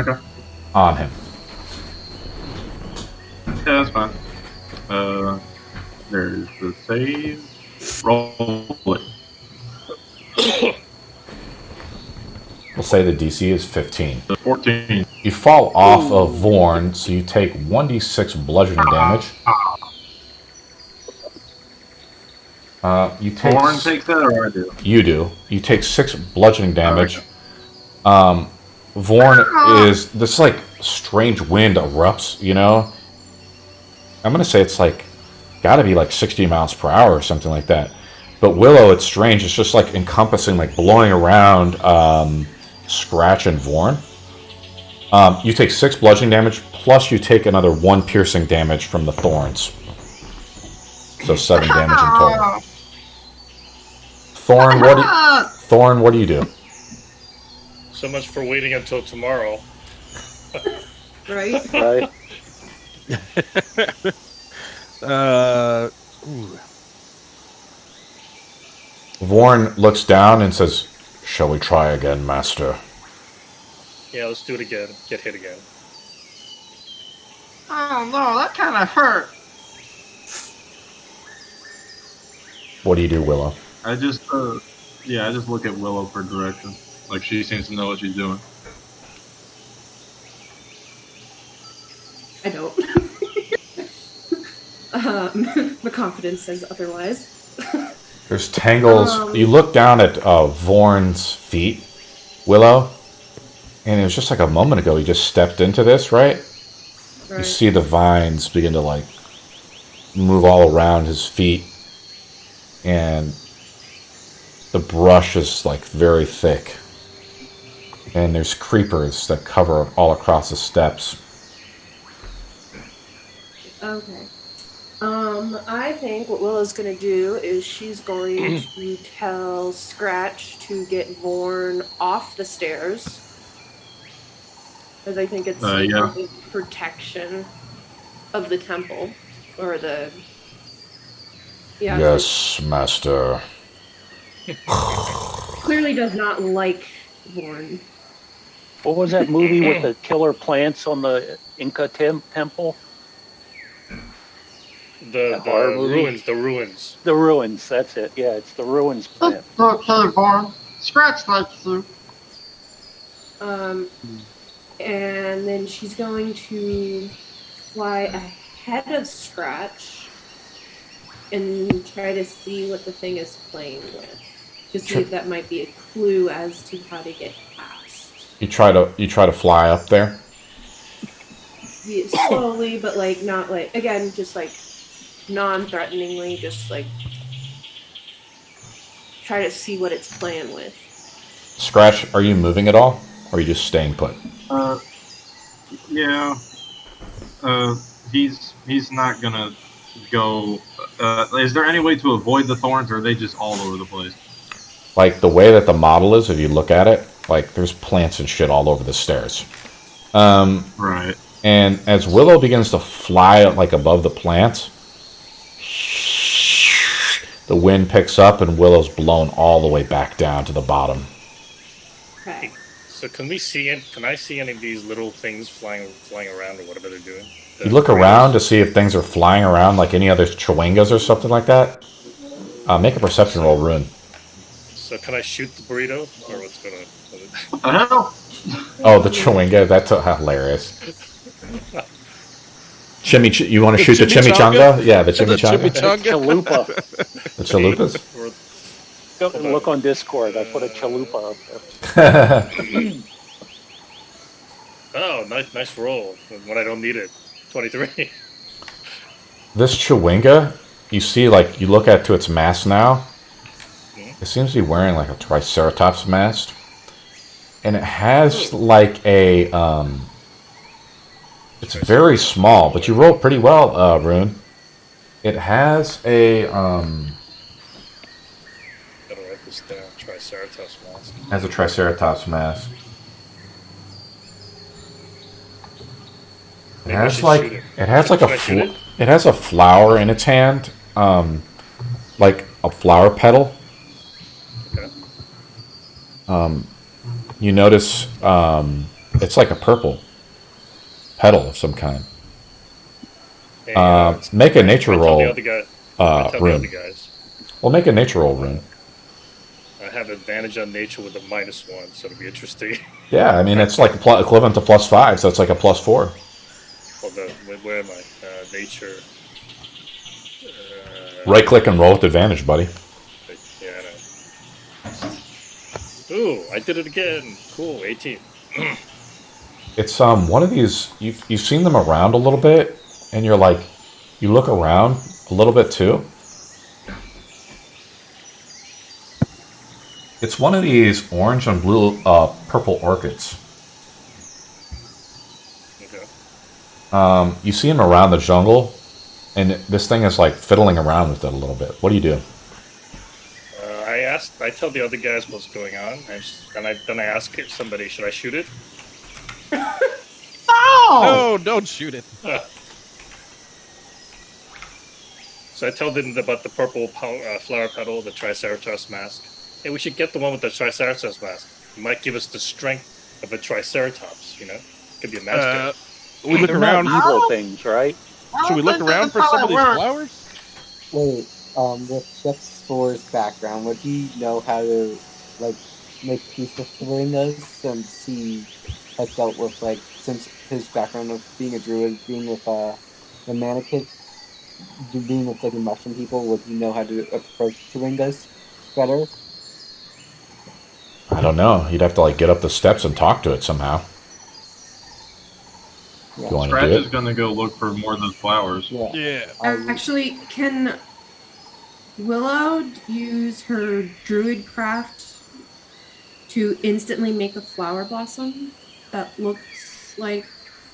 him. Yeah, that's fine. There's the save. Roll it. We'll say the DC is 15. 14. You fall off of Thorne, so you take 1d6 bludgeoning damage. You take Thorne takes that, or I do? You do. You take 6 bludgeoning damage. Thorne is this like strange wind erupts. You know, I'm gonna say it's like got to be like 60 miles per hour or something like that. But Willow, it's strange. It's just like encompassing, like blowing around Scratch and Thorne. You take 6 bludgeoning damage, plus you take another 1 piercing damage from the thorns. So 7 damage in total. Thorne, what do you do? So much for waiting until tomorrow. Right? Right. Thorne looks down and says, "Shall we try again, Master?" Yeah, let's do it again. Get hit again. Oh no, that kind of hurt. What do you do, Willow? I just look at Willow for direction. Like she seems to know what she's doing. I don't. My confidence says otherwise. There's tangles. You look down at Thorne's feet, Willow, and it was just like a moment ago he just stepped into this, right? You see the vines begin to like move all around his feet, and the brush is like very thick, and there's creepers that cover all across the steps. Okay. I think what Willow's gonna do is she's going to tell Scratch to get Thorne off the stairs. Because I think it's the protection of the temple. Or the... Yeah. Yes, Master. Clearly does not like Thorne. What was that movie with the killer plants on the Inca temple? The ruins. The ruins, that's it. Yeah, it's the ruins plant. Okay, Thorne. Scratch likes you. And then she's going to fly ahead of Scratch and try to see what the thing is playing with. To see if that might be a clue as to how to get past. You try to fly up there? Yeah, slowly, but like not like again, just like non-threateningly, just like try to see what it's playing with. Scratch, are you moving at all? Or are you just staying put? Yeah. He's not gonna go. Is there any way to avoid the thorns, or are they just all over the place? Like the way that the model is, if you look at it, like there's plants and shit all over the stairs. Right. And as Willow begins to fly like above the plants, the wind picks up and Willow's blown all the way back down to the bottom. Okay. So can we see it? Can I see any of these little things flying around or whatever they're doing? You look around to see if things are flying around like any other chewingas or something like that. Make a perception roll, Rune. So can I shoot the burrito, or what's gonna? What the hell? Oh, the chewinga. That's hilarious. You want to shoot the chimichanga? Yeah, the chimichanga. Chalupa. The chalupas? Go look on Discord. I put a chalupa up there. Oh, nice roll. When I don't need it. 23. This chewinga, you see, like, you look to its mask now. It seems to be wearing, like, a Triceratops mask. And it has, like, a, it's very small, but you rolled pretty well, Rune. It has a, Triceratops Mask. Has a Triceratops mask. It Maybe I has should like shoot it. it has like Should a I shoot it? it has a flower in its hand, like a flower petal. Okay. You notice it's like a purple petal of some kind. Hey, Make a nature tell roll. the other guy. Tell the Rune. other guys. Well, make a nature roll, Rune. I have advantage on nature with a -1, so it'll be interesting. Yeah, I mean it's like equivalent to +5, so it's like a +4. Hold on, where am I? Nature. Right click and roll with advantage, buddy. Yeah, I know. Ooh, I did it again. Cool, 18. It's one of these you've seen them around a little bit, and you're like, you look around a little bit too. It's one of these orange and blue, purple orchids. Okay. You see them around the jungle, and this thing is like fiddling around with it a little bit. What do you do? I tell the other guys what's going on, then I ask somebody, should I shoot it? No, don't shoot it. So I tell them about the purple flower petal, the Triceratops Mask. Hey, we should get the one with the Triceratops Mask. It might give us the strength of a Triceratops, you know? Could be a magic. We look They're around. not evil things, right? Should we look around for some of these flowers? Wait, with Chef Spore's background, would he know how to, like, make peace with Orolungas since he has dealt with, like, since his background of being a druid, being with, the mannequin, being with, like, the mushroom people, would he know how to approach Orolungas better? I don't know. You'd have to like get up the steps and talk to it somehow. Yeah. You want to Scratch do is it? gonna go look for more of those flowers. Yeah. Actually, can Willow use her druid craft to instantly make a flower blossom that looks like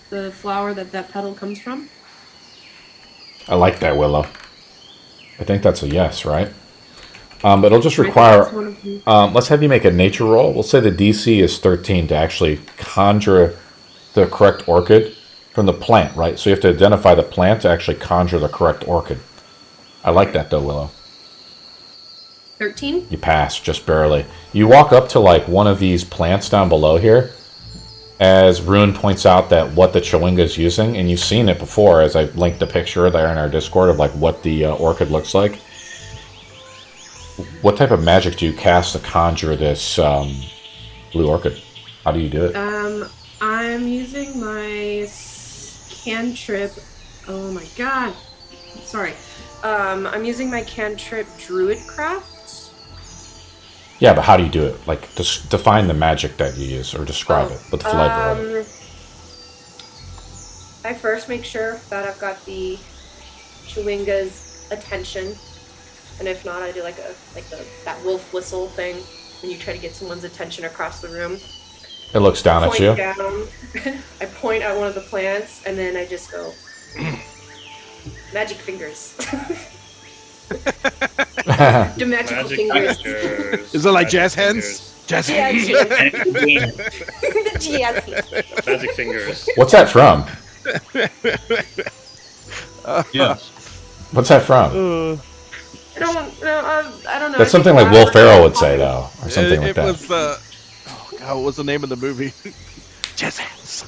the flower that petal comes from? I like that, Willow. I think that's a yes, right? But it'll just require. Let's have you make a nature roll. We'll say the DC is 13 to actually conjure the correct orchid from the plant, right? So you have to identify the plant to actually conjure the correct orchid. I like that though, Willow. 13? You pass, just barely. You walk up to like one of these plants down below here, as Rune points out that what the Chewinga is using, and you've seen it before, as I linked the picture there in our Discord of like what the orchid looks like. What type of magic do you cast to conjure this blue orchid? How do you do it? I'm using my cantrip. Oh my god. Sorry. I'm using my cantrip Druidcraft. Yeah, but how do you do it? Like, just define the magic that you use, or describe it with the flavor of it. I first make sure that I've got the Chewinga's attention, and if not, I do that wolf whistle thing when you try to get someone's attention across the room. It looks down at you. Down. I point at one of the plants, and then I just go, magic fingers. The magical fingers. Is it like jazz hands? Jazz hands. The jazz hands. Magic fingers. What's that from? Yes. What's that from? I don't know. That's something like Will Ferrell would say, though, or something like that. It was, oh God, what was the name of the movie? Jazz hands.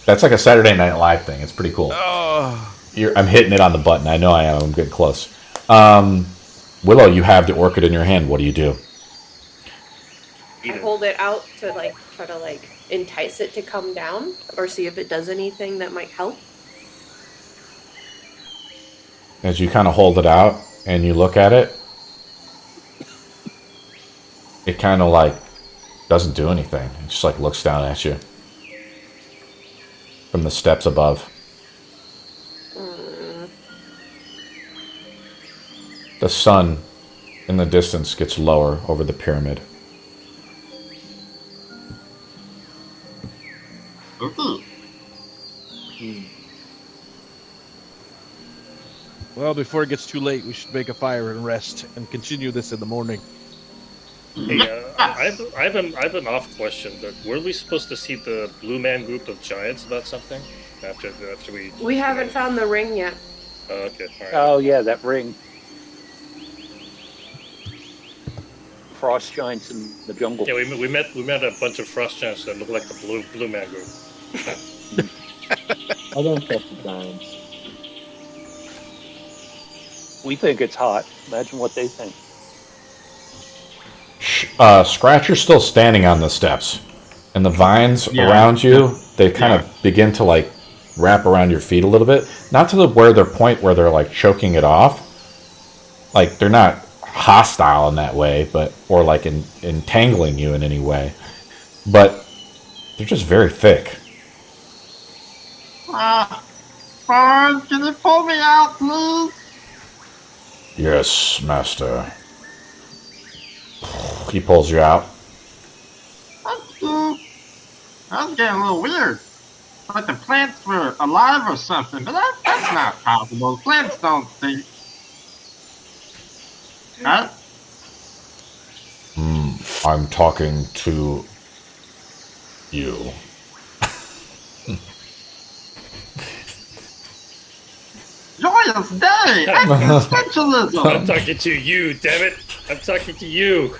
That's like a Saturday Night Live thing. It's pretty cool. Oh. I'm hitting it on the button. I know I am. I'm getting close. Willow, you have the orchid in your hand. What do you do? I hold it out to try to entice it to come down, or see if it does anything that might help. As you kind of hold it out and you look at it, it kind of doesn't do anything. It just looks down at you from the steps above. The sun in the distance gets lower over the pyramid. Well, before it gets too late, we should make a fire and rest and continue this in the morning. Hey, I have an off question. But were we supposed to see the Blue Man group of giants about something after we? We haven't found the ring yet. Oh, okay. All right. Oh yeah, that ring. Frost giants in the jungle. Yeah, we met a bunch of frost giants that look like the Blue Man group. I don't trust the giants. We think it's hot. Imagine what they think. Scratcher's still standing on the steps, and the vines Yeah. around you, they kind of begin to like wrap around your feet a little bit. Not to the where they're point where they're like choking it off. Like they're not hostile in that way, but or like entangling you in any way. But they're just very thick. Thorne, can you pull me out, please? Yes, master. He pulls you out. Thank you. That was getting a little weird. Like the plants were alive or something, but that's not possible. Plants don't think. Right? I'm talking to you. Joyous day! Existentialism! I'm talking to you, damn it! I'm talking to you.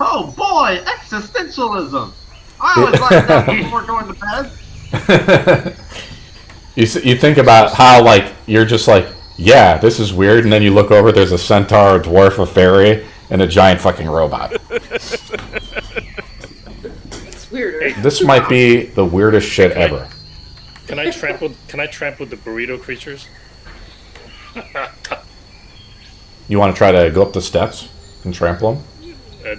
Oh boy, existentialism! I always like that before going to bed. You think about how like you're just like, yeah, this is weird, and then you look over, there's a centaur, a dwarf, a fairy, and a giant fucking robot. It's weirder. This might be the weirdest shit ever. Can I trample the burrito creatures? You want to try to go up the steps and trample them?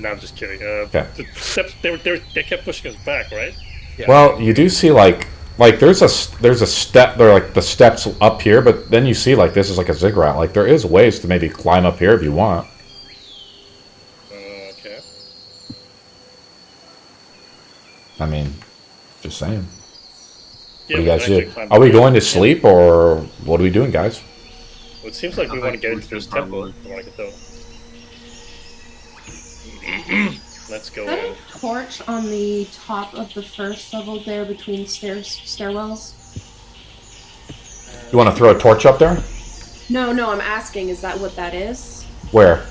No, I'm just kidding. Okay. The steps they kept pushing us back, right? Yeah. Well, you do see like there's a step. They're like the steps up here, but then you see like this is like a ziggurat. Like there is ways to maybe climb up here if you want. Okay. I mean, just saying. Yeah, What do you guys we can do? actually climb Are we up. going to sleep or what are we doing, guys? Well, it seems like we want to get into this temple. We want to get those. Let's go Is that in. a torch on the top of the first level there between stairwells? You want to throw a torch up there? No, I'm asking, is that what that is? Where?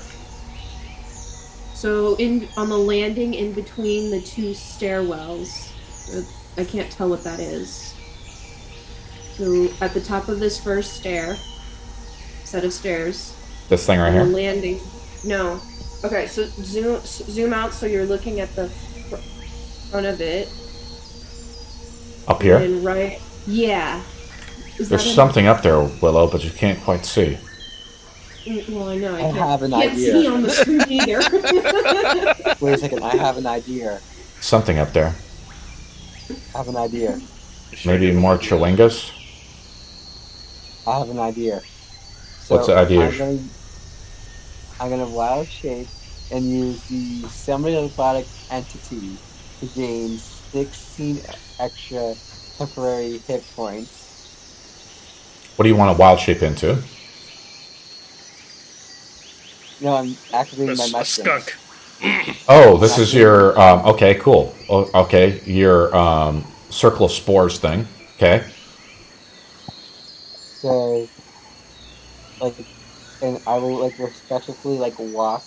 So on the landing in between the two stairwells, I can't tell what that is. So at the top of this first set of stairs, This thing right on the here? landing. No. Okay, so zoom out so you're looking at the front of it. Up here? And right. Yeah. Is There's that something up there, Willow, but you can't quite see. Well, I know. I have an can't idea. see on the screen either. Wait a second, I have an idea. Something up there. I have an idea. Maybe more chewingas? I have an idea. What's the idea? I'm gonna wild shape and use the semi-robotic entity to gain 16 extra temporary hit points. What do you want to wild shape into? No, I'm activating my A mushroom. skunk. Oh, this is your, okay, cool. Okay, your circle of spores thing. Okay. So, like, and I will like respectfully walk,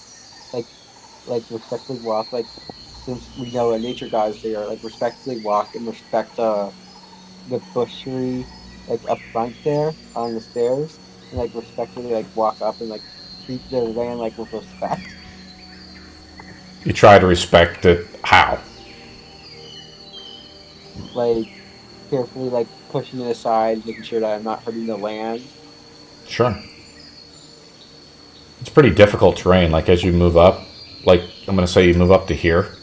since we know a nature god is there, like respectfully walk and respect the bushery like up front there on the stairs, and like respectfully walk up and treat the land with respect. You try to respect it. How? Carefully pushing it aside, making sure that I'm not hurting the land. Sure. It's pretty difficult terrain. Like as you move up, like I'm going to say you move up to here,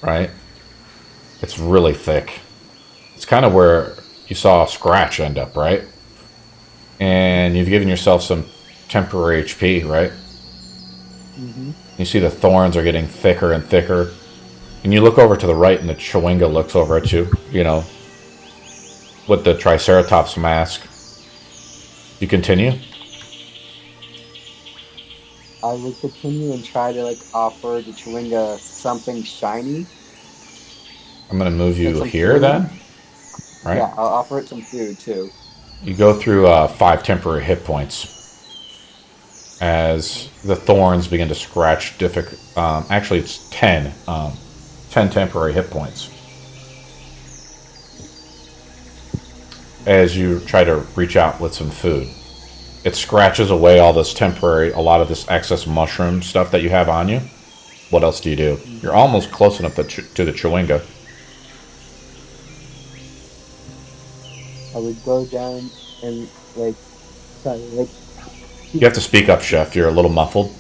right? It's really thick. It's kind of where you saw Scratch end up, right? And you've given yourself some temporary HP, right? Mm-hmm. You see the thorns are getting thicker and thicker. And you look over to the right and the Chewinga looks over at you, with the Triceratops Mask. You continue? I would continue and try to like offer the Chewinga something shiny. I'm going to move you Some here food. then. Right? Yeah, I'll offer it some food too. You go through 5 temporary hit points as the thorns begin to scratch. Actually, it's 10. 10 temporary hit points. As you try to reach out with some food. It scratches away a lot of this excess mushroom stuff that you have on you. What else do you do? You're almost close enough to the Chewinga. I would go down and like You have to speak up, Chef. You're a little muffled.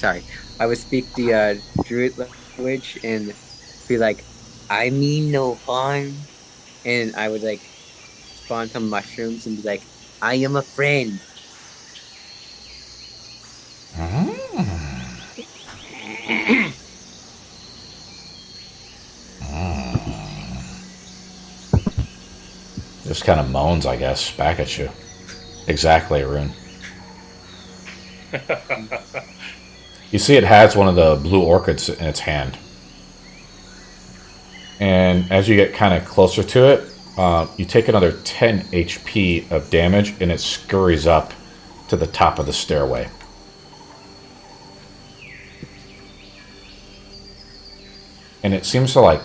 sorry. I would speak the druid language and be like, I mean no harm, and I would like spawn some mushrooms and be like, I am a friend. Just kind of moans, I guess, back at you. Exactly, Arun. You see it has one of the blue orchids in its hand. And as you get kind of closer to it, you take another 10 HP of damage, and it scurries up to the top of the stairway. And it seems to like,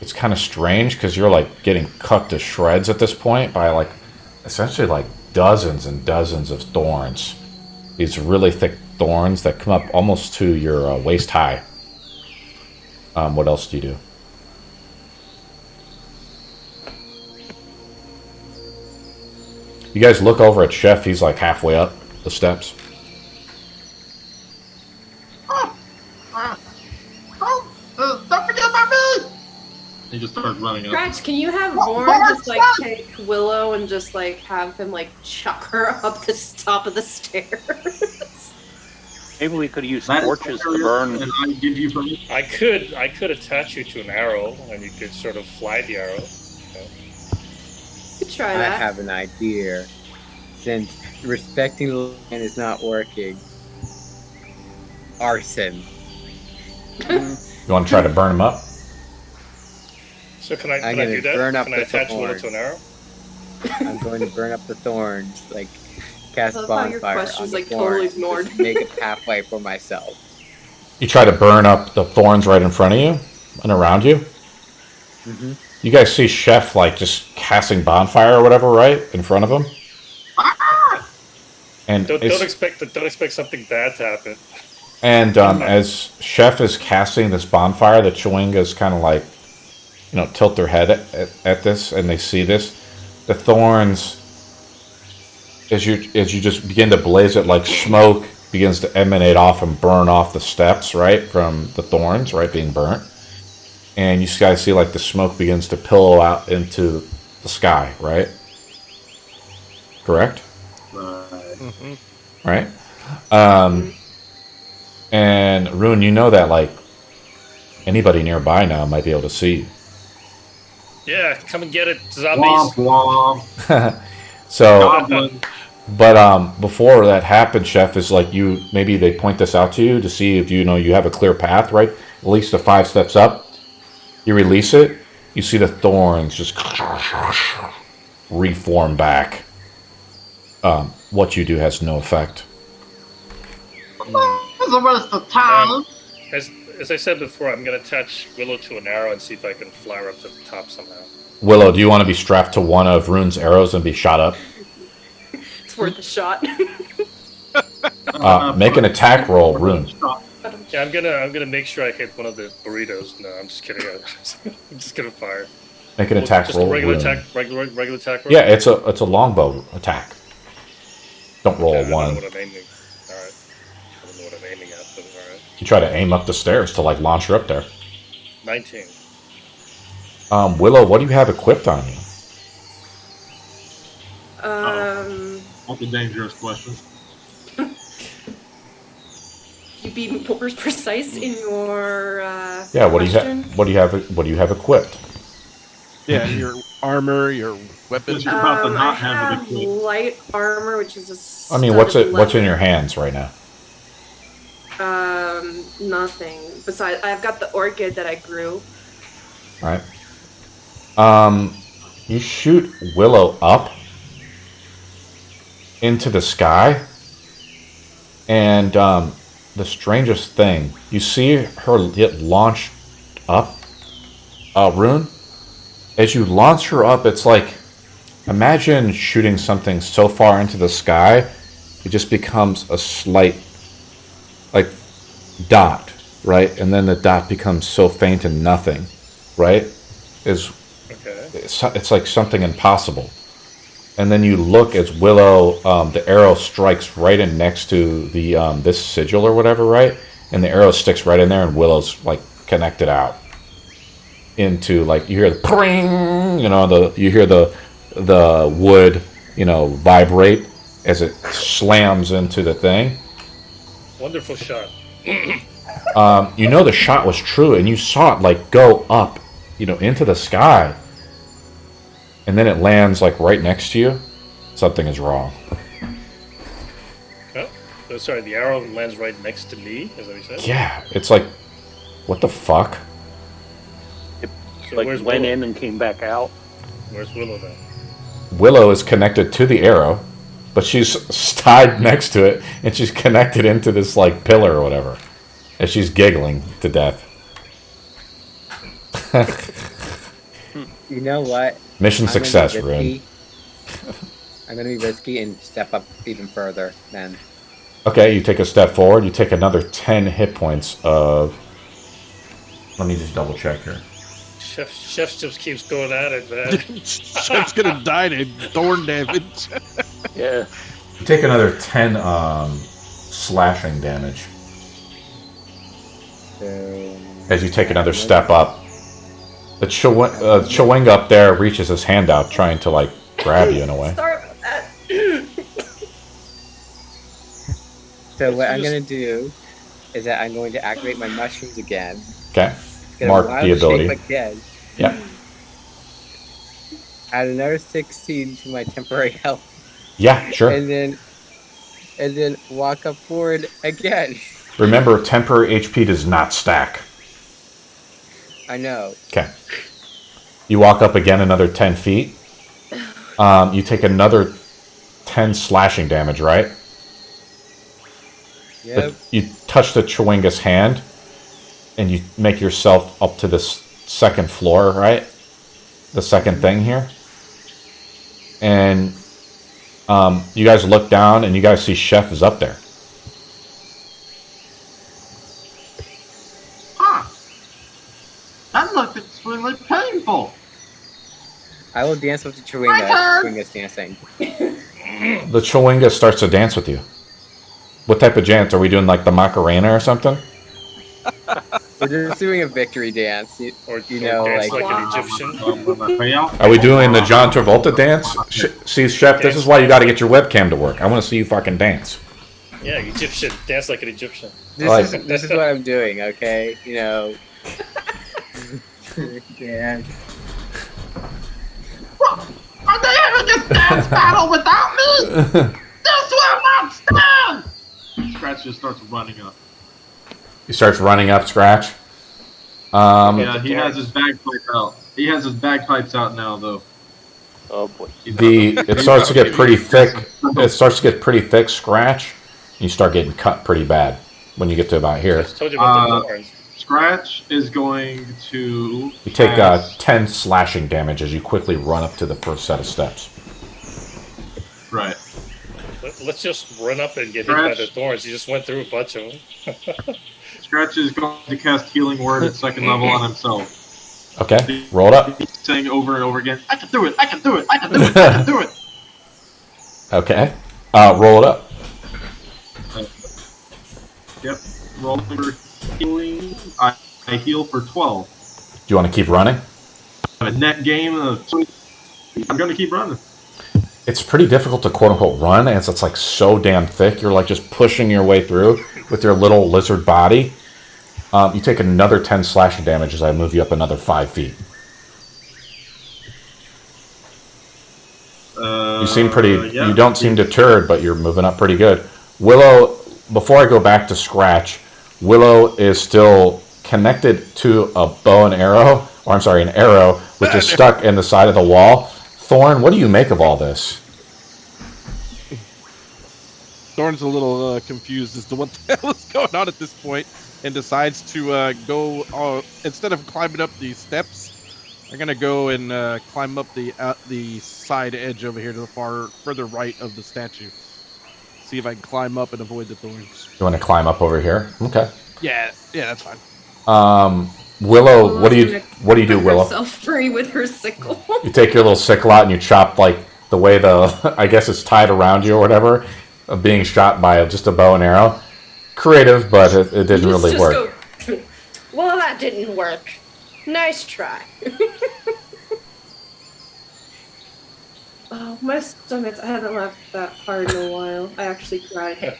it's kind of strange because you're like getting cut to shreds at this point by like essentially like dozens and dozens of thorns. These really thick thorns that come up almost to your waist high. What else do you do? You guys look over at Chef. He's like halfway up the steps. Don't forget about me! He just starts running up. Scratch, can you have Thorne just like take Willow and just like have him like chuck her up the top of the stairs? Maybe we could use torches to burn. And I give you permission. I could attach you to an arrow, and you could sort of fly the arrow. Could try I that. have an idea. Since respecting the land is not working, arson. You want to try to burn them up? So can I I'm do gonna that? burn up Can I the attach Willow thorns. to an arrow? I'm going to burn up the thorns, like cast I love how your bonfire question's, on the like, totally thorns, ignored. just make a pathway for myself. You try to burn up the thorns right in front of you and around you. Mm-hmm. You guys see Chef like just casting bonfire or whatever right in front of him. And Don't expect something bad to happen. And as Chef is casting this bonfire, the Chewingas kind of like, tilt their head at this, and they see this. The thorns, as you just begin to blaze it, like smoke begins to emanate off and burn off the steps, right, from the thorns, right, being burnt. And you guys see like the smoke begins to pillow out into the sky, right? Correct? Mm-hmm. Right? And Rune, you know that like anybody nearby now might be able to see you. Yeah, come and get it, zombies. Womp womp. So, Goblin. but before that happens, Chef, is like maybe they point this out to you to see if you have a clear path, right? At least the 5 steps up. You release it, you see the thorns just reform back. What you do has no effect. It's a waste of time. As I said before, I'm going to attach Willow to an arrow and see if I can fly her up to the top somehow. Willow, do you want to be strapped to one of Rune's arrows and be shot up? It's worth a shot. Make an attack roll, Rune. Yeah, I'm gonna make sure I hit one of the burritos. No, I'm just kidding. I'm just gonna fire. Make an attack just roll. a regular Rune. attack, regular attack roll. Yeah, it's a longbow attack. Don't roll Okay, a 1. I don't know what I'm aiming. All right. I don't know what I'm aiming at, but all right. You try to aim up the stairs to like launch her up there. 19. Willow, what do you have equipped on you? That's a dangerous question. You be more precise in your Yeah, what question? do you have equipped? Yeah, your armor, your weapons. You're about to I not have it have equipped. light armor, which is a I mean, what's in your hands right now? Nothing. Besides, I've got the orchid that I grew. All right. You shoot Willow up into the sky, and the strangest thing, you see her get launched up, Rune. As you launch her up, it's like, imagine shooting something so far into the sky, it just becomes a slight, like, dot, right? And then the dot becomes so faint and nothing, right? It's like something impossible. And then you look as Willow, the arrow strikes right in next to the this sigil or whatever, right? And the arrow sticks right in there, and Willow's like connected out into, like, you hear the pring, you hear the wood, vibrate as it slams into the thing. Wonderful shot. The shot was true, and you saw it like go up, into the sky. And then it lands like right next to you. Something is wrong. Oh, sorry, the arrow lands right next to me, is that what you said? Yeah, it's like, what the fuck? It So like where's went Willow? in and came back out. Where's Willow then? Willow is connected to the arrow, but she's tied next to it, and she's connected into this like pillar or whatever, and she's giggling to death. You know what? Mission success, Rune. I'm gonna be risky and step up even further then. Okay, you take a step forward. You take another 10 hit points of... Let me just double check here. Chef just keeps going at it, man. Chef's gonna die to thorn damage. Yeah. You take another 10 slashing damage So as you take another step up. The Chewing up there reaches his hand out, trying to like grab you in a way. Sorry about that. So what I'm gonna do is that I'm going to activate my mushrooms again. Okay. Get a Mark wild the ability. shape again. Yeah. Add another 16 to my temporary health. Yeah, sure. And then walk up forward again. Remember, temporary HP does not stack. I know. Okay. You walk up again another 10 feet. You take another 10 slashing damage, right? Yep. But you touch the Chewinga's hand, and you make yourself up to this second floor, right? The second thing here. And you guys look down, and you guys see Chef is up there. That looked extremely painful. I will dance with the Chewinga. Chewinga's dancing. The Chewinga starts to dance with you. What type of dance? Are we doing like the Macarena or something? We're just doing a victory dance. Or You know, dance like- an Egyptian. Are we doing the John Travolta dance? See, Chef, this is why you got to get your webcam to work. I want to see you fucking dance. Yeah, Egyptian. Dance like an Egyptian. This is what I'm doing, okay? Yeah. Are they having a dance battle without me? This will not stand! Scratch just starts running up. He starts running up, Scratch. Yeah, he has his bagpipes out. He has his bagpipes out now, though. Oh boy. It starts to get pretty thick. It starts to get pretty thick, Scratch. You start getting cut pretty bad when you get to about here. I told you about the horns. Scratch is going to... You take 10 slashing damage as you quickly run up to the first set of steps. Right. Let's just run up and get hit by the thorns. He just went through a bunch of them. Scratch is going to cast Healing Word at second level on himself. Okay, roll it up. He's saying over and over again, I can do it, I can do it, I can do it, I can do it. Okay, roll it up. Yep, roll for healing. I heal for 12. Do you want to keep running? A net game of... I'm going to keep running. It's pretty difficult to quote-unquote run, as it's like so damn thick. You're like just pushing your way through with your little lizard body. You take another 10 slashing damage as I move you up another 5 feet. You seem pretty... Yeah. You don't seem deterred, but you're moving up pretty good. Willow, before I go back to Scratch, Willow is still connected to a bow and arrow, or I'm sorry, an arrow, which is stuck in the side of the wall. Thorne, what do you make of all this? Thorne's a little confused as to what the hell is going on at this point, and decides to go, instead of climbing up these steps, I'm going to go and climb up the side edge over here to the further right of the statue. See if I can climb up and avoid the thorns. You want to climb up over here? Okay. Yeah, that's fine. Willow, what do you do, Willow? Herself free with her sickle. You take your little sickle out and you chop like the way I guess it's tied around you or whatever, being shot by just a bow and arrow. Creative, but it didn't really work. Well, that didn't work. Nice try. Oh, my stomach, I haven't laughed that hard in a while. I actually cried.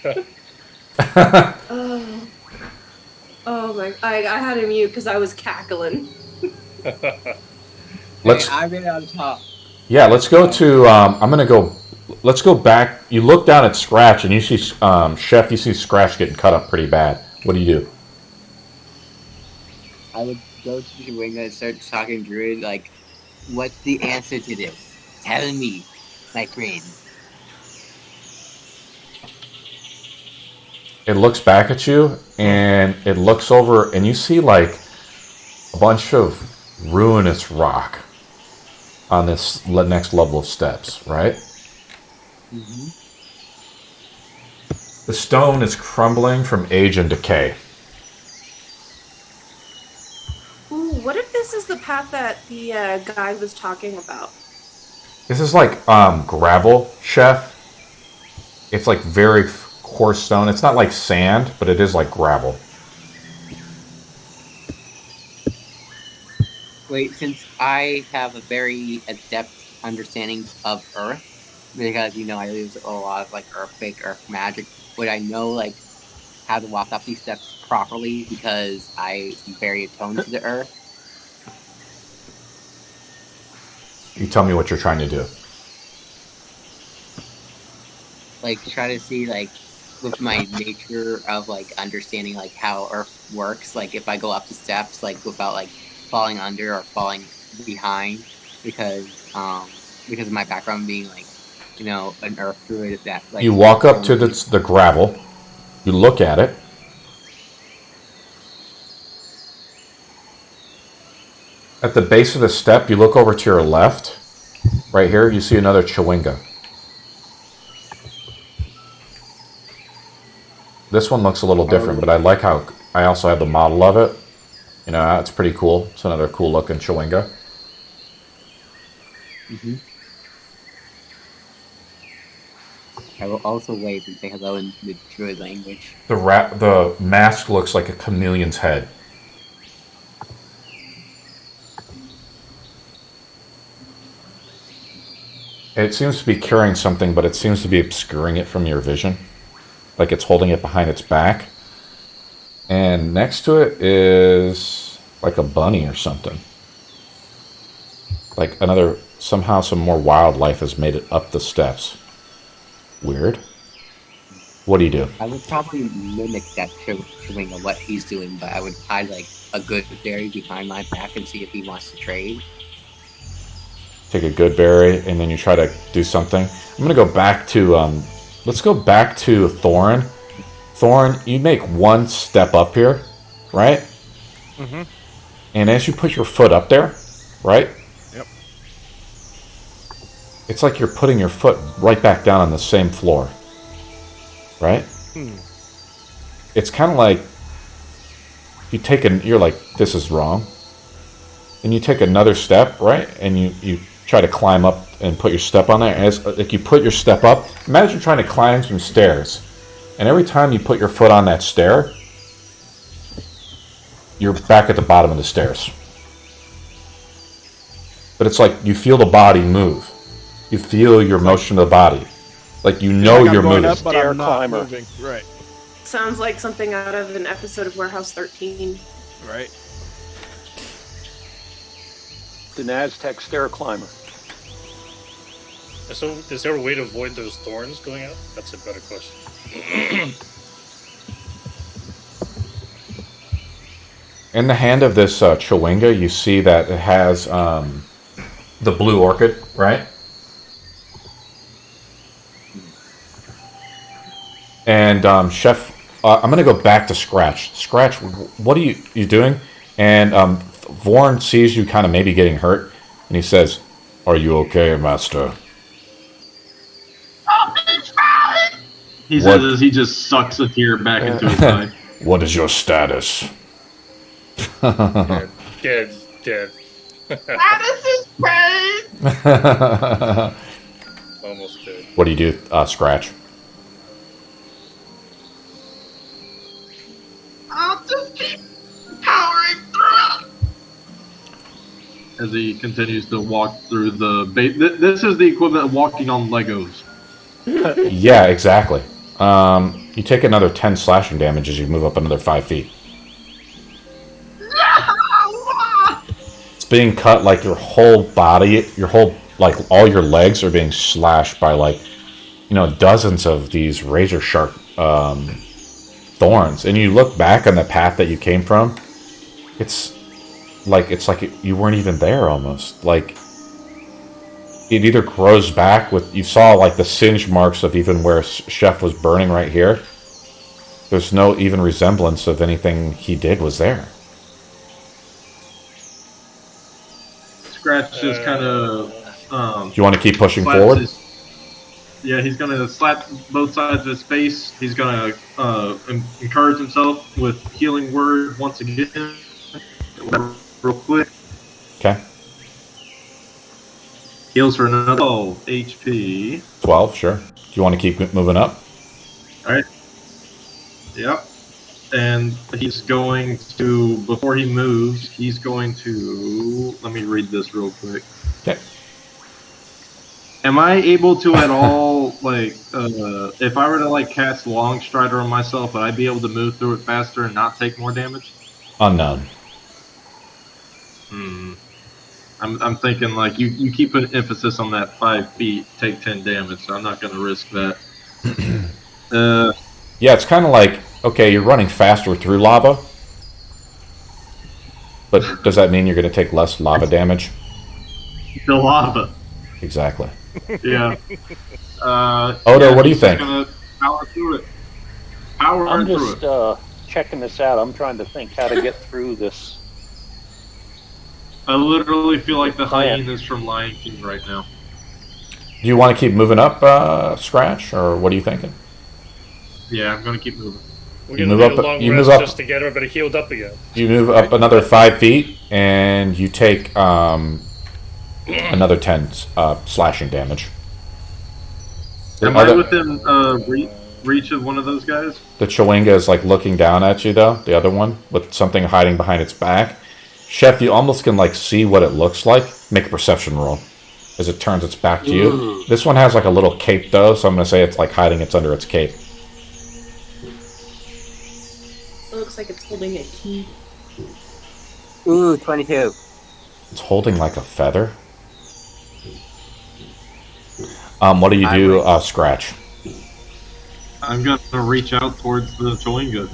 Oh my, I had to mute because I was cackling. I'm in on top. Yeah, let's go to, let's go back. You look down at Scratch and you see, Chef, you see Scratch getting cut up pretty bad. What do you do? I would go to Chewinga and start talking Druid, like, what's the answer to this? Tell me, my friend. It looks back at you, and it looks over, and you see, like, a bunch of ruinous rock on this next level of steps, right? Mm-hmm. The stone is crumbling from age and decay. Ooh, what if this is the path that the guy was talking about? This is like gravel, Chef. It's like very coarse stone. It's not like sand, but it is like gravel. Wait, since I have a very adept understanding of Earth, because, I use a lot of, like, earthquake, earth magic, would I know, like, how to walk up these steps properly because I'm very attuned to the Earth? You tell me what you're trying to do. Like, try to see, like, with my nature of, like, understanding, like, how Earth works, like, if I go up the steps, like, without, like, falling under or falling behind, because of my background being, like, an Earth druid that, like... You walk up to the gravel, you look at it, at the base of the step, you look over to your left. Right here, you see another Chewinga. This one looks a little different, but I like how I also have the model of it. It's pretty cool. It's another cool looking Chewinga. Mm-hmm. I will also wave and say hello in the druid language. The mask looks like a chameleon's head. It seems to be carrying something, but it seems to be obscuring it from your vision. Like it's holding it behind its back. And next to it is like a bunny or something. Like somehow some more wildlife has made it up the steps. Weird. What do you do? I would probably mimic that Chewinga, what he's doing, but I would hide like a good berry behind my back and see if he wants to trade. Take a good berry, and then you try to do something. I'm going to go back to, let's go back to Thorne. Thorne, you make one step up here, right? Mm-hmm. And as you put your foot up there, right? Yep. It's like you're putting your foot right back down on the same floor. Right? It's kind of like you're like, this is wrong. And you take another step, right? And you try to climb up and put your step on there. As like you put your step up, imagine trying to climb some stairs. And every time you put your foot on that stair, you're back at the bottom of the stairs. But it's like you feel the body move. You feel your motion of the body. Like you're moving. Up, but I'm not moving. Right. Sounds like something out of an episode of Warehouse 13. Right. The Naztec stair climber. So, is there a way to avoid those thorns going out? That's a better question. In the hand of this Chewinga, you see that it has the blue orchid, right? And Chef, I'm going to go back to Scratch. Scratch, what are you doing? And Thorne sees you kind of maybe getting hurt, and he says, "Are you okay, Master?" He says as he just sucks a tear back into his eye. What is your status? Dead. Status is pain! Almost dead. What do you do, Scratch? I'll just keep powering through it! As he continues to walk through the... This is the equivalent of walking on Legos. Yeah, exactly. You take another 10 slashing damage as you move up another 5 feet. It's being cut like your whole body, like all your legs are being slashed by like, dozens of these razor sharp thorns. And you look back on the path that you came from, it's like you weren't even there almost. Like, it either grows back with, you saw like the singe marks of even where Chef was burning right here. There's no even resemblance of anything he did was there. Scratch just kind of... Do you want to keep pushing forward? Yeah, he's going to slap both sides of his face. He's going to encourage himself with healing word once again. Real quick. Okay. Heals for another 12 HP. 12, sure. Do you want to keep moving up? Alright. Yep. And he's going to, before he moves, he's going to... Let me read this real quick. Okay. Am I able to at all, like, if I were to, like, cast Long Strider on myself, would I be able to move through it faster and not take more damage? Unknown. I'm thinking, like, you keep an emphasis on that 5 feet, take 10 damage, so I'm not going to risk that. Yeah, it's kind of like, okay, you're running faster through lava, but does that mean you're going to take less lava damage? The lava. Exactly. Yeah. Odo, what do you think? Gonna power through it. I'm just checking this out. I'm trying to think how to get through this. I literally feel like the hyenas from Lion King right now. Do you want to keep moving up, Scratch, or what are you thinking? Yeah, I'm going to keep moving. We're going to need a long rest just to get everybody healed up again. You move up another 5 feet, and you take another 10 slashing damage. Am I within reach of one of those guys? The Chewinga is like looking down at you, though, the other one, with something hiding behind its back. Chef, you almost can like see what it looks like. Make a perception roll as it turns its back to you. Ooh. This one has like a little cape, though, so I'm going to say it's like hiding it's under its cape. It looks like it's holding a key. Ooh, 22. It's holding like a feather. What do you do, Scratch? I'm going to reach out towards the Chewinga.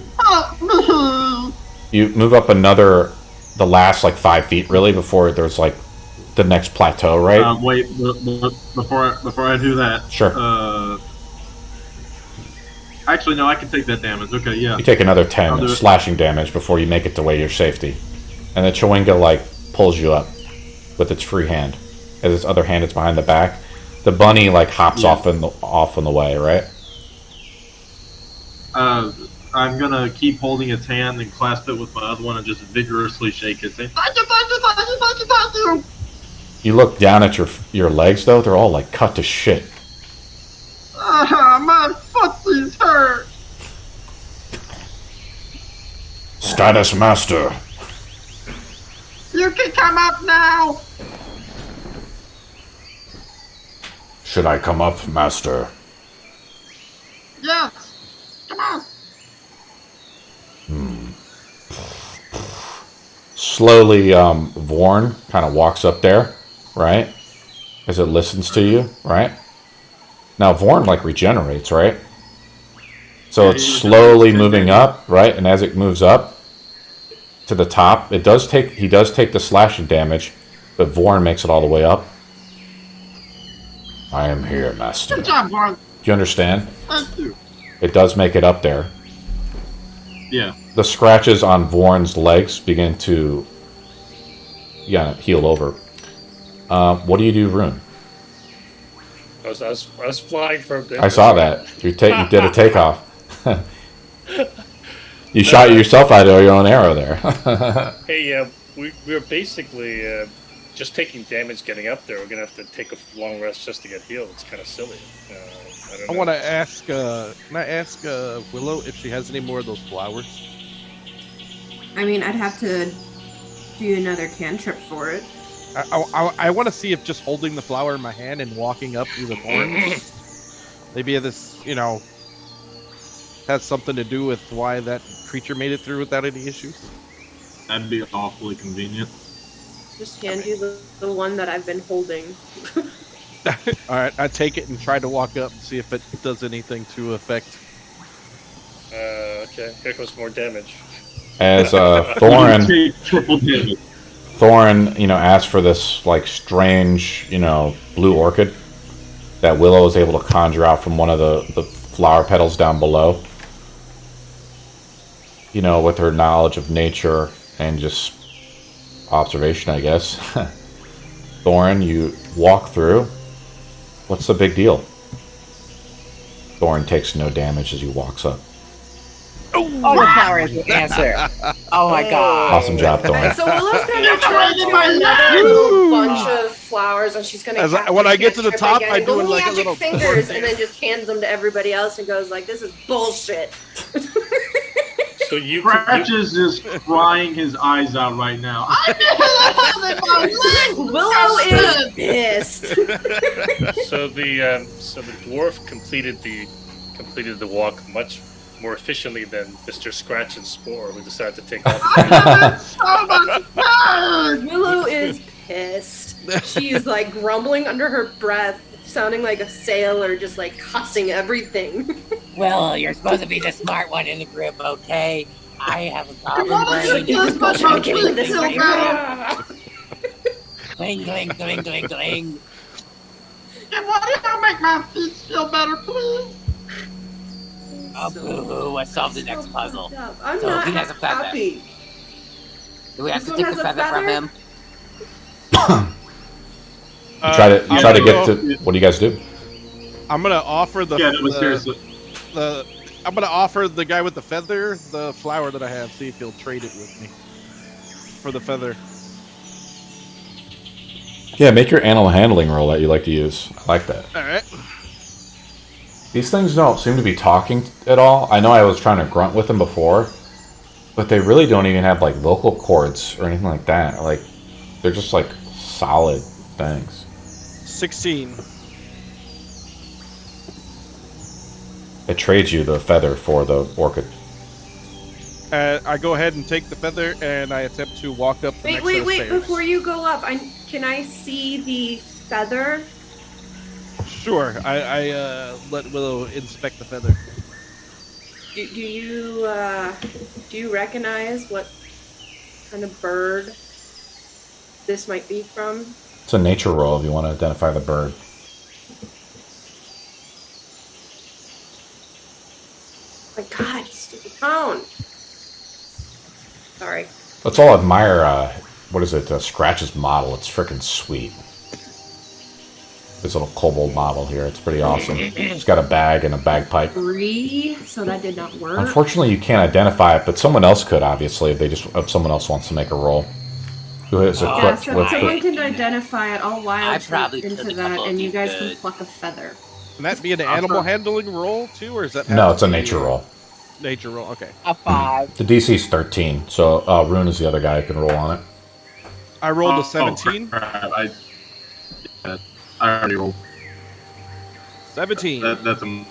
You move up the last like 5 feet, really, before there's like the next plateau, right? Wait, before I do that. Sure. Actually, no, I can take that damage. Okay, yeah. You take another 10 slashing damage before you make it to where your safety. And the Chewinga like pulls you up with its free hand. As its other hand is behind the back. The bunny like hops off in the way, right? I'm gonna keep holding its hand and clasp it with my other one and just vigorously shake it, saying, "Thank you, thank you, thank you, thank you, thank you." You look down at your legs, though; they're all like cut to shit. My footsies hurt. Status Master. You can come up now. Should I come up, Master? Yes. Come on. Slowly, Thorne kind of walks up there, right? As it listens to you, right? Now, Thorne, like, regenerates, right? So it's slowly moving up, right? And as it moves up, to the top. He does take the slashing damage, but Vorn makes it all the way up. I am here, master. Good job, Warren. Do you understand? Thank you. It does make it up there. Yeah. The scratches on Vorn's legs begin to, heal over. What do you do, Rune? I was flying for a bit. I saw that. You did a takeoff. You shot yourself out of your own arrow there. Hey, we're basically just taking damage getting up there. We're gonna have to take a long rest just to get healed. It's kind of silly. I want to ask. Can I ask Willow if she has any more of those flowers? I mean, I'd have to do another cantrip for it. I want to see if just holding the flower in my hand and walking up through the thorns, maybe this, has something to do with why that creature made it through without any issues. That'd be awfully convenient. Just hand you the one that I've been holding. All right, I take it and try to walk up and see if it does anything to affect. Okay, here comes more damage. As Thorne, asks for this like strange, blue orchid that Willow is able to conjure out from one of the flower petals down below. With her knowledge of nature and just observation, I guess. Thorne, you walk through. What's the big deal? Thorne takes no damage as he walks up. Oh, the flower is the answer. Oh my god. Awesome job, Thorne. So Willow's gonna turn to another little bunch of flowers, and she's gonna. When I get to the top, I do it like a magic little fingers, and then just hands them to everybody else, and goes like, "This is bullshit." So you Scratches is crying his eyes out right now. Willow is pissed. So the dwarf completed the walk much more efficiently than Mr. Scratch and Spore, who decided to take off. Willow is pissed. She is like grumbling under her breath, sounding like a sailor, just like cussing everything. Well, you're supposed to be the smart one in the group, okay? I have a goblin brain. Cling, cling, cling, cling, cling. Why do you make my feet feel better, please? Oh, boo-hoo, I solved the next puzzle. I'm So not he has a feather. happy. Do we have This to one take the has a feather from him? You try to get to. What do you guys do? I'm gonna offer the. Yeah, that was seriously. I'm gonna offer the guy with the feather the flower that I have. See if he'll trade it with me for the feather. Yeah, make your animal handling roll that you like to use. I like that. All right. These things don't seem to be talking at all. I know I was trying to grunt with them before, but they really don't even have like vocal cords or anything like that. Like they're just like solid things. 16. It trades you the feather for the orchid. I go ahead and take the feather and I attempt to walk up the next set of Wait! stairs. Before you go up, can I see the feather? Sure. I let Willow inspect the feather. Do you recognize what kind of bird this might be from? It's a nature roll if you want to identify the bird. My God, stupid phone. Sorry. Let's all admire, Scratch's model. It's freaking sweet. This little kobold model here. It's pretty awesome. It's got a bag and a bagpipe. 3, so that did not work. Unfortunately, you can't identify it, but someone else could, obviously, if someone else wants to make a roll. Who is equipped with someone can identify it. I'll wild probably into could've that, and you guys can could. pluck a feather. Can that be an animal handling roll too, or is that? No, it's a nature roll. Nature roll. Okay. A 5. The DC's 13, so Rune is the other guy who can roll on it. I rolled a 17. I already rolled. 17. That's a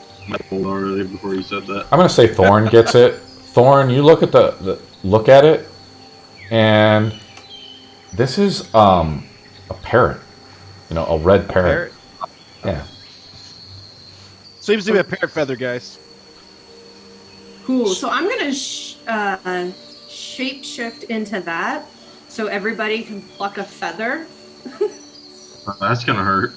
roll already before you said that. I'm gonna say Thorne gets it. Thorne, you look at look at it, and this is a parrot. A red parrot. Yeah. Seems to be a parrot feather, guys. Cool. So I'm gonna shapeshift into that, so everybody can pluck a feather. That's gonna hurt.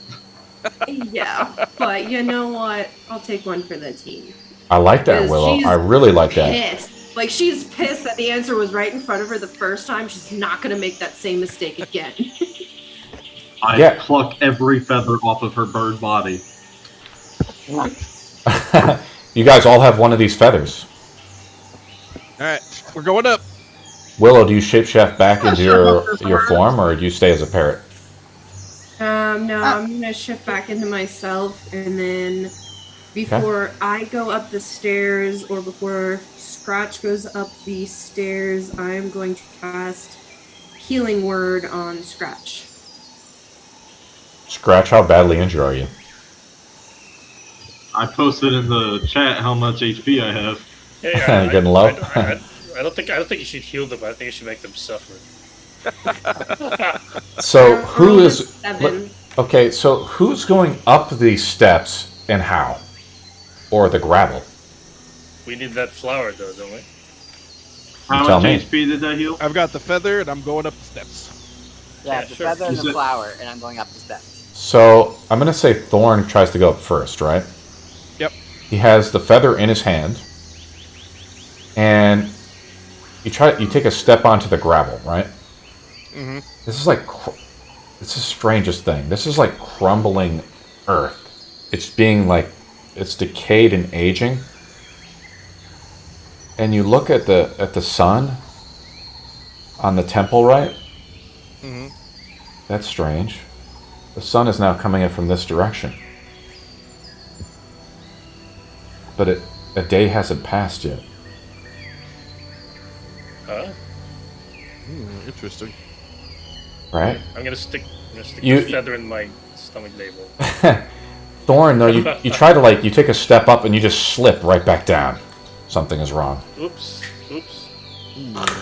Yeah, but you know what? I'll take one for the team. I like that, 'Cause Willow. she's I really like that. Pissed. Like, she's pissed that the answer was right in front of her the first time. She's not going to make that same mistake again. I pluck every feather off of her bird body. You guys all have one of these feathers. Alright, we're going up. Willow, do you shapeshift back into your form, or do you stay as a parrot? No, I'm going to shift back into myself, and then before I go up the stairs, or before Scratch goes up the stairs, I'm going to cast Healing Word on Scratch. Scratch, how badly injured are you? I posted in the chat how much HP I have. Yeah, Getting low? I don't think you should heal them. I think you should make them suffer. So who is... 7. Okay, so who's going up these steps and how? Or the gravel? We need that flower, though, don't we? How Tell much me. HP did that heal? I've got the feather, and I'm going up the steps. Yeah, Yeah, the sure. feather and Is the it- flower, and I'm going up the steps. So I'm going to say Thorne tries to go up first, right? Yep. He has the feather in his hand, and you take a step onto the gravel, right? Mm-hmm. This is like, it's the strangest thing. This is like crumbling earth. It's being like, it's decayed and aging. And you look at the sun on the temple, right? Mm-hmm. That's strange. The sun is now coming in from this direction. But a day hasn't passed yet. Huh? Interesting. Right? I'm gonna stick You- the feather in my stomach label. Thorne, though, you try to, like, you take a step up and you just slip right back down. Something is wrong. Oops.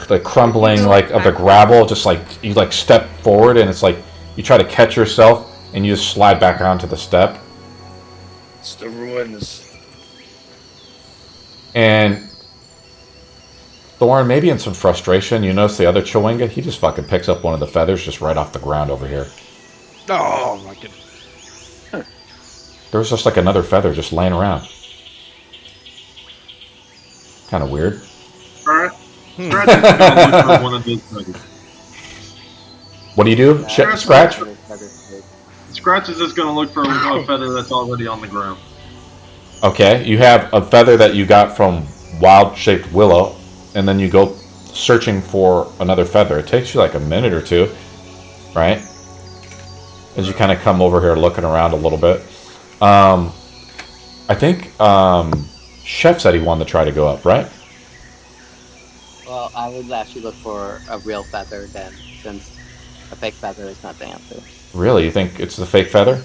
The crumbling, like, of the gravel, just like, you, like, step forward and it's like, you try to catch yourself and you just slide back onto the step. It's the ruins. And Thorne, maybe in some frustration, you notice the other Chewinga, he just fucking picks up one of the feathers just right off the ground over here. Oh my goodness. There's just like another feather just laying around. Kind of weird. Scratch is gonna look for one of those feathers. What do you do? Scratch? Scratch is just gonna look for a feather that's already on the ground. Okay, you have a feather that you got from wild-shaped willow, and then you go searching for another feather. It takes you like a minute or two, right? As you kind of come over here looking around a little bit. I think Chef said he wanted to try to go up, right? Well, I would actually look for a real feather then, since a fake feather is not the answer. Really? You think it's the fake feather?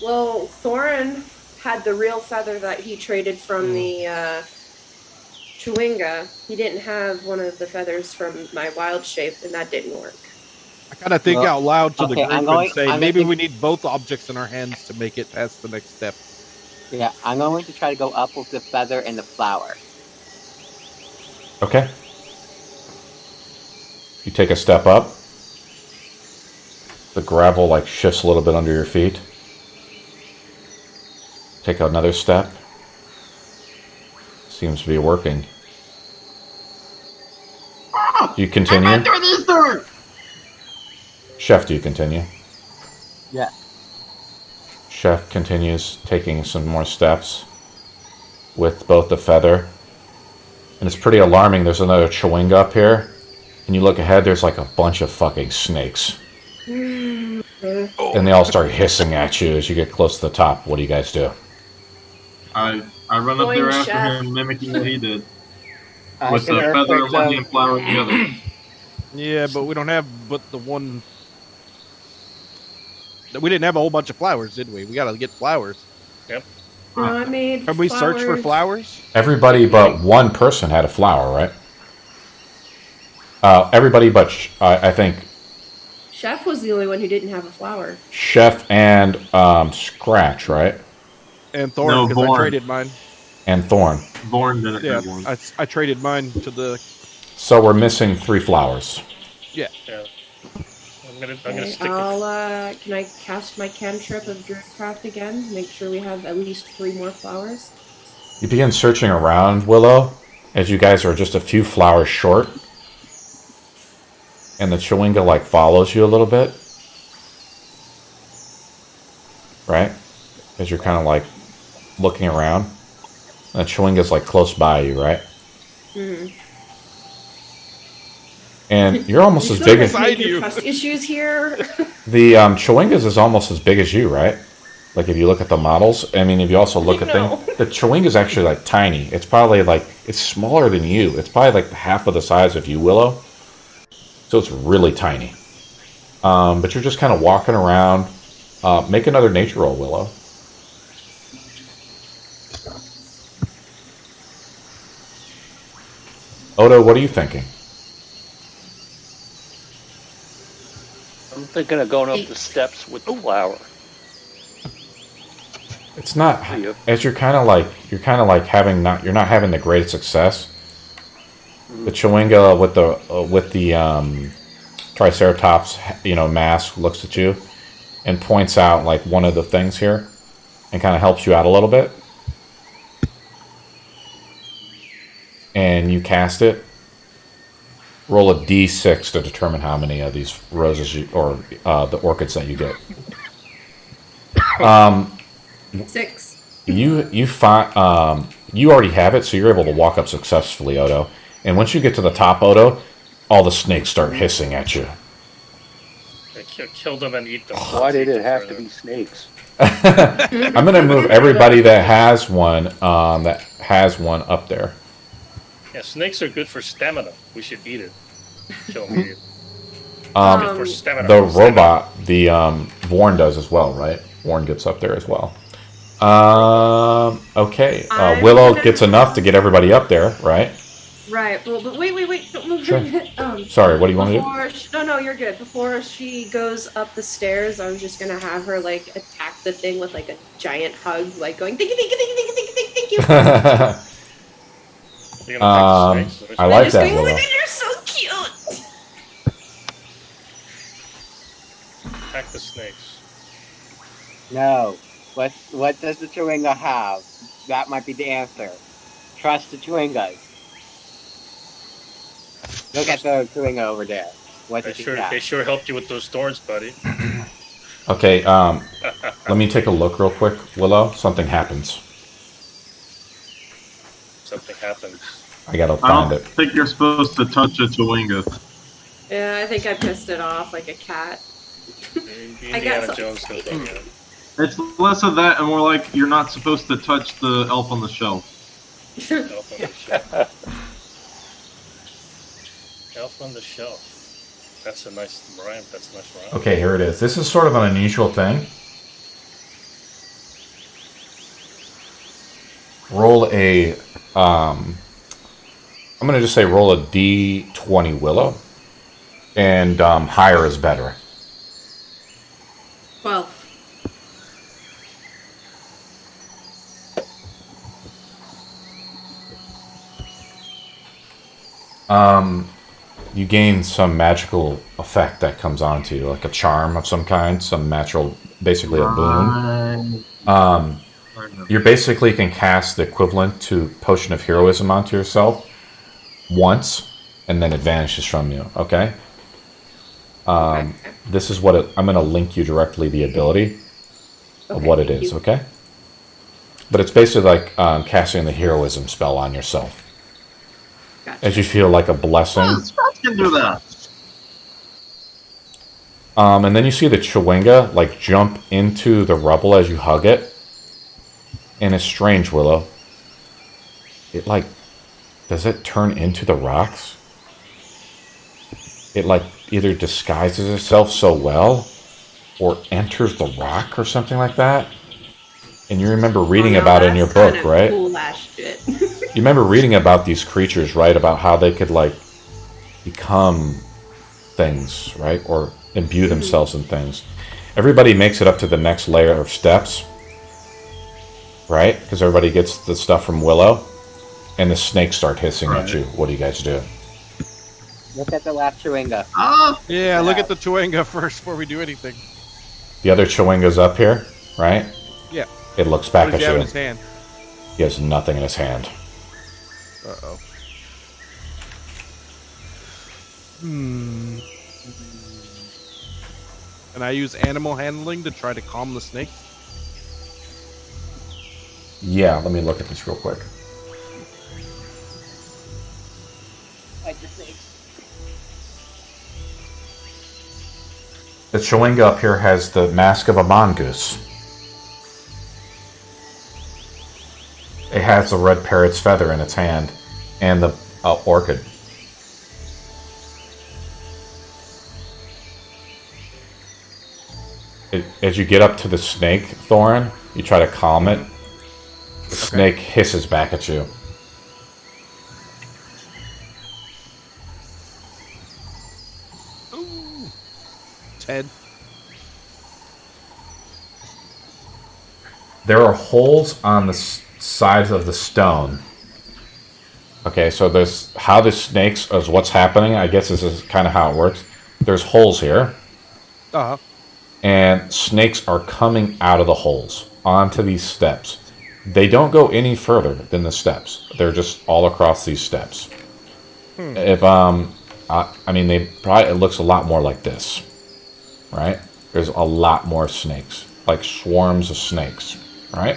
Well, Thorne had the real feather that he traded from the Chewinga. He didn't have one of the feathers from my wild shape, and that didn't work. I kind of think out loud to the okay, group and say, maybe we need both objects in our hands to make it past the next step. Yeah, I'm going to try to go up with the feather and the flower. Okay. You take a step up. The gravel like shifts a little bit under your feet. Take another step. Seems to be working. You continue? I'm doing Easter! Chef, do you continue? Yeah. Chef continues taking some more steps with both the feather. And it's pretty alarming. There's another Chewinga up here. And you look ahead, there's like a bunch of fucking snakes. And they all start hissing at you as you get close to the top. What do you guys do? I run up there after Chef. him, mimicking what he did. I With the can feather in perfect, one hand, flower in the other. Yeah, but we don't have but the one. We didn't have a whole bunch of flowers, did we? We gotta get flowers. Yep. I made Have we searched for flowers? Everybody but one person had a flower, right? Everybody but, I think, Chef was the only one who didn't have a flower. Chef and Scratch, right? And Thorne, No, because I Thorne. traded mine. And Thorne. Born didn't Yeah, have one. I traded mine to the So we're missing 3 flowers. Yeah. I'm gonna Okay, stick can I cast my cantrip of Druidcraft again? Make sure we have at least 3 more flowers. You begin searching around, Willow, as you guys are just a few flowers short. And the Chewinga, like, follows you a little bit. Right? As you're kind of, like, looking around. And the Chewinga's, like, close by you, right? Mm-hmm. And you're almost as big as... Trust issues here. The Chewingas is almost as big as you, right? Like, if you look at the models. I mean, if you also look at things... The Chewinga's actually, like, tiny. It's probably, like... It's smaller than you. It's probably, like, half of the size of you, Willow. So it's really tiny. But you're just kind of walking around. Make another nature roll, Willow. Odo, what are you thinking? I'm thinking of going up the steps with the flower. It's not... As you're kind of like having not... You're not having the greatest success. The Chewinga with the Triceratops, mask looks at you and points out like one of the things here and kind of helps you out a little bit. And you cast it. Roll a d6 to determine how many of these roses the orchids that you get. 6. You find you already have it, so you're able to walk up successfully, Odo. And once you get to the top, Odo, all the snakes start hissing at you. Kill them and eat them. Why did it have to be snakes? I'm going to move everybody that has one up there. Yeah, snakes are good for stamina. We should eat it. Kill me. For stamina. The robot, the Thorne does as well, right? Thorne gets up there as well. Okay. Willow gets enough to get everybody up there, right? Right. Well, but wait. Don't move Sure. your Sorry, what do you want to do? No, you're good. Before she goes up the stairs, I was just gonna have her like attack the thing with like a giant hug, like going thank you. You're gonna attack the snakes? I like that, Oh my Willow. God, you're so cute. Attack the snakes. No. What does the Chewinga have? That might be the answer. Trust the Chewingas. Look at the Chewinga over there. What does he have? They sure helped you with those thorns, buddy. Okay, let me take a look real quick, Willow. Something happens. Something happens. I gotta I find don't it. think you're supposed to touch a Chewinga. Yeah, I think I pissed it off like a cat. I got Indiana so Jones goes on there. It's less of that and more like you're not supposed to touch the elf on the shelf. Elf on the shelf. Elf on the shelf. That's a nice rhyme. That's a nice rhyme. Okay, here it is. This is sort of an unusual thing. Roll a... I'm going to just say roll a d20, Willow. And higher is better. 12. You gain some magical effect that comes onto you, like a charm of some kind, some natural, basically a boon. You basically can cast the equivalent to Potion of Heroism onto yourself once, and then it vanishes from you, okay? This is what I'm going to link you directly the ability of what it is, okay? But it's basically like casting the heroism spell on yourself. Gotcha. As you feel like a blessing. Oh, Scratch can do that. And then you see the Chewinga like jump into the rubble as you hug it. And it's strange, Willow. It like, does it turn into the rocks? It like either disguises itself so well or enters the rock or something like that. And you remember reading about it in your book, right? Cool ass shit. You remember reading about these creatures, right? About how they could like become things, right? Or imbue themselves in things. Everybody makes it up to the next layer of steps, right? Because everybody gets the stuff from Willow, and the snakes start hissing at you. What do you guys do? Look at the last Chewinga. Ah! Yeah, look at the Chewinga first before we do anything. The other Chewinga's up here, right? Yeah. It looks back What does at he have you. in his hand? He has nothing in his hand. Uh-oh. And I use animal handling to try to calm the snake. Yeah, let me look at this real quick. Like the snake. The Chewinga up here has the mask of a mongoose. It has the red parrot's feather in its hand, and the orchid. As you get up to the snake, Thorne, you try to calm it. The snake hisses back at you. Ooh. 10. There are holes on the sides of the stone. Okay, so there's how the snakes is what's happening. I guess this is kind of how it works. There's holes here, Uh-huh. and snakes are coming out of the holes onto these steps. They don't go any further than the steps. They're just all across these steps. If I mean, they probably, it looks a lot more like this, right? There's a lot more snakes, like swarms of snakes, right?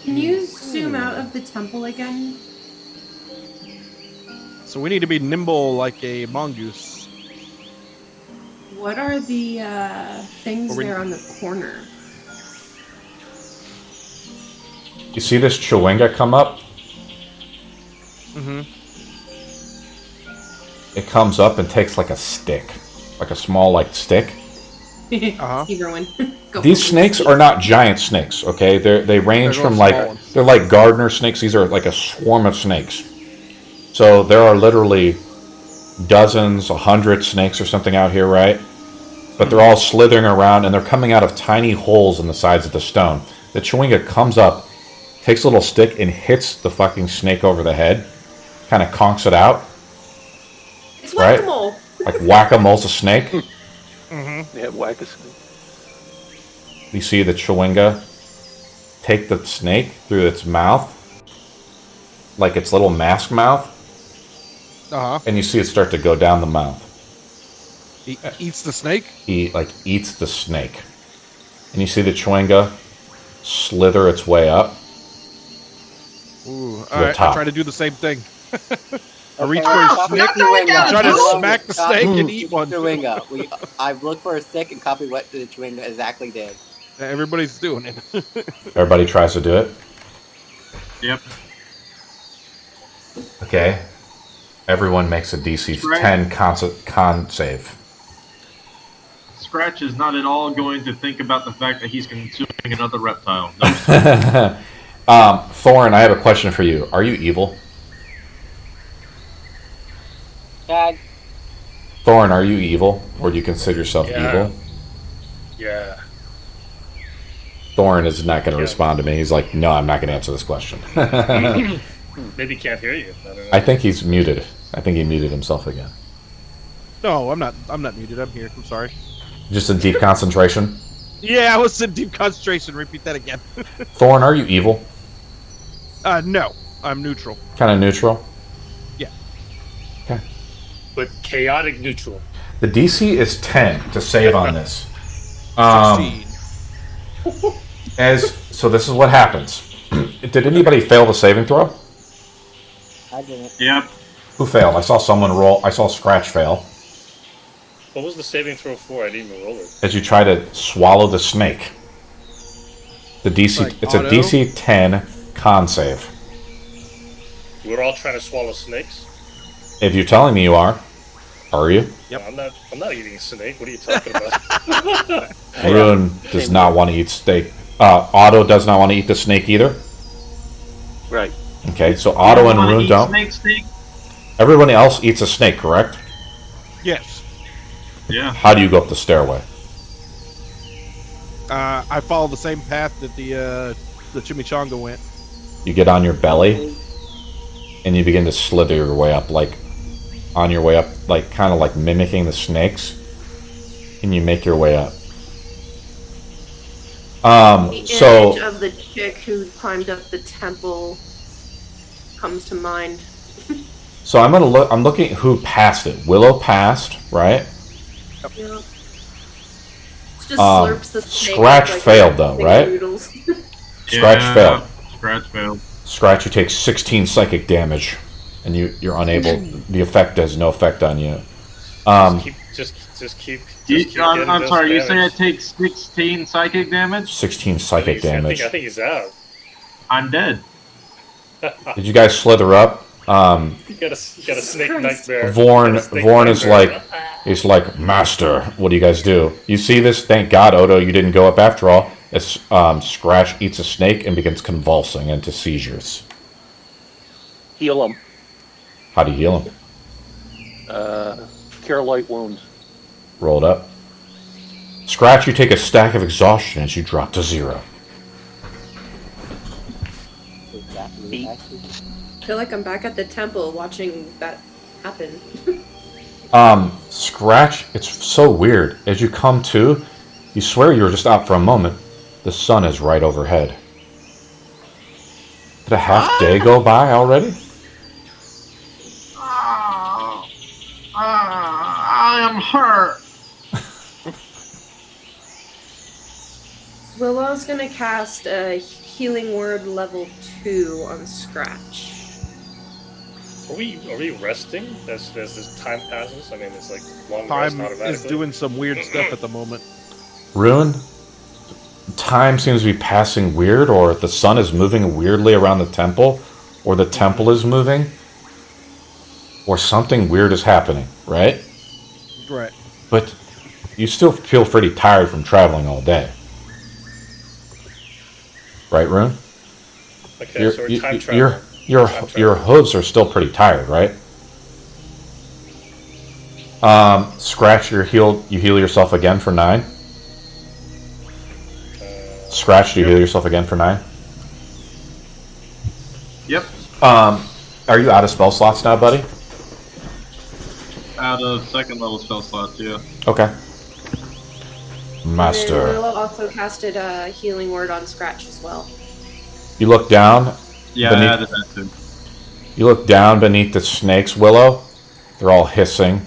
Can you zoom out of the temple again? So we need to be nimble like a mongoose. What are the things Or we- there on the corner? You see this Chewinga come up? Mm-hmm. It comes up and takes like a stick, like a small like stick. Uh-huh. Keep going. Go These for it. snakes are not giant snakes, okay? They range They're from small like ones. they're like gardener snakes. These are like a swarm of snakes. So there are literally dozens, 100 snakes or something out here, right? But they're all slithering around and they're coming out of tiny holes in the sides of the stone. The Chewinga comes up, takes a little stick and hits the fucking snake over the head, kind of conks it out, It's Right. whack-a-mole. like whack-a-mole's a snake. Mm-hmm. Yeah, whack a snake. You see the Chewinga take the snake through its mouth, like its little mask mouth, Uh-huh. and you see it start to go down the mouth. He eats the snake? He like eats the snake, and you see the Chewinga slither its way up. Ooh. the Alright, I top. try to do the same thing. I Okay, reach for a copy snake, Chewinga. try to Copy- smack the copy snake and eat one. Chewinga. I looked for a stick and copied what the Chewinga exactly did. Everybody's doing it. Everybody tries to do it. Yep. Okay. Everyone makes a DC Right. 10 con save. Scratch is not at all going to think about the fact that he's consuming another reptile. No. Thorne, I have a question for you. Are you evil? Dad, Thorne, are you evil? Or do you consider yourself Yeah. evil? Yeah. Thorne is not going to Yeah. respond to me. He's like, no, I'm not going to answer this question. Maybe he can't hear you. I don't know. I think he's muted. I think he muted himself again. No, I'm not muted. I'm here. I'm sorry. Just in deep concentration. Yeah, I was in deep concentration. Repeat that again. Thorne, are you evil? No. I'm neutral. Kind of neutral? Yeah. Okay. But chaotic neutral. The DC is 10 to save on this. 16. So this is what happens. Did anybody fail the saving throw? I didn't. Yep. Who failed? I saw someone roll. I saw Scratch fail. What was the saving throw for? I didn't even roll it. As you try to swallow the snake. The DC, Like it's a auto? DC 10 con save. We're all trying to swallow snakes. If you're telling me you are you? Yep. No, I'm not eating a snake. What are you talking about? Rune does not want to eat steak. Otto does not want to eat the snake either. Right. Okay, so Otto and Wanna Rune eat don't. Snake. Everyone else eats a snake, correct? Yes. Yeah. How do you go up the stairway? I follow the same path that the chimichanga went. You get on your belly and you begin to slither your way up, like on your way up, like kind of like mimicking the snakes, and you make your way up. The So image of the chick who climbed up the temple comes to mind. so I'm gonna look. I'm looking at who passed it. Willow passed, right? Yeah. Just slurps the snake Scratch like failed though, right? noodles. Scratch failed. Scratch failed. Scratch, you take 16 psychic damage, and you're unable. The effect has no effect on you. Just keep. I'm sorry. You say I take 16 psychic damage? 16 psychic damage. I think he's out. I'm dead. Did you guys slither up? You got a snake nightmare. Thorne is like, he's like, Master, what do you guys do? You see this? Thank God, Odo, you didn't go up after all. It's Scratch eats a snake and begins convulsing into seizures. Heal him. How do you heal him? Cure light wounds. Roll it up. Scratch, you take a stack of exhaustion as you drop to 0. I feel like I'm back at the temple watching that happen. Scratch, it's so weird. As you come to, you swear you were just out for a moment. The sun is right overhead. Did a half day go by already? I am hurt. Willow's gonna cast a healing word level 2 on Scratch. Are we resting as this time passes? I mean, it's like long rest Time automatically. is doing some weird stuff at the moment. Rune, time seems to be passing weird, or the sun is moving weirdly around the temple, or the temple is moving, or something weird is happening, right? Right. But you still feel pretty tired from traveling all day. Right, Rune? Okay, so we're time traveling. Your hooves are still pretty tired, right? Scratch, you heal yourself again for 9. Scratch, do you heal yourself again for 9? Yep. Are you out of spell slots now, buddy? Out of second level spell slots, yeah. Okay. And Master. Willow also casted a healing word on Scratch as well. You look down. Yeah, I added that too. You look down beneath the snakes, Willow. They're all hissing,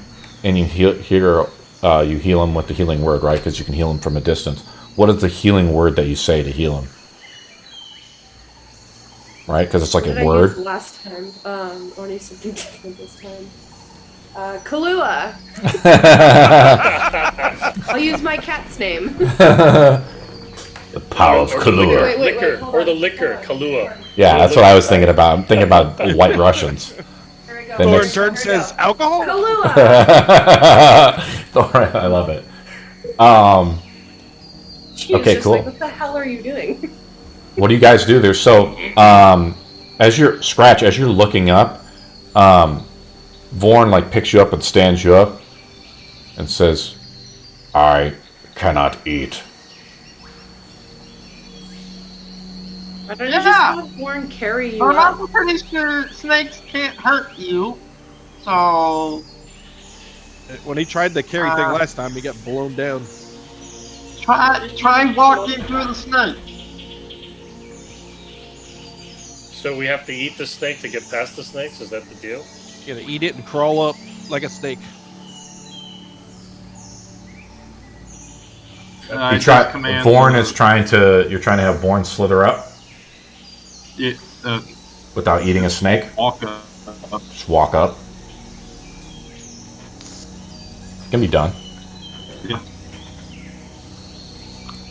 and you heal them with the healing word, right? Because you can heal them from a distance. What is the healing word that you say to heal them? Right? Because it's like What a did I word. use last time? I want to use something different this time. Kahlua. I'll use my cat's name. The power of Kahlua. Liquor, or the liquor, Kahlua. Yeah, that's what I was thinking about. I'm thinking about white Russians. Thorne turn says alcohol? Kahlua. Thorne, I love it. She was Okay, just cool. like, what the hell are you doing? What do you guys do there? So, as you're looking up, Vorn like picks you up and stands you up, and says, "I cannot eat." Why don't you just have Warren carry you up? I'm pretty sure snakes can't hurt you. So When he tried the carry thing last time, he got blown down. try walking through the snake. So we have to eat the snake to get past the snakes? Is that the deal? You gotta eat it and crawl up like a snake. Vorn is trying to. You're trying to have Vorn slither up. Yeah, without eating a snake. Walk up. Just walk up. Can be done. Yeah.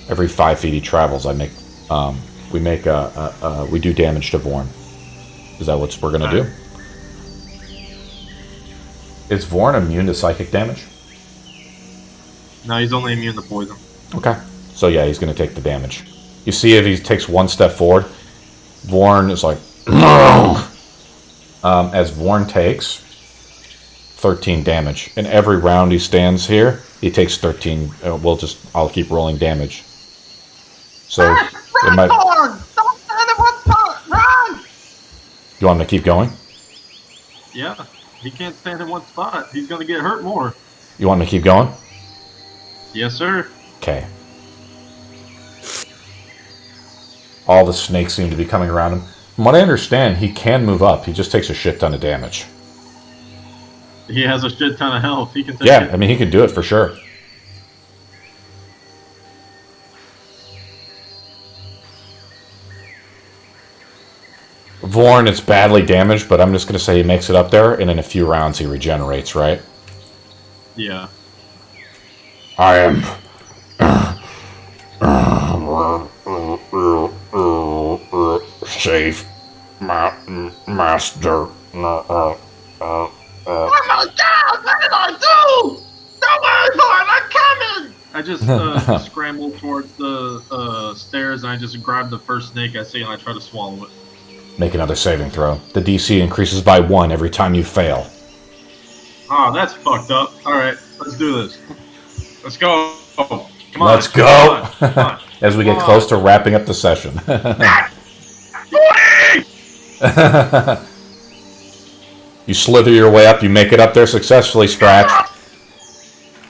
Every 5 feet he travels, we do damage to Vorn. Is that what we're gonna do? Is Vorn immune to psychic damage? No, he's only immune to poison. Okay. So yeah, he's gonna take the damage. You see, if he takes 1 step forward, Vorn is like, as Vorn takes 13 damage. And every round he stands here, he takes 13. I'll keep rolling damage. So it might. Don't stand at one spot. Run! You want me to keep going? Yeah, he can't stand in one spot. He's gonna get hurt more. You want me to keep going? Yes, sir. Okay. All the snakes seem to be coming around him. From what I understand, he can move up. He just takes a shit ton of damage. He has a shit ton of health. He can take Yeah, it. I mean, he can do it for sure. Thorne is badly damaged, but I'm just going to say he makes it up there, and in a few rounds he regenerates, right? Yeah. I am... safe, master. Oh my god, what did I do? Don't worry, Thorne, I'm coming! I just scramble towards the stairs and I just grab the first snake I see and I try to swallow it. Make another saving throw. The DC increases by 1 every time you fail. Oh, that's fucked up. Alright, let's do this. Let's go. Come on. Let's go! As we get close to wrapping up the session. You slither your way up, you make it up there successfully, Scratch.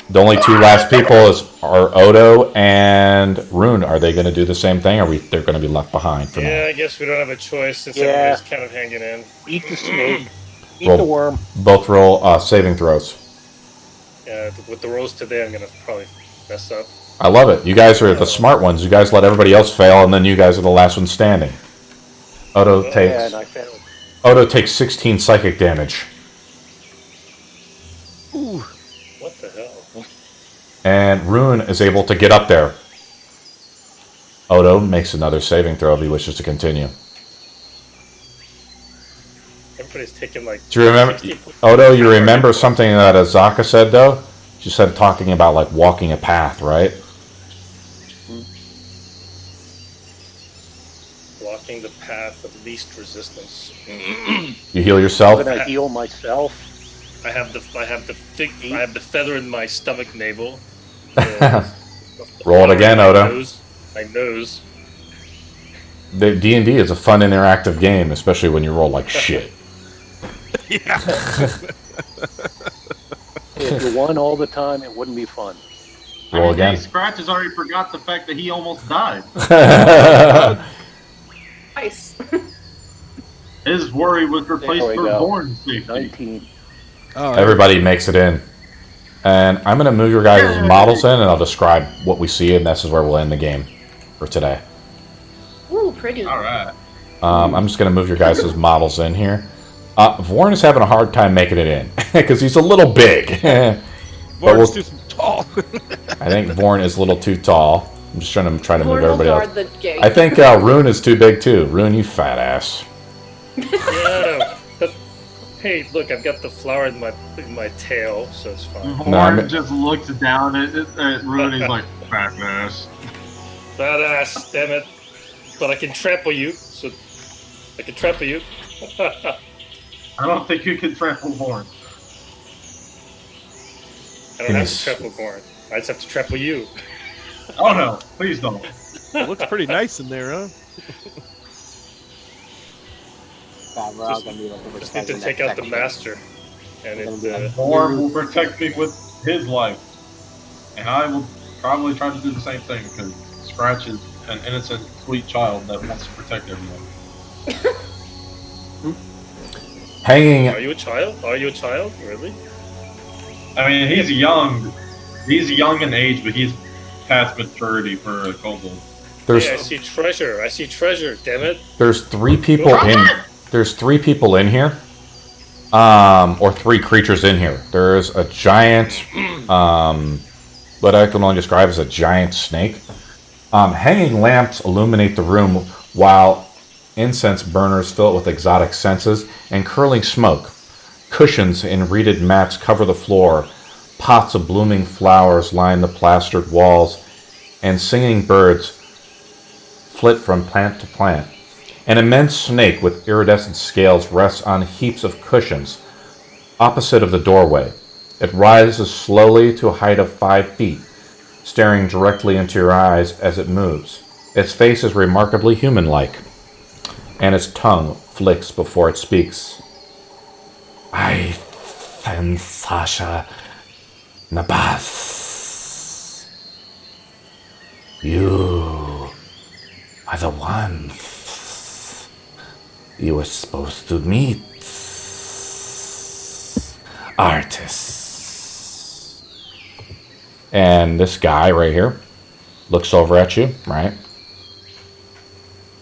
The only 2 last people are Odo and Rune. Are they going to do the same thing, or they're going to be left behind for now? Yeah, I guess we don't have a choice since everybody's kind of hanging in. Eat the snake. Eat Roll- the worm. Both roll saving throws. Yeah, with the rolls today, I'm going to probably mess up. I love it. You guys are the smart ones. You guys let everybody else fail, and then you guys are the last one standing. Odo Yeah, takes and I failed. Odo takes 16 psychic damage. Ooh. What the hell? And Rune is able to get up there. Odo makes another saving throw if he wishes to continue. Everybody's taking like... Do you remember, 60 Odo, you remember something that Azaka said, though? She said talking about, like, walking a path, right? Walking the path of least resistance. You heal yourself? I'm gonna heal myself. I have the feather in my stomach navel. Roll it again, Odo. My nose. The D&D is a fun interactive game, especially when you roll like shit. Yeah. If you won all the time, it wouldn't be fun. Roll again. Hey, Scratch has already forgot the fact that he almost died. Nice. His worry was replaced There we for go. Thorne's safety. 19. Oh, Everybody makes it in. And I'm going to move your guys' models in, and I'll describe what we see, and this is where we'll end the game for today. Ooh, pretty. Alright. I'm just going to move your guys' models in here. Thorne is having a hard time making it in, because he's a little big. But Vorn's too tall. I think Thorne is a little too tall. I'm just trying to move Thorne everybody will else. guard the gate. I think Rune is too big, too. Rune, you fat ass. Yeah. But, hey, look, I've got the flower in my tail, so it's fine. Thorne just looks down at Rune and he's like, fat ass. Badass, damn it. But I can trample you, so I can trample you. I don't think you can trample Thorne. I don't have to trample Gorn. I just have to trample you. Oh no, please don't. It looks pretty nice in there, huh? God, we're all gonna be like Just need to take out the master. And it, Thorne will protect me with his life. And I will probably try to do the same thing because Scratch is an innocent, sweet child that wants to protect everyone. Hanging. Are you a child? Are you a child? Really? I mean, he's young. He's young in age, but he's past maturity for a kobold. Hey, I see treasure. I see treasure. Damn it! There's 3 people in. There's 3 people in here, or 3 creatures in here. There's a giant, what I can only describe as a giant snake. Hanging lamps illuminate the room, while incense burners fill it with exotic scents and curling smoke. Cushions and reeded mats cover the floor. Pots of blooming flowers line the plastered walls, and singing birds flit from plant to plant. An immense snake with iridescent scales rests on heaps of cushions opposite of the doorway. It rises slowly to a height of 5 feet, staring directly into your eyes as it moves. Its face is remarkably human-like, and its tongue flicks before it speaks. I am Sasha Nabas. You are the ones you were supposed to meet. Artists. And this guy right here looks over at you, right?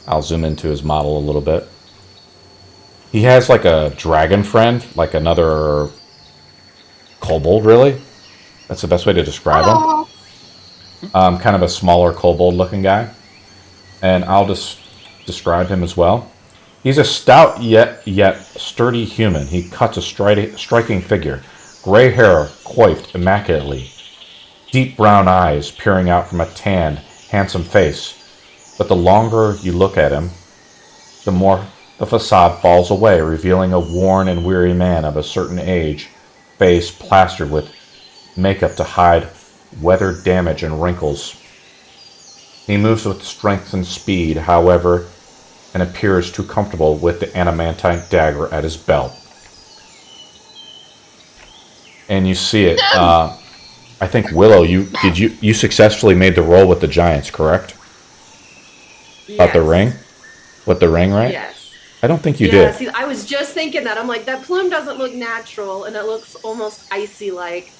I'll zoom into his model a little bit. He has like a dragon friend, like another kobold, really. That's the best way to describe him. Kind of a smaller kobold-looking guy. And I'll just describe him as well. He's a stout yet sturdy human. He cuts a striking figure. Gray hair coiffed immaculately. Deep brown eyes peering out from a tanned, handsome face. But the longer you look at him, the more the facade falls away, revealing a worn and weary man of a certain age, face plastered with makeup to hide weather damage and wrinkles. He moves with strength and speed, however, and appears too comfortable with the adamantine dagger at his belt. And you see it. I think Willow, you successfully made the roll with the giants, correct? About the ring? With the ring, right? Yes. I don't think you did. See, I was just thinking that. I'm like, that plume doesn't look natural, and it looks almost icy-like.